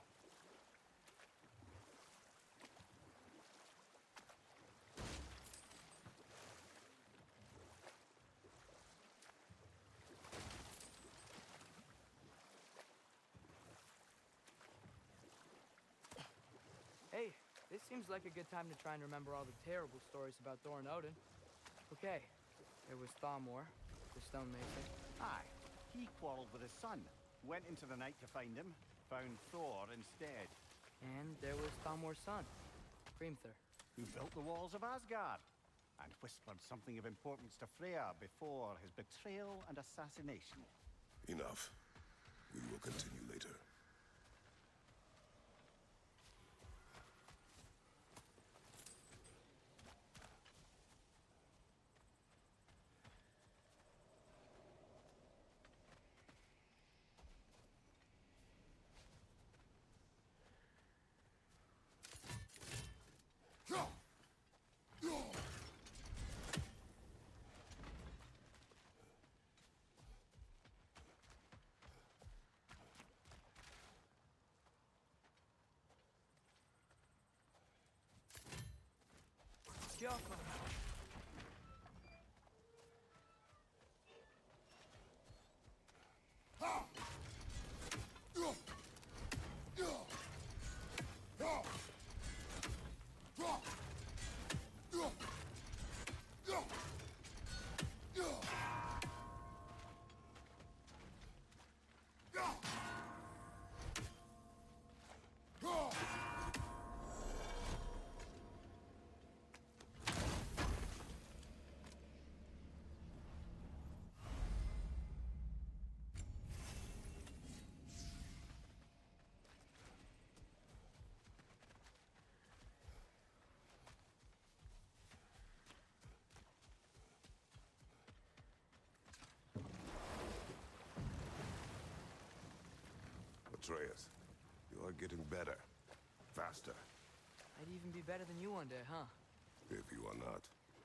Hey, this seems like a good time to try and remember all the terrible stories about Thor and Odin. Okay, there was Thamor, the stonemason. Aye, he quarreled with his son, went into the night to find him, found Thor instead. And there was Thamor's son, Hrimthur. Who built the walls of Asgard, and whispered something of importance to Freya before his betrayal and assassination. Enough. We will continue later. Jaffa. Atreus, you are getting better. Faster. I'd even be better than you one day, huh? If you are not,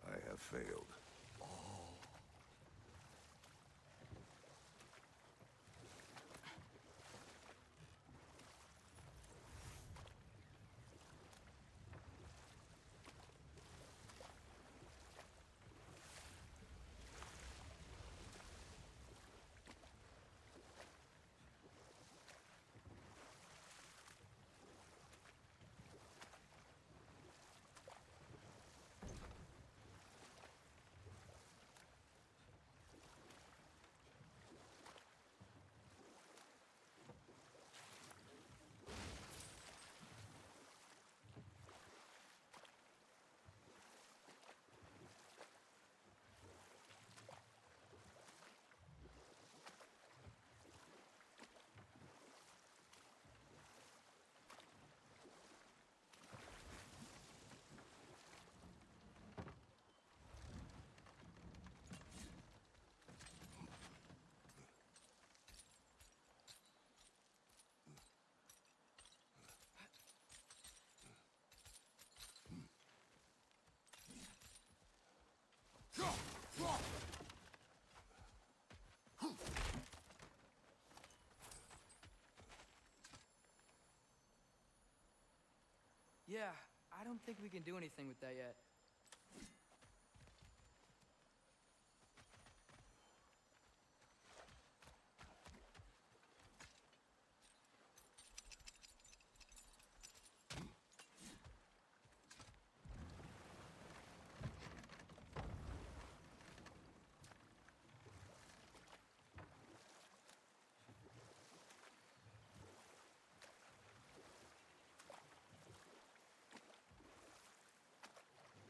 I have failed. Yeah, I don't think we can do anything with that yet.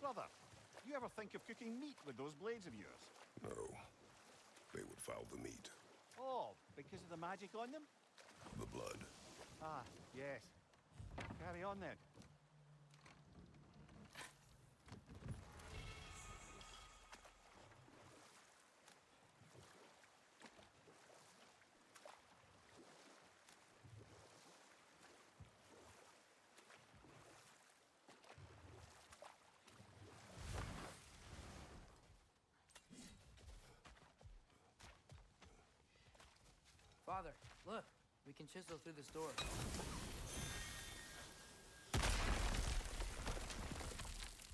Brother, you ever think of cooking meat with those blades of yours? No. They would foul the meat. Oh, because of the magic on them? The blood. Ah, yes. Carry on then. Father, look. We can chisel through this door.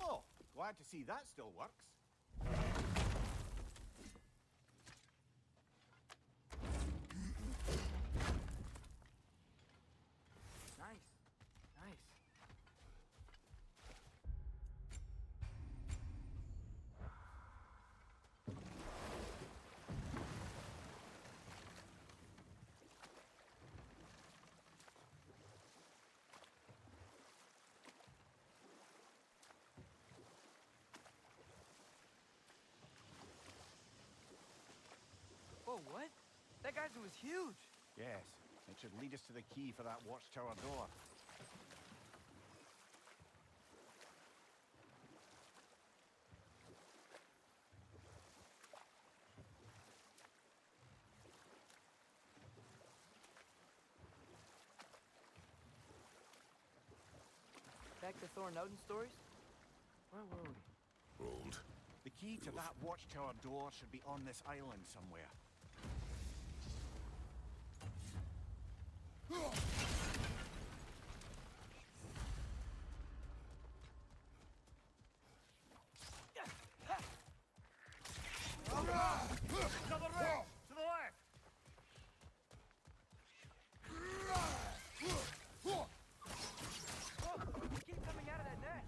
Oh, glad to see that still works. Nice. Nice. Whoa, what? That geyser was huge. Yes, it should lead us to the key for that watchtower door. Back to Thor Nodin stories? Where were we? Rolled. The key to that watchtower door should be on this island somewhere. Another ring! To the left! Oh, keep coming out of that net.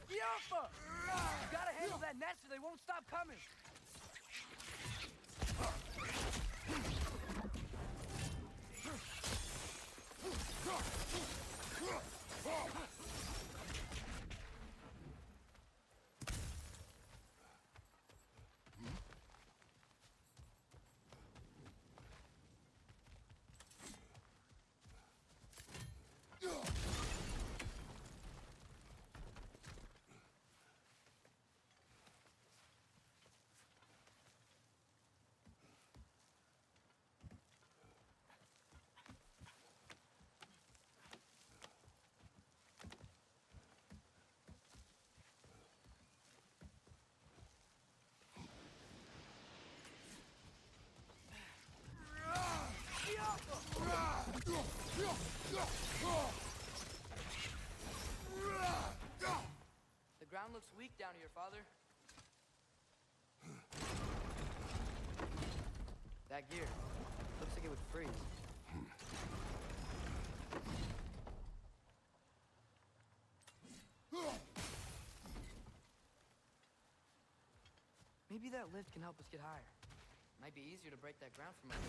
Yaffa! You gotta handle that net so they won't stop coming. The ground looks weak down here, Father. That gear. Looks like it would freeze. Maybe that lift can help us get higher. Might be easier to break that ground from under.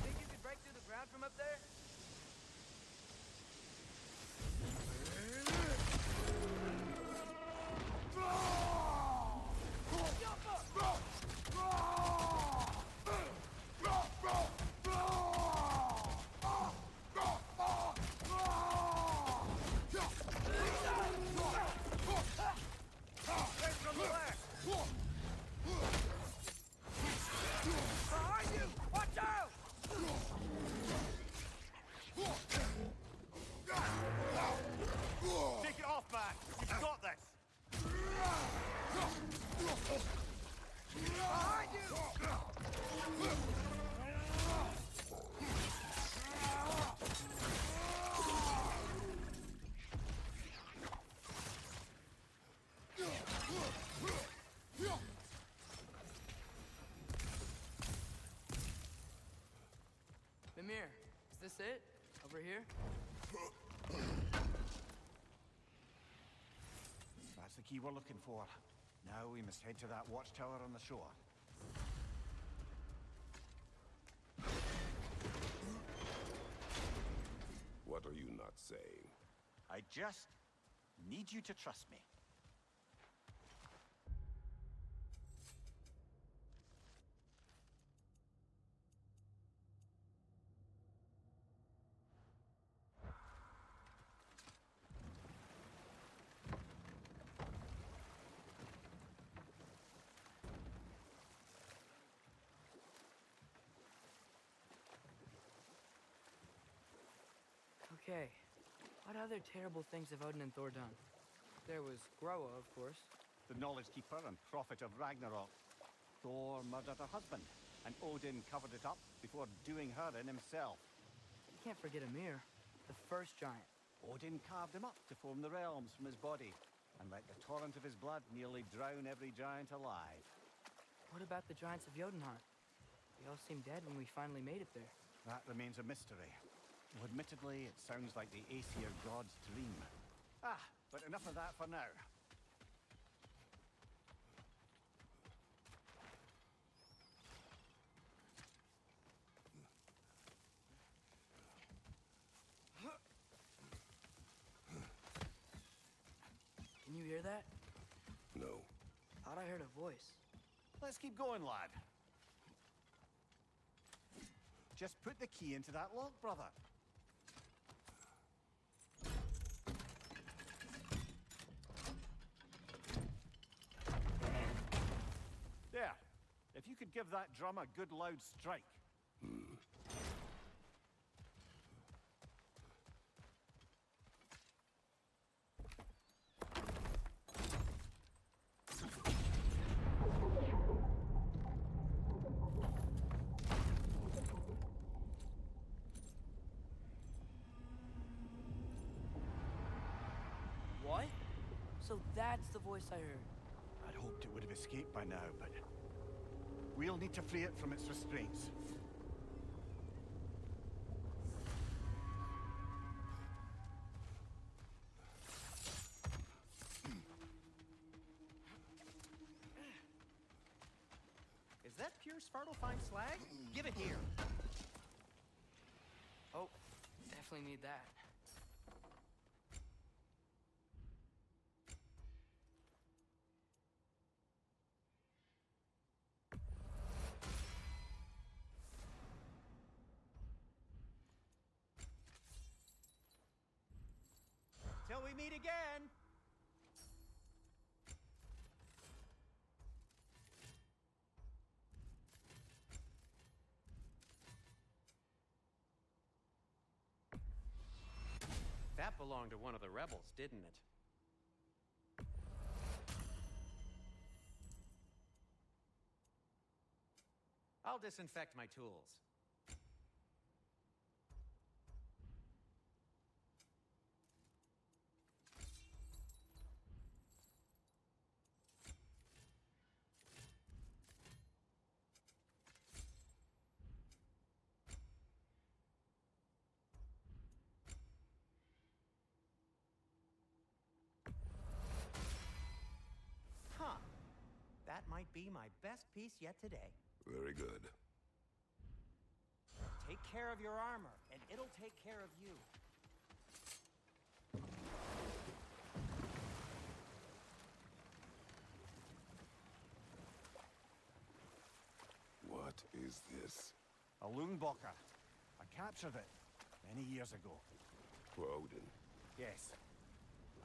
Think you could break through the ground from up there? it? Over here? That's the key we're looking for. Now we must head to that watchtower on the shore. What are you not saying? I just need you to trust me. Okay. What other terrible things have Odin and Thor done? There was Groa, of course. The knowledge keeper and prophet of Ragnarok. Thor murdered her husband, and Odin covered it up before doing her in himself. You can't forget Ymir, the first giant. Odin carved him up to form the realms from his body, and let the torrent of his blood nearly drown every giant alive. What about the giants of Jotunheim? They all seemed dead when we finally made it there. That remains a mystery. Though admittedly, it sounds like the Aesir god's dream. But enough of that for now. Can you hear that? No. Thought I heard a voice. Let's keep going, lad. Just put the key into that lock, brother. There. If you could give that drum a good loud strike. What? So that's the voice I heard. I'd hoped it would have escaped by now, but we'll need to free it from its restraints. Is that pure Svartalfheim slag? Give it here. Oh, definitely need that. Till we meet again! That belonged to one of the rebels, didn't it? I'll disinfect my tools. Huh. That might be my best piece yet today. Very good. Take care of your armor, and it'll take care of you. What is this? A Lungbocker. I captured it many years ago. For Odin. Yes.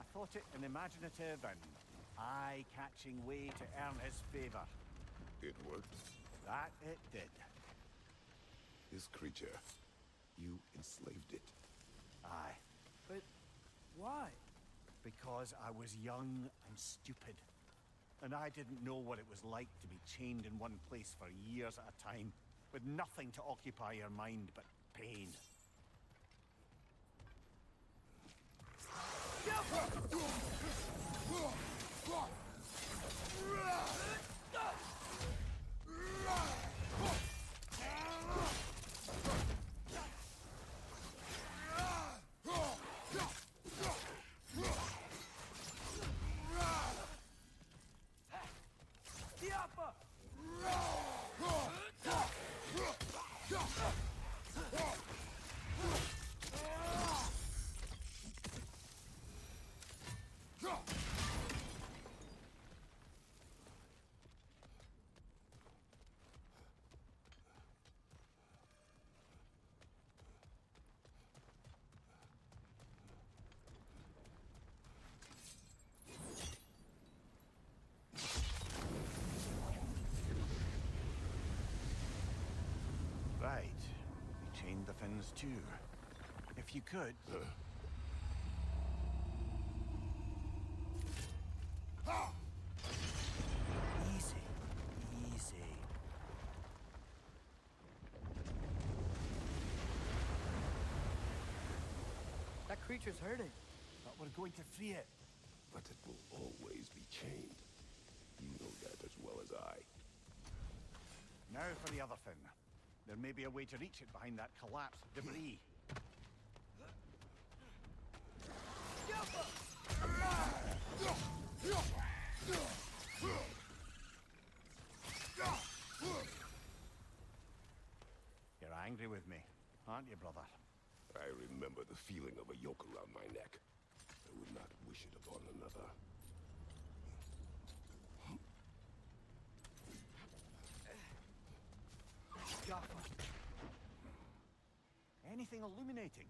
I thought it an imaginative and eye-catching way to earn his favor. It worked. That it did. This creature, you enslaved it. Aye. But why? Because I was young and stupid. And I didn't know what it was like to be chained in one place for years at a time, with nothing to occupy your mind but pain. chained the fins too. If you could... Easy. Easy. That creature's hurting. But we're going to free it. But it will always be chained. You know that as well as I. Now for the other fin. There may be a way to reach it behind that collapsed debris. You're angry with me, aren't you, brother? I remember the feeling of a yoke around my neck. I would not wish it upon another. Anything illuminating?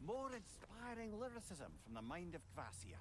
More inspiring lyricism from the mind of Kvasir.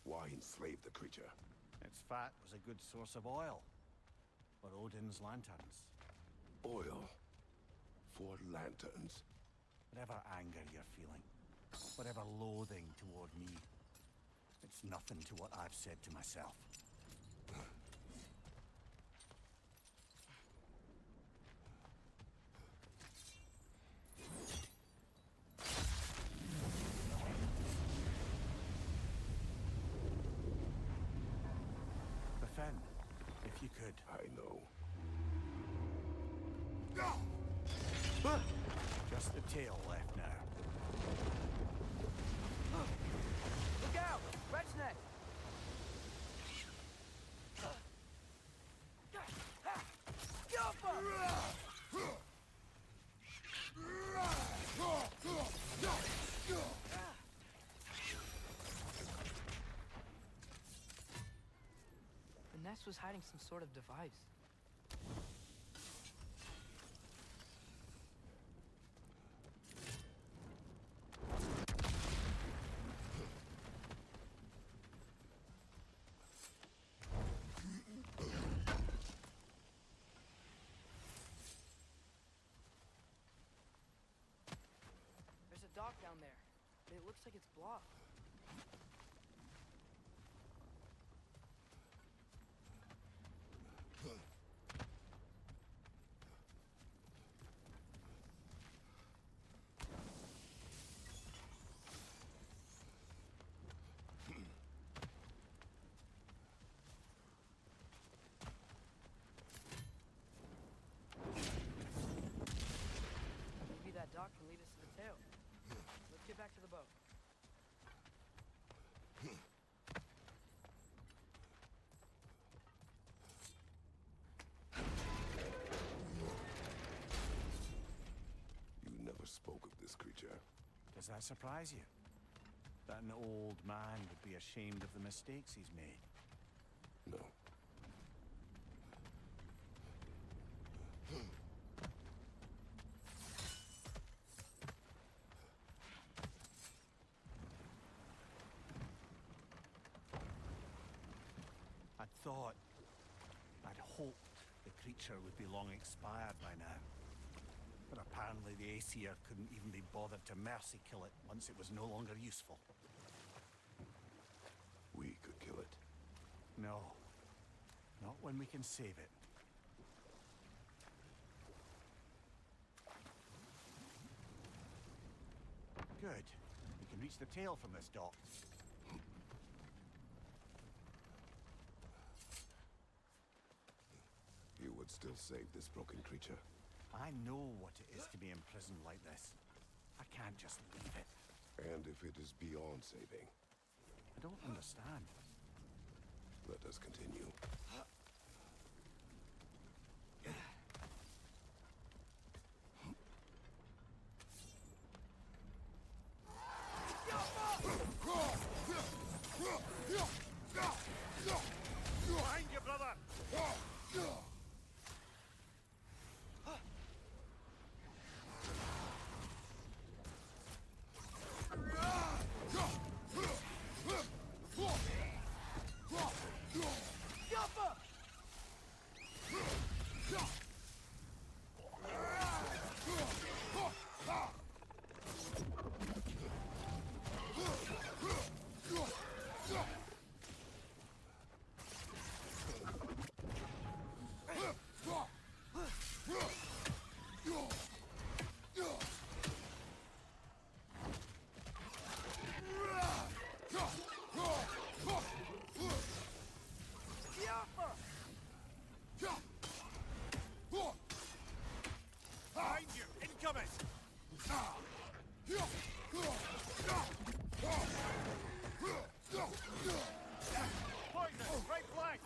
Why enslave the creature? Its fat was a good source of oil for Odin's lanterns. Oil for lanterns. Whatever anger you're feeling, whatever loathing toward me, it's nothing to what I've said to myself. in, if you could. I know. Just the tail left now. Look out! Red's neck! The nest was hiding some sort of device. There's a dock down there. It looks like it's blocked. Maybe that dock can lead us to the tail. Let's get back to the boat. You never spoke of this creature. Does that surprise you? That an old man would be ashamed of the mistakes he's made? No. I'd hoped the creature would be long expired by now. But apparently the Aesir couldn't even be bothered to mercy kill it once it was no longer useful. We could kill it. No. Not when we can save it. Good. We can reach the tail from this dock. You would still save this broken creature. I know what it is to be imprisoned like this. I can't just leave it. And if it is beyond saving, I don't understand. let us continue. Behind you, brother! Behind you! Incoming! Poison! Right flank!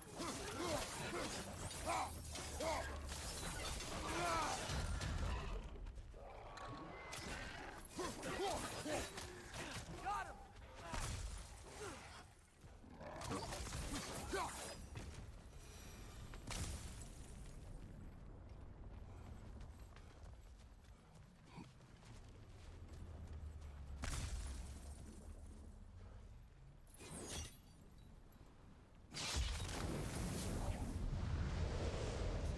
Got him!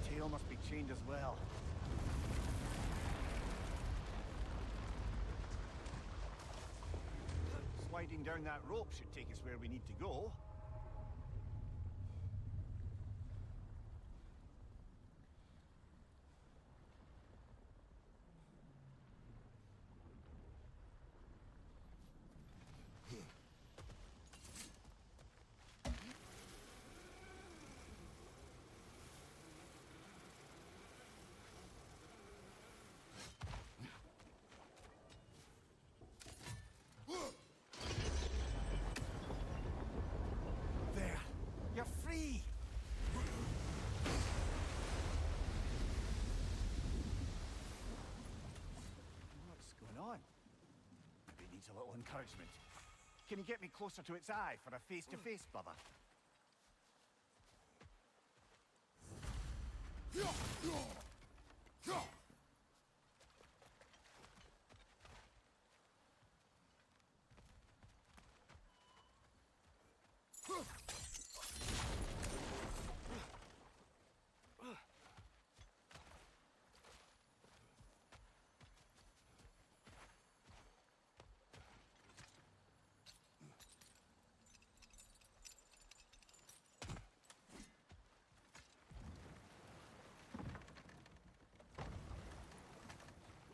Tail must be chained as well. Sliding down that rope should take us where we need to go. a little encouragement. Can you get me closer to its eye for a face-to-face, brother?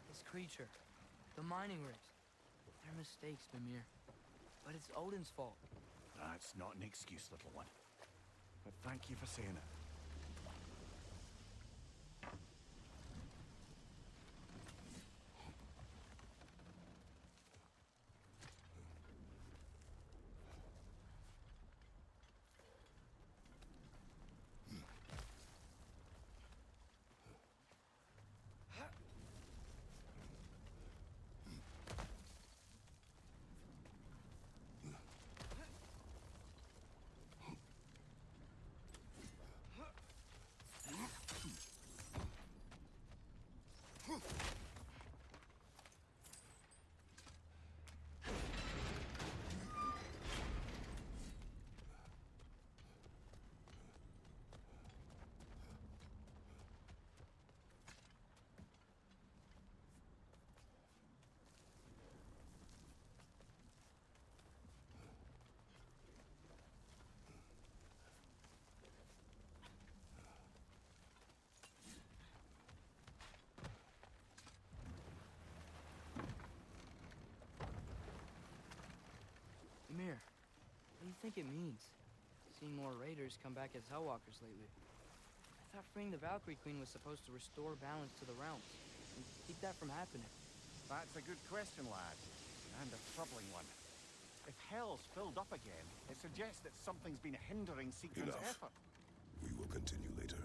This creature, the mining rigs, they're mistakes, Mimir. But it's Odin's fault. That's not an excuse, little one. But thank you for saying it. Mimir, what do you think it means? Seeing more raiders come back as Hellwalkers lately. I thought freeing the Valkyrie Queen was supposed to restore balance to the realms and keep that from happening. That's a good question, lad. And a troubling one. If Hell's filled up again, it suggests that something's been hindering Siegfried's Enough. effort. We will continue later.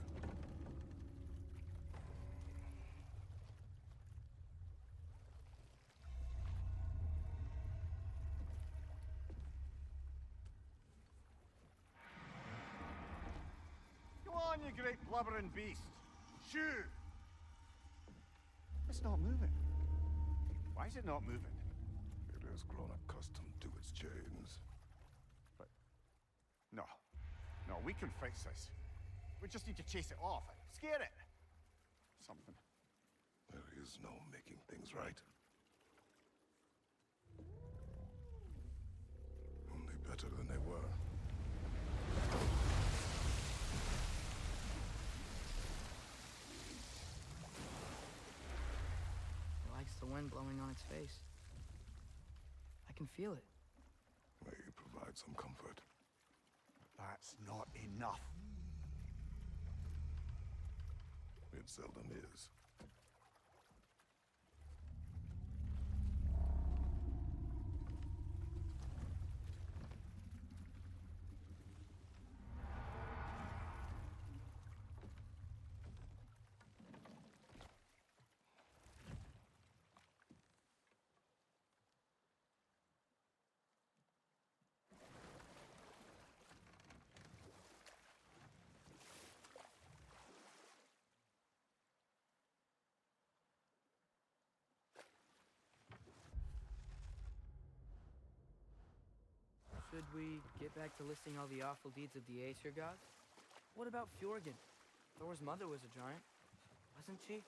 Go on, you great blubbering beast. Shoo! It's not moving. Why is it not moving? It has grown accustomed to its chains. But... No. No, we can fix this. We just need to chase it off. Scare it. Something. There is no making things right. Only better than they were. It likes the wind blowing on its face. I can feel it. May you provide some comfort. That's not enough. It seldom is. Should we get back to listing all the awful deeds of the Aesir gods? What about Fjorgen? Thor's mother was a giant, wasn't she?